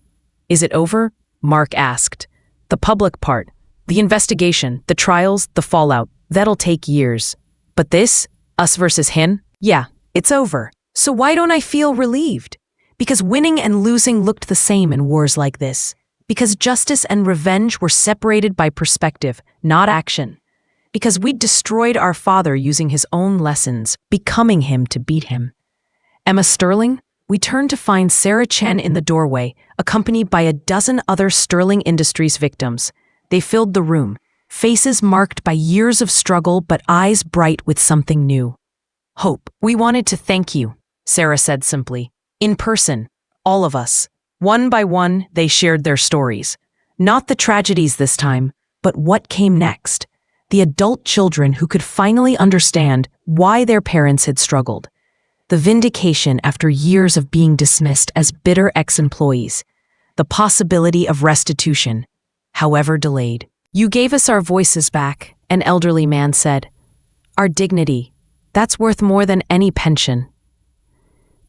Is it over? Mark asked. The public part, the investigation, the trials, the fallout, that'll take years. But this, us versus him, yeah, it's over. So why don't I feel relieved? Because winning and losing looked the same in wars like this. Because justice and revenge were separated by perspective, not action. Because we'd destroyed our father using his own lessons, becoming him to beat him. Emma Sterling? We turned to find Sarah Chen in the doorway, accompanied by a dozen other Sterling Industries victims. They filled the room, faces marked by years of struggle but eyes bright with something new. Hope. We wanted to thank you, Sarah said simply. In person, all of us. One by one, they shared their stories. Not the tragedies this time, but what came next. The adult children who could finally understand why their parents had struggled. The vindication after years of being dismissed as bitter ex-employees. The possibility of restitution, however delayed. You gave us our voices back, an elderly man said. Our dignity, that's worth more than any pension.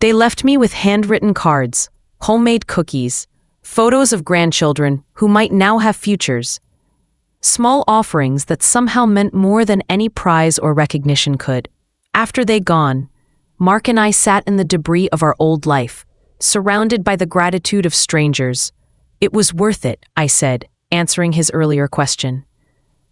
They left me with handwritten cards, homemade cookies, photos of grandchildren who might now have futures. Small offerings that somehow meant more than any prize or recognition could. After they'd gone, Mark and I sat in the debris of our old life, surrounded by the gratitude of strangers. It was worth it, I said, answering his earlier question.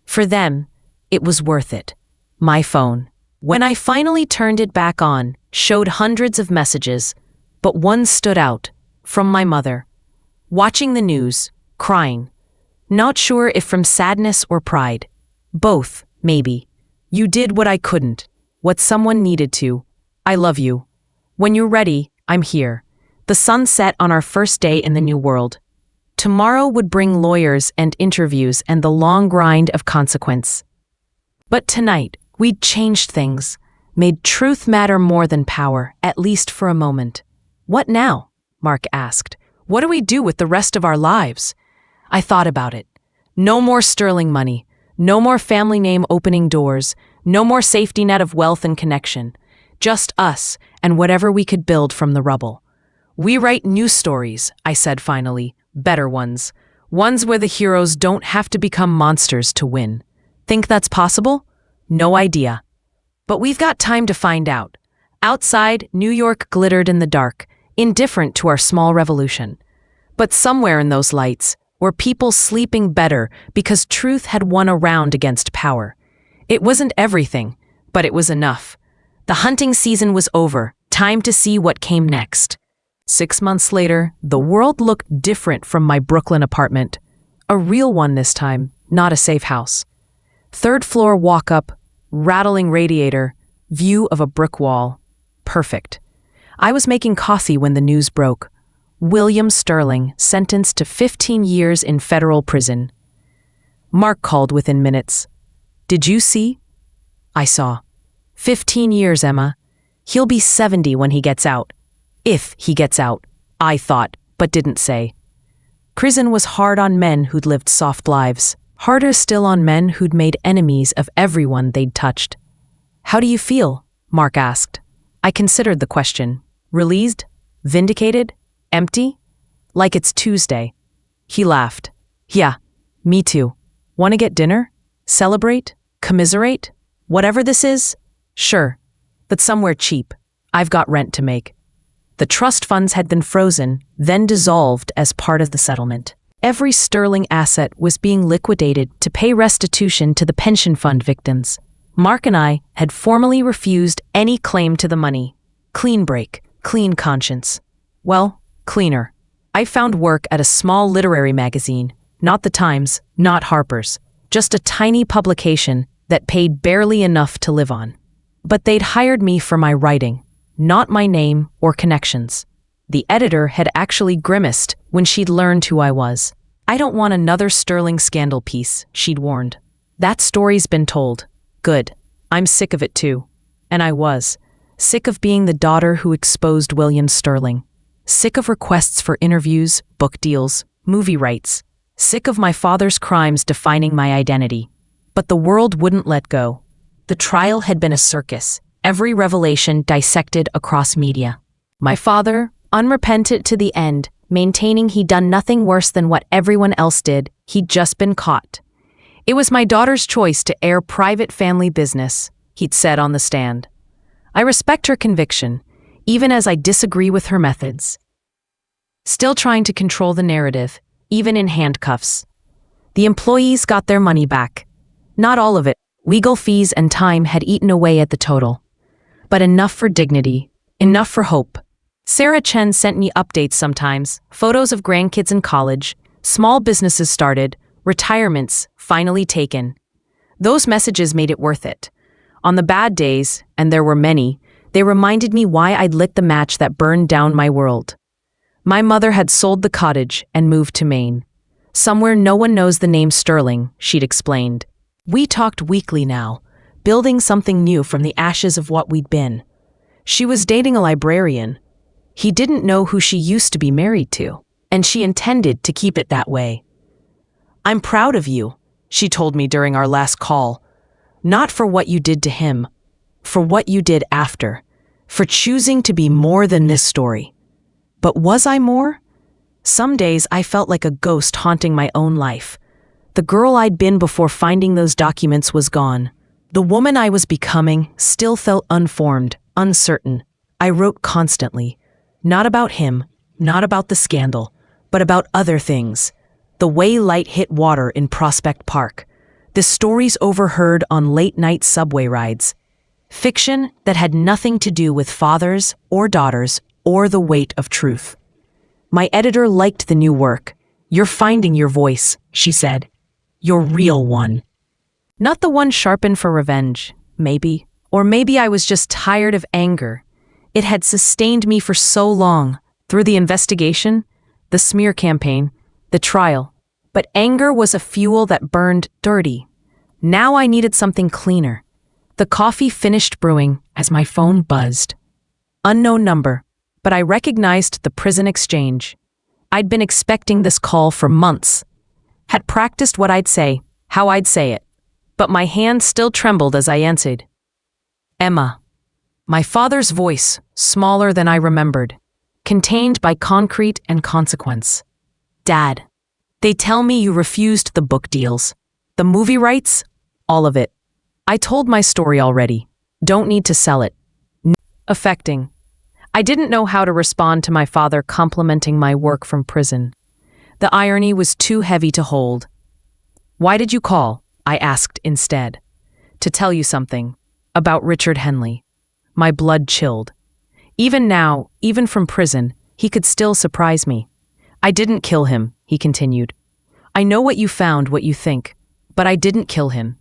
For them, it was worth it. My phone. When I finally turned it back on, showed hundreds of messages, but one stood out, from my mother. Watching the news, crying. Not sure if from sadness or pride. Both, maybe. You did what I couldn't, what someone needed to. I love you. When you're ready, I'm here. The sun set on our first day in the new world. Tomorrow would bring lawyers and interviews and the long grind of consequence. But tonight, we'd changed things, made truth matter more than power, at least for a moment. What now? Mark asked. What do we do with the rest of our lives? I thought about it. No more sterling money. No more family name opening doors. No more safety net of wealth and connection. Just us and whatever we could build from the rubble. We write new stories, I said finally. Better ones. Ones where the heroes don't have to become monsters to win. Think that's possible? No idea. But we've got time to find out. Outside, New York glittered in the dark, indifferent to our small revolution. But somewhere in those lights were people sleeping better because truth had won a round against power. It wasn't everything, but it was enough. The hunting season was over, time to see what came next. 6 months later, the world looked different from my Brooklyn apartment. A real one this time, not a safe house. 3rd floor walk-up, rattling radiator, view of a brick wall. Perfect. I was making coffee when the news broke. William Sterling, sentenced to 15 years in federal prison. Mark called within minutes. Did you see? I saw. 15 years, Emma. He'll be 70 when he gets out. If he gets out, I thought, but didn't say. Prison was hard on men who'd lived soft lives. Harder still on men who'd made enemies of everyone they'd touched. How do you feel? Mark asked. I considered the question. Released? Vindicated? Empty? Like it's Tuesday. He laughed. Yeah, me too. Want to get dinner? Celebrate? Commiserate? Whatever this is? Sure, but somewhere cheap. I've got rent to make. The trust funds had been frozen, then dissolved as part of the settlement. Every sterling asset was being liquidated to pay restitution to the pension fund victims. Mark and I had formally refused any claim to the money. Clean break, clean conscience. Well, cleaner. I found work at a small literary magazine, not the Times, not Harper's, just a tiny publication that paid barely enough to live on. But they'd hired me for my writing, not my name or connections. The editor had actually grimaced when she'd learned who I was. I don't want another sterling scandal piece, she'd warned. That story's been told. Good. I'm sick of it too. And I was. Sick of being the daughter who exposed William Sterling. Sick of requests for interviews, book deals, movie rights. Sick of my father's crimes defining my identity. But the world wouldn't let go. The trial had been a circus, every revelation dissected across media. My father, unrepentant to the end, maintaining he'd done nothing worse than what everyone else did, he'd just been caught. It was my daughter's choice to air private family business, he'd said on the stand. I respect her conviction, even as I disagree with her methods. Still trying to control the narrative, even in handcuffs. The employees got their money back. Not all of it. Legal fees and time had eaten away at the total. But enough for dignity, enough for hope. Sarah Chen sent me updates sometimes, photos of grandkids in college, small businesses started, retirements finally taken. Those messages made it worth it. On the bad days, and there were many, they reminded me why I'd lit the match that burned down my world. My mother had sold the cottage and moved to Maine. Somewhere no one knows the name Sterling, she'd explained. We talked weekly now, building something new from the ashes of what we'd been. She was dating a librarian. He didn't know who she used to be married to, and she intended to keep it that way. I'm proud of you, she told me during our last call. Not for what you did to him, for what you did after, for choosing to be more than this story. But was I more? Some days I felt like a ghost haunting my own life. The girl I'd been before finding those documents was gone. The woman I was becoming still felt unformed, uncertain. I wrote constantly. Not about him, not about the scandal, but about other things. The way light hit water in Prospect Park. The stories overheard on late-night subway rides. Fiction that had nothing to do with fathers or daughters or the weight of truth. My editor liked the new work. You're finding your voice, she said. Your real one. Not the one sharpened for revenge, maybe. Or maybe I was just tired of anger. It had sustained me for so long, through the investigation, the smear campaign, the trial. But anger was a fuel that burned dirty. Now I needed something cleaner. The coffee finished brewing as my phone buzzed. Unknown number, but I recognized the prison exchange. I'd been expecting this call for months. had practiced what I'd say, how I'd say it. But my hand still trembled as I answered. Emma. My father's voice, smaller than I remembered, contained by concrete and consequence. Dad, they tell me you refused the book deals. The movie rights? All of it. I told my story already. Don't need to sell it. Affecting. I didn't know how to respond to my father complimenting my work from prison. The irony was too heavy to hold. Why did you call? I asked instead. To tell you something. About Richard Henley. My blood chilled. Even now, even from prison, he could still surprise me. I didn't kill him, he continued. I know what you found, what you think, but I didn't kill him.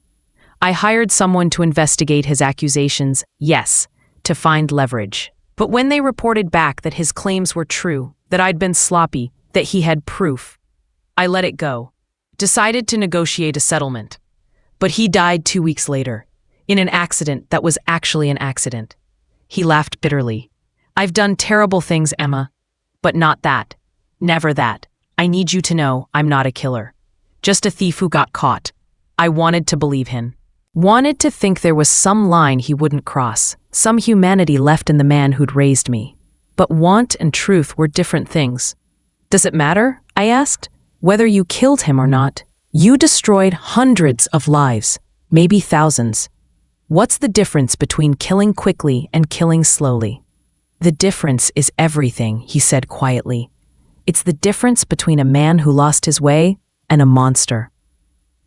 I hired someone to investigate his accusations, yes, to find leverage. But when they reported back that his claims were true, that I'd been sloppy, that he had proof, I let it go. Decided to negotiate a settlement. But he died 2 weeks later, in an accident that was actually an accident. He laughed bitterly. I've done terrible things, Emma, but not that. Never that. I need you to know I'm not a killer. Just a thief who got caught. I wanted to believe him. Wanted to think there was some line he wouldn't cross, some humanity left in the man who'd raised me. But want and truth were different things. Does it matter? I asked. Whether you killed him or not, you destroyed hundreds of lives, maybe thousands. What's the difference between killing quickly and killing slowly? The difference is everything, he said quietly. It's the difference between a man who lost his way and a monster.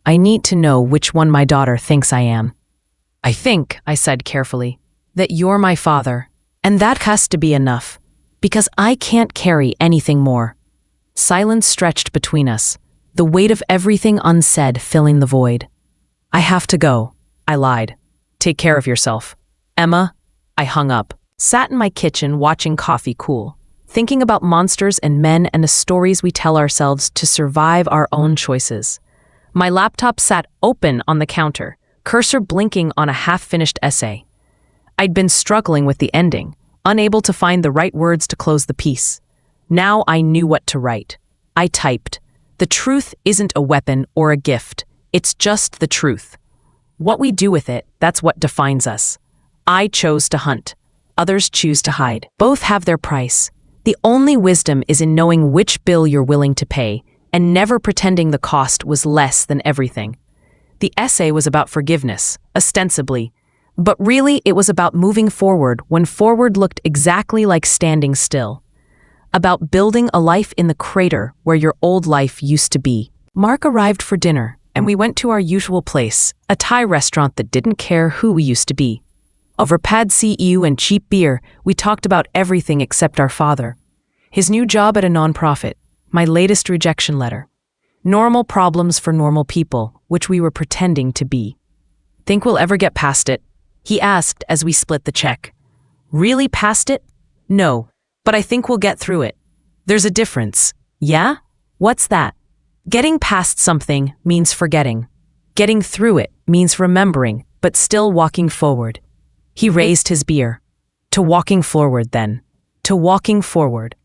I need to know which one my daughter thinks I am. I think, I said carefully, that you're my father, and that has to be enough, because I can't carry anything more. Silence stretched between us, the weight of everything unsaid filling the void. I have to go, I lied. Take care of yourself. Emma, I hung up, sat in my kitchen watching coffee cool, thinking about monsters and men and the stories we tell ourselves to survive our own choices. My laptop sat open on the counter, cursor blinking on a half-finished essay. I'd been struggling with the ending, unable to find the right words to close the piece. Now I knew what to write. I typed, "The truth isn't a weapon or a gift. It's just the truth. What we do with it, that's what defines us. I chose to hunt. Others choose to hide. Both have their price. The only wisdom is in knowing which bill you're willing to pay, and never pretending the cost was less than everything." The essay was about forgiveness, ostensibly, but really it was about moving forward when forward looked exactly like standing still. About building a life in the crater where your old life used to be. Mark arrived for dinner, and we went to our usual place, a Thai restaurant that didn't care who we used to be. Over pad see ew and cheap beer, we talked about everything except our father. His new job at a nonprofit, my latest rejection letter. Normal problems for normal people, which we were pretending to be. Think we'll ever get past it? He asked as we split the check. Really past it? No, but I think we'll get through it. There's a difference. Yeah? What's that? Getting past something means forgetting. Getting through it means remembering, but still walking forward. He raised his beer. To walking forward, then. To walking forward.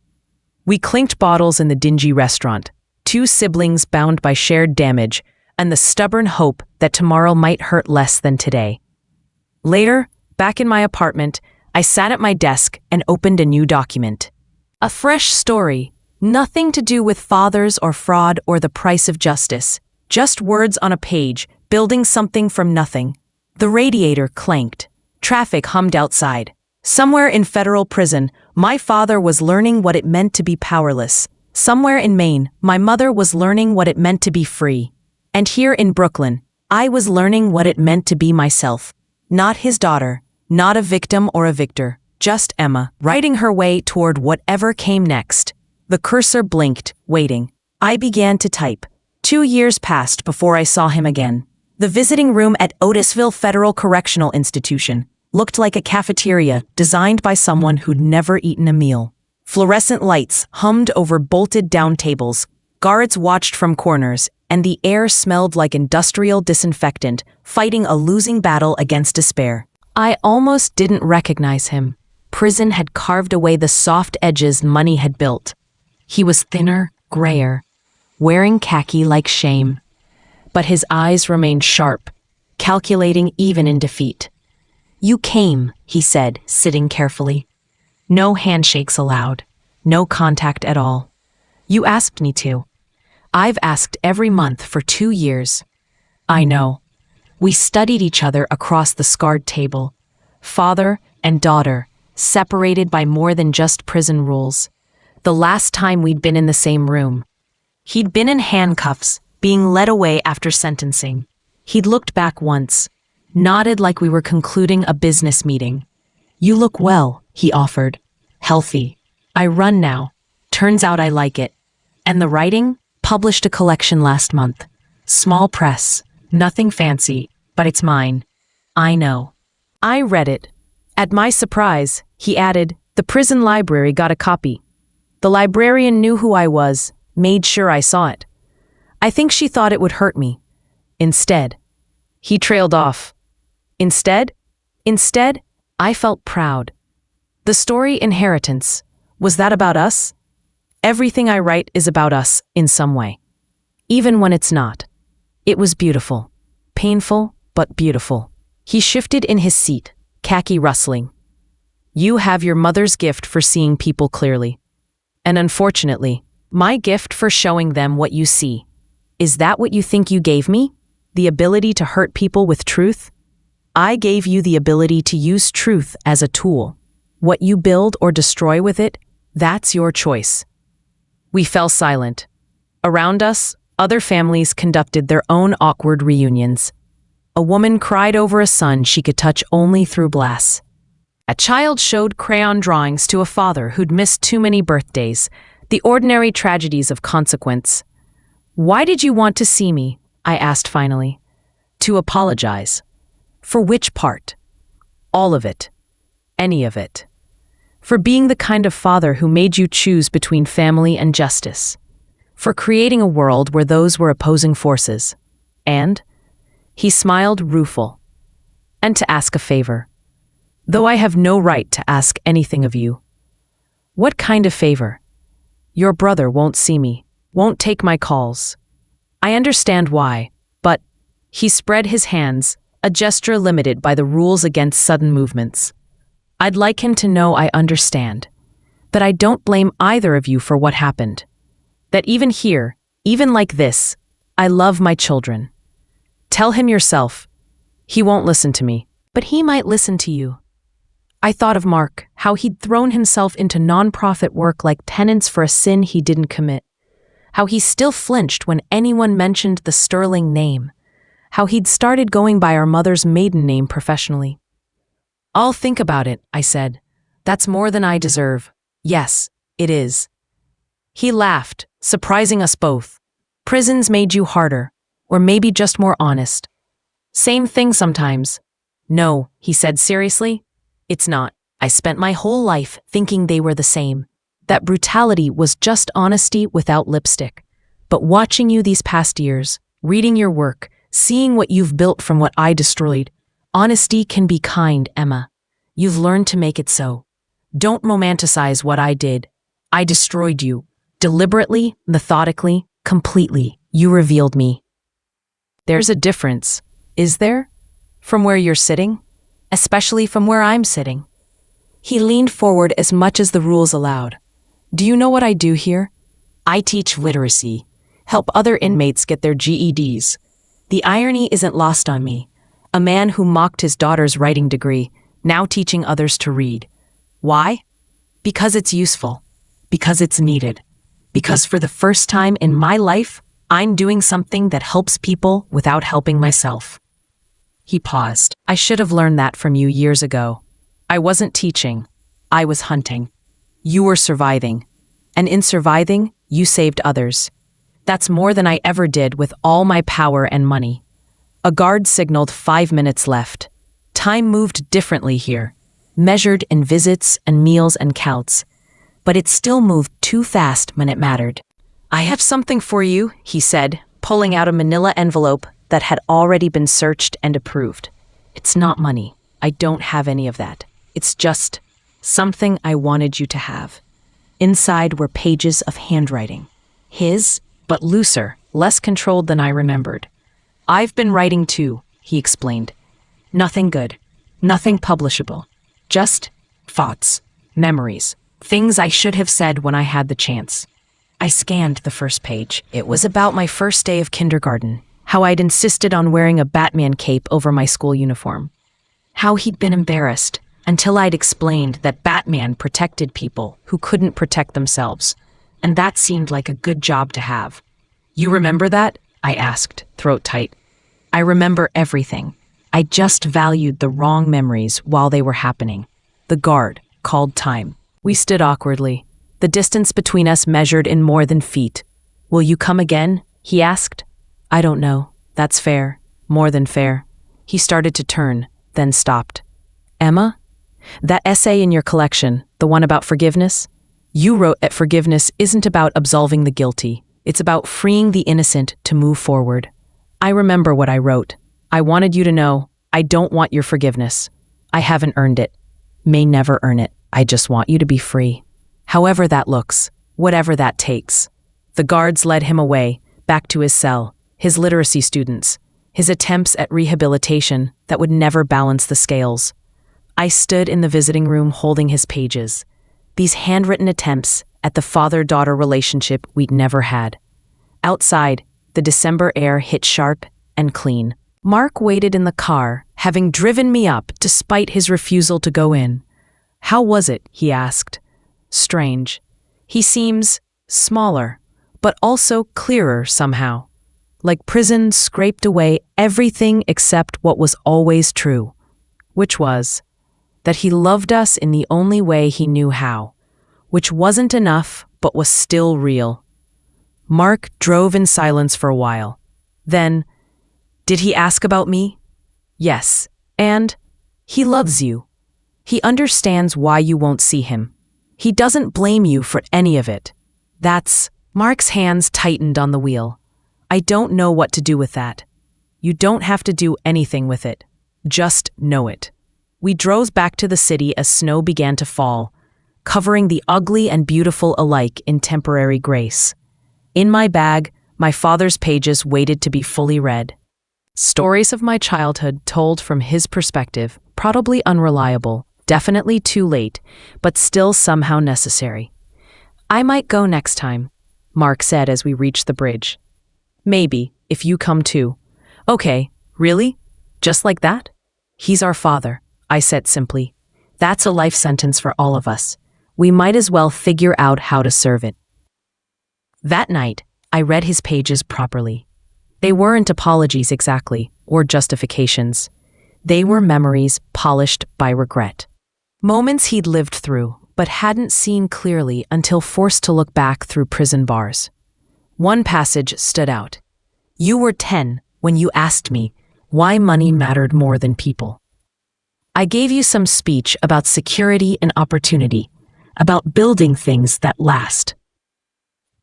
We clinked bottles in the dingy restaurant, two siblings bound by shared damage, and the stubborn hope that tomorrow might hurt less than today. Later, back in my apartment, I sat at my desk and opened a new document. A fresh story, nothing to do with fathers or fraud or the price of justice, just words on a page, building something from nothing. The radiator clanked. Traffic hummed outside. Somewhere in federal prison, my father was learning what it meant to be powerless. Somewhere in Maine, my mother was learning what it meant to be free. And here in Brooklyn, I was learning what it meant to be myself. Not his daughter, not a victim or a victor, just Emma, writing her way toward whatever came next. The cursor blinked, waiting. I began to type. 2 years passed before I saw him again. The visiting room at Otisville Federal Correctional Institution looked like a cafeteria designed by someone who'd never eaten a meal. Fluorescent lights hummed over bolted-down tables, guards watched from corners, and the air smelled like industrial disinfectant, fighting a losing battle against despair. I almost didn't recognize him. Prison had carved away the soft edges money had built. He was thinner, grayer. wearing khaki like shame. But his eyes remained sharp, calculating even in defeat. "You came," he said, sitting carefully. "No handshakes allowed. No contact at all. You asked me to. I've asked every month for 2 years. I know." We studied each other across the scarred table. Father and daughter, separated by more than just prison rules. The last time we'd been in the same room. He'd been in handcuffs, being led away after sentencing. He'd looked back once, nodded like we were concluding a business meeting. "You look well," he offered. "Healthy. I run now. Turns out I like it. And the writing? Published a collection last month. Small press. Nothing fancy, but it's mine. I know." I read it. At my surprise, he added, "The prison library got a copy. The librarian knew who I was, made sure I saw it. I think she thought it would hurt me. Instead." He trailed off. Instead, I felt proud. The story Inheritance, was that about us? Everything I write is about us in some way. Even when it's not. It was beautiful. Painful, but beautiful. He shifted in his seat, khaki rustling. "You have your mother's gift for seeing people clearly. And unfortunately, my gift for showing them what you see. Is that what you think you gave me? The ability to hurt people with truth? I gave you the ability to use truth as a tool. What you build or destroy with it, that's your choice." We fell silent. Around us, other families conducted their own awkward reunions. A woman cried over a son she could touch only through glass. A child showed crayon drawings to a father who'd missed too many birthdays, the ordinary tragedies of consequence. "Why did you want to see me?" I asked finally. "To apologize." "For which part?" "All of it. Any of it. For being the kind of father who made you choose between family and justice. For creating a world where those were opposing forces. And," he smiled rueful, "and to ask a favor. Though I have no right to ask anything of you." "What kind of favor?" "Your brother won't see me, won't take my calls. I understand why, but," he spread his hands, a gesture limited by the rules against sudden movements. "I'd like him to know I understand. That I don't blame either of you for what happened. That even here, even like this, I love my children. Tell him yourself. He won't listen to me, but he might listen to you." I thought of Mark, how he'd thrown himself into nonprofit work like penance for a sin he didn't commit. How he still flinched when anyone mentioned the Sterling name. How he'd started going by our mother's maiden name professionally. "I'll think about it," I said. "That's more than I deserve. Yes, it is." He laughed, surprising us both. "Prisons made you harder, or maybe just more honest." "Same thing sometimes." "No," he said seriously. "It's not. I spent my whole life thinking they were the same. That brutality was just honesty without lipstick. But watching you these past years, reading your work, seeing what you've built from what I destroyed, honesty can be kind, Emma. You've learned to make it so. Don't romanticize what I did. I destroyed you. Deliberately, methodically, completely. You revealed me." There's a difference, is there? From where you're sitting? Especially from where I'm sitting. He leaned forward as much as the rules allowed. "Do you know what I do here? I teach literacy, help other inmates get their GEDs. The irony isn't lost on me. A man who mocked his daughter's writing degree, now teaching others to read. Why? Because it's useful. Because it's needed. Because for the first time in my life, I'm doing something that helps people without helping myself." He paused. "I should have learned that from you years ago. I wasn't teaching. I was hunting. You were surviving. And in surviving, you saved others. That's more than I ever did with all my power and money." A guard signaled 5 minutes left. Time moved differently here, measured in visits and meals and counts. But it still moved too fast when it mattered. "I have something for you," he said, pulling out a manila envelope that had already been searched and approved. "It's not money. I don't have any of that. It's just something I wanted you to have." Inside were pages of handwriting. His, but looser, less controlled than I remembered. "I've been writing too," he explained. "Nothing good. Nothing publishable. Just thoughts, memories, things I should have said when I had the chance." I scanned the first page. It was about my first day of kindergarten, how I'd insisted on wearing a Batman cape over my school uniform. How he'd been embarrassed until I'd explained that Batman protected people who couldn't protect themselves, and that seemed like a good job to have. "You remember that?" I asked, throat tight. "I remember everything. I just valued the wrong memories while they were happening." The guard called time. We stood awkwardly, the distance between us measured in more than feet. "Will you come again?" he asked. "I don't know. That's fair. More than fair." He started to turn, then stopped. "Emma? That essay in your collection, the one about forgiveness? You wrote that forgiveness isn't about absolving the guilty. It's about freeing the innocent to move forward." I remember what I wrote. "I wanted you to know, I don't want your forgiveness. I haven't earned it. May never earn it. I just want you to be free. However that looks, whatever that takes." The guards led him away, back to his cell, his literacy students, his attempts at rehabilitation that would never balance the scales. I stood in the visiting room holding his pages, these handwritten attempts at the father-daughter relationship we'd never had. Outside, the December air hit sharp and clean. Mark waited in the car, having driven me up despite his refusal to go in. "How was it?" he asked. "Strange. He seems smaller, but also clearer somehow. Like prison scraped away everything except what was always true, which was that he loved us in the only way he knew how, which wasn't enough but was still real." Mark drove in silence for a while. Then, "Did he ask about me?" "Yes, and he loves you. He understands why you won't see him. He doesn't blame you for any of it. That's..." Mark's hands tightened on the wheel. "I don't know what to do with that. You don't have to do anything with it. Just know it." We drove back to the city as snow began to fall, covering the ugly and beautiful alike in temporary grace. In my bag, my father's pages waited to be fully read. Stories of my childhood told from his perspective, probably unreliable, definitely too late, but still somehow necessary. "I might go next time," Mark said as we reached the bridge. "Maybe, if you come too." "Okay, really? Just like that?" "He's our father," I said simply. "That's a life sentence for all of us. We might as well figure out how to serve it." That night, I read his pages properly. They weren't apologies exactly, or justifications. They were memories polished by regret. Moments he'd lived through, but hadn't seen clearly until forced to look back through prison bars. One passage stood out. "You were 10 when you asked me why money mattered more than people. I gave you some speech about security and opportunity, about building things that last.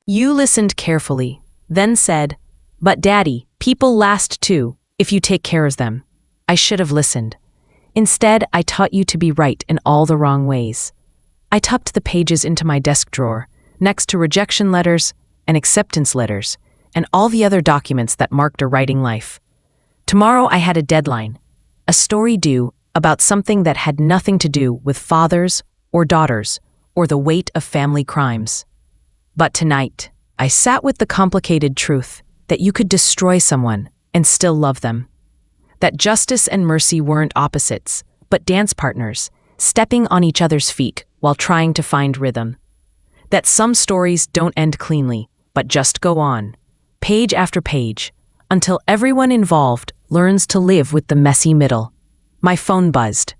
You listened carefully, then said, 'But Daddy, people last too, if you take care of them.' I should have listened. Instead, I taught you to be right in all the wrong ways." I tucked the pages into my desk drawer, next to rejection letters and acceptance letters, and all the other documents that marked a writing life. Tomorrow I had a deadline, a story due about something that had nothing to do with fathers or daughters or the weight of family crimes. But tonight, I sat with the complicated truth that you could destroy someone and still love them. That justice and mercy weren't opposites, but dance partners, stepping on each other's feet while trying to find rhythm. That some stories don't end cleanly, but just go on, page after page, until everyone involved learns to live with the messy middle. My phone buzzed.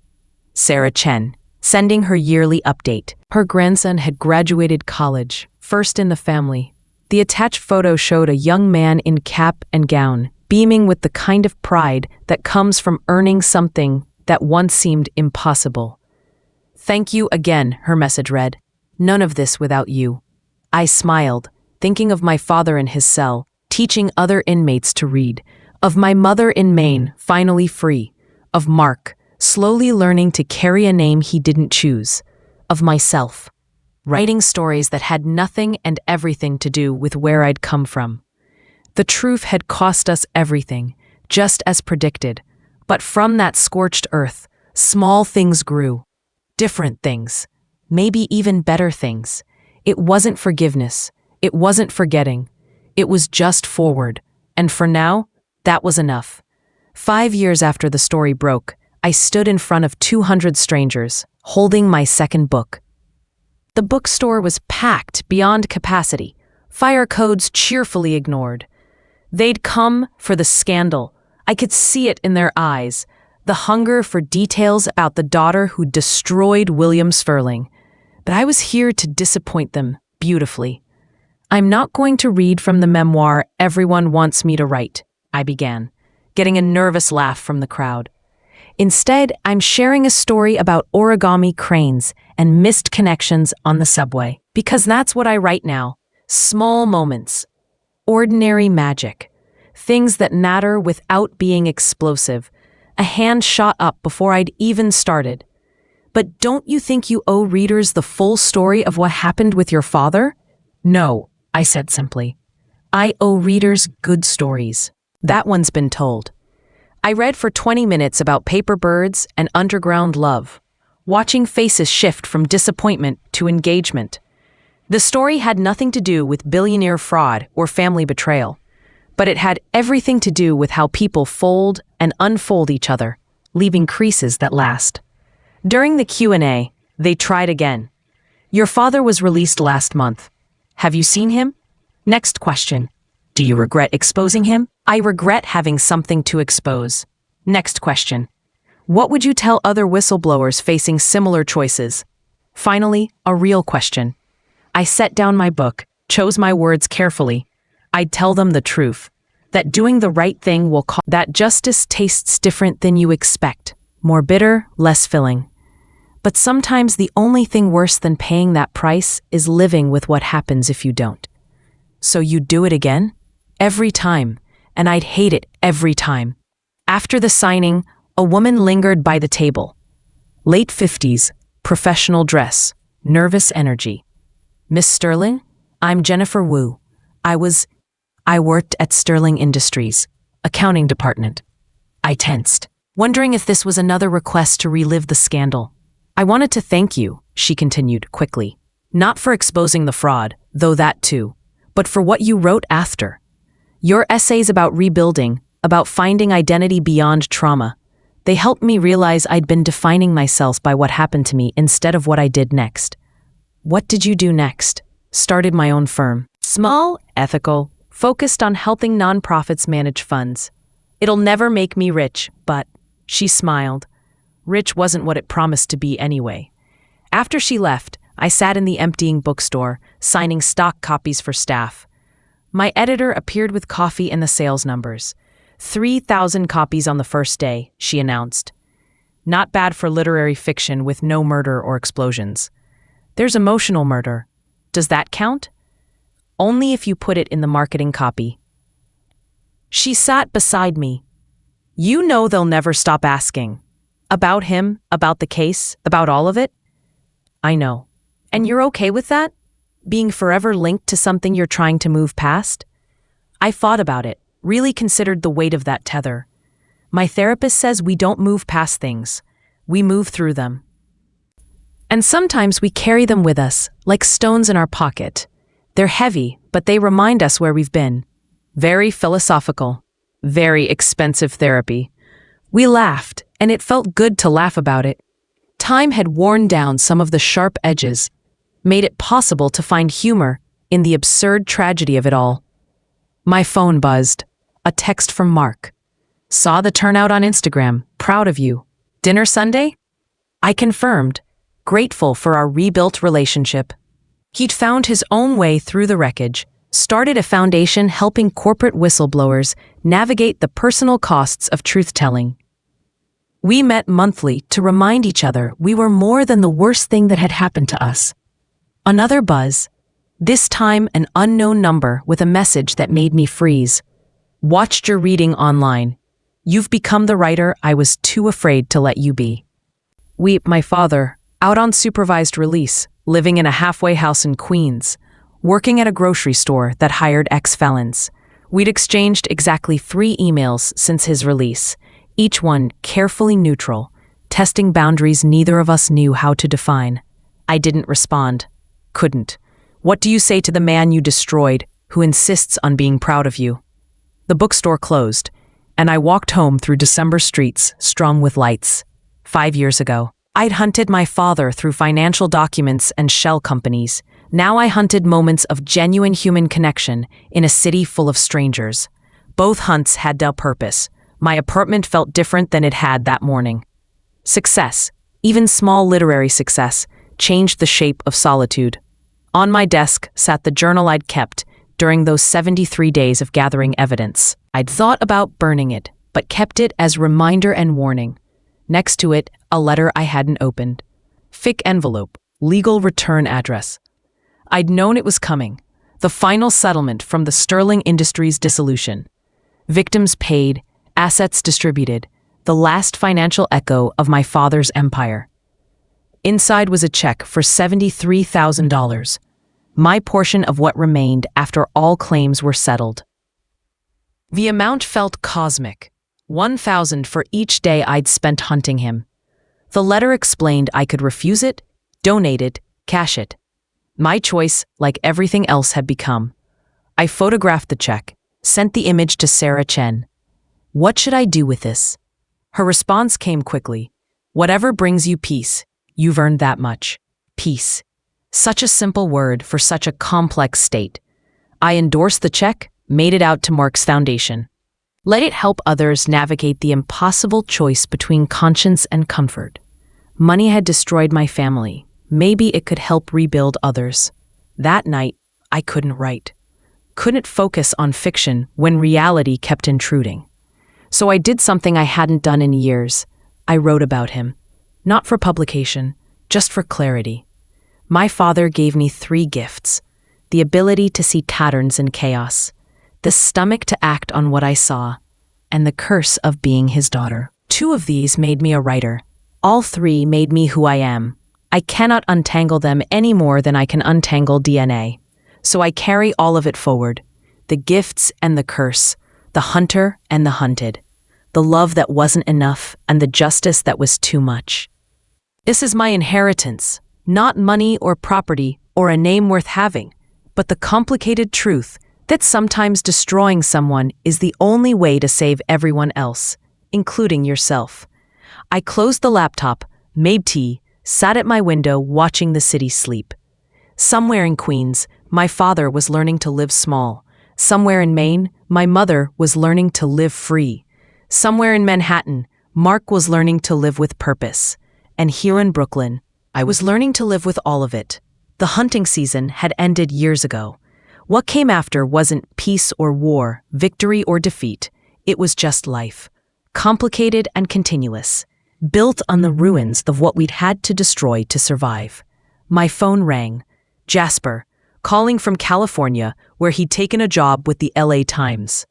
Sarah Chen, sending her yearly update. Her grandson had graduated college, first in the family. The attached photo showed a young man in cap and gown, beaming with the kind of pride that comes from earning something that once seemed impossible. "Thank you again," her message read. "None of this without you." I smiled, thinking of my father in his cell, teaching other inmates to read, of my mother in Maine, finally free, of Mark, slowly learning to carry a name he didn't choose, of myself, writing stories that had nothing and everything to do with where I'd come from. The truth had cost us everything, just as predicted. But from that scorched earth, small things grew. Different things. Maybe even better things. It wasn't forgiveness. It wasn't forgetting. It was just forward. And for now, that was enough. 5 years after the story broke, I stood in front of 200 strangers, holding my second book. The bookstore was packed beyond capacity, fire codes cheerfully ignored. They'd come for the scandal. I could see it in their eyes, the hunger for details about the daughter who destroyed William Sperling. But I was here to disappoint them beautifully. I'm not going to read from the memoir everyone wants me to write, I began, getting a nervous laugh from the crowd. Instead, I'm sharing a story about origami cranes and missed connections on the subway. Because that's what I write now. Small moments. Ordinary magic. Things that matter without being explosive. A hand shot up before I'd even started. But don't you think you owe readers the full story of what happened with your father? No, I said simply. I owe readers good stories. That one's been told. I read for 20 minutes about paper birds and underground love, watching faces shift from disappointment to engagement. The story had nothing to do with billionaire fraud or family betrayal, but it had everything to do with how people fold and unfold each other, leaving creases that last. During the Q&A, they tried again. Your father was released last month. Have you seen him? Next question. Do you regret exposing him? I regret having something to expose. Next question. What would you tell other whistleblowers facing similar choices? Finally, a real question. I set down my book, chose my words carefully. I'd tell them the truth, that doing the right thing will cause that justice tastes different than you expect, more bitter, less filling. But sometimes the only thing worse than paying that price is living with what happens if you don't. So you'd do it again? Every time, and I'd hate it every time. After the signing, a woman lingered by the table. Late 50s, professional dress, nervous energy. Miss Sterling? I'm Jennifer Wu. I worked at Sterling Industries, accounting department. I tensed, wondering if this was another request to relive the scandal. I wanted to thank you, she continued quickly. Not for exposing the fraud, though that too, but for what you wrote after. Your essays about rebuilding, about finding identity beyond trauma, they helped me realize I'd been defining myself by what happened to me instead of what I did next. What did you do next? Started my own firm. Small, ethical, focused on helping nonprofits manage funds. It'll never make me rich, but, she smiled. Rich wasn't what it promised to be anyway. After she left, I sat in the emptying bookstore, signing stock copies for staff. My editor appeared with coffee and the sales numbers. 3,000 copies on the first day, she announced. Not bad for literary fiction with no murder or explosions. There's emotional murder. Does that count? Only if you put it in the marketing copy. She sat beside me. You know they'll never stop asking. About him, about the case, about all of it? I know. And you're okay with that? Being forever linked to something you're trying to move past? I thought about it, really considered the weight of that tether. My therapist says we don't move past things. We move through them. And sometimes we carry them with us, like stones in our pocket. They're heavy, but they remind us where we've been. Very philosophical. Very expensive therapy. We laughed, and it felt good to laugh about it. Time had worn down some of the sharp edges, made it possible to find humor in the absurd tragedy of it all. My phone buzzed. A text from Mark. Saw the turnout on Instagram. Proud of you. Dinner Sunday? I confirmed, grateful for our rebuilt relationship. He'd found his own way through the wreckage, started a foundation helping corporate whistleblowers navigate the personal costs of truth-telling. We met monthly to remind each other we were more than the worst thing that had happened to us. Another buzz. This time an unknown number with a message that made me freeze. Watched your reading online. You've become the writer I was too afraid to let you be. My father, out on supervised release, living in a halfway house in Queens, working at a grocery store that hired ex-felons. We'd exchanged exactly 3 emails since his release, each one carefully neutral, testing boundaries neither of us knew how to define. I didn't respond. Couldn't. What do you say to the man you destroyed, who insists on being proud of you? The bookstore closed, and I walked home through December streets strung with lights. 5 years ago, I'd hunted my father through financial documents and shell companies. Now I hunted moments of genuine human connection in a city full of strangers. Both hunts had their purpose. My apartment felt different than it had that morning. Success, even small literary success, changed the shape of solitude. On my desk sat the journal I'd kept during those 73 days of gathering evidence. I'd thought about burning it, but kept it as reminder and warning. Next to it, a letter I hadn't opened. Thick envelope, legal return address. I'd known it was coming. The final settlement from the Sterling Industries dissolution. Victims paid, assets distributed, the last financial echo of my father's empire. Inside was a check for $73,000, my portion of what remained after all claims were settled. The amount felt cosmic, $1,000 for each day I'd spent hunting him. The letter explained I could refuse it, donate it, cash it. My choice, like everything else, had become. I photographed the check, sent the image to Sarah Chen. What should I do with this? Her response came quickly. Whatever brings you peace, you've earned that much. Peace. Such a simple word for such a complex state. I endorsed the check, made it out to Mark's foundation. Let it help others navigate the impossible choice between conscience and comfort. Money had destroyed my family. Maybe it could help rebuild others. That night, I couldn't write. Couldn't focus on fiction when reality kept intruding. So I did something I hadn't done in years. I wrote about him. Not for publication, just for clarity. My father gave me 3 gifts: the ability to see patterns in chaos, the stomach to act on what I saw, and the curse of being his daughter. 2 of these made me a writer. All 3 made me who I am. I cannot untangle them any more than I can untangle DNA. So I carry all of it forward. The gifts and the curse, the hunter and the hunted, the love that wasn't enough and the justice that was too much. This is my inheritance, not money or property or a name worth having, but the complicated truth that sometimes destroying someone is the only way to save everyone else, including yourself. I closed the laptop, made tea, sat at my window watching the city sleep. Somewhere in Queens, my father was learning to live small. Somewhere in Maine, my mother was learning to live free. Somewhere in Manhattan, Mark was learning to live with purpose. And here in Brooklyn, I was learning to live with all of it. The hunting season had ended years ago. What came after wasn't peace or war, victory or defeat. It was just life. Complicated and continuous. Built on the ruins of what we'd had to destroy to survive. My phone rang. Jasper, calling from California, where he'd taken a job with the LA Times.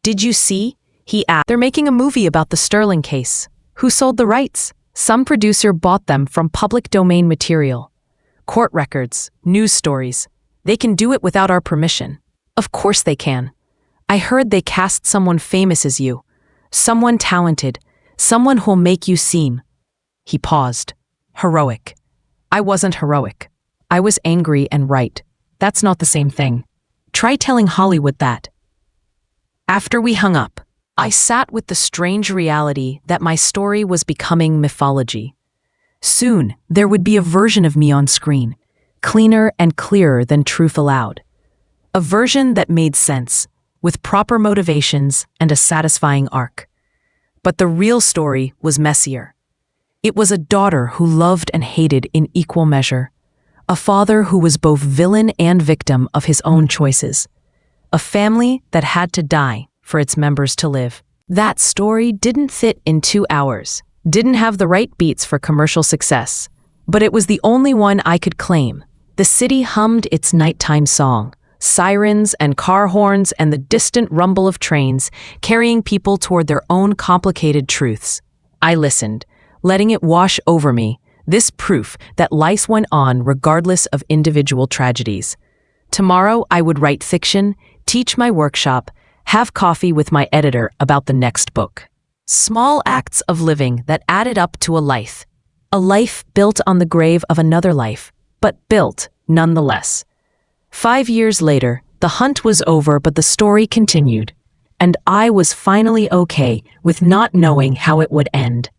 Did you see? He asked. They're making a movie about the Sterling case. Who sold the rights? Some producer bought them from public domain material. Court records, news stories. They can do it without our permission. Of course they can. I heard they cast someone famous as you. Someone talented. Someone who'll make you seem. He paused. Heroic. I wasn't heroic. I was angry and right. That's not the same thing. Try telling Hollywood that. After we hung up, I sat with the strange reality that my story was becoming mythology. Soon, there would be a version of me on screen, cleaner and clearer than truth allowed. A version that made sense, with proper motivations and a satisfying arc. But the real story was messier. It was a daughter who loved and hated in equal measure. A father who was both villain and victim of his own choices. A family that had to die for its members to live. That story didn't fit in 2 hours, didn't have the right beats for commercial success, but it was the only one I could claim. The city hummed its nighttime song, sirens and car horns and the distant rumble of trains carrying people toward their own complicated truths. I listened, letting it wash over me, This proof that life went on regardless of individual tragedies. Tomorrow I would write fiction, teach my workshop, have coffee with my editor about the next book. Small acts of living that added up to a life. A life built on the grave of another life, but built nonetheless. 5 years later, the hunt was over, but the story continued, and I was finally okay with not knowing how it would end.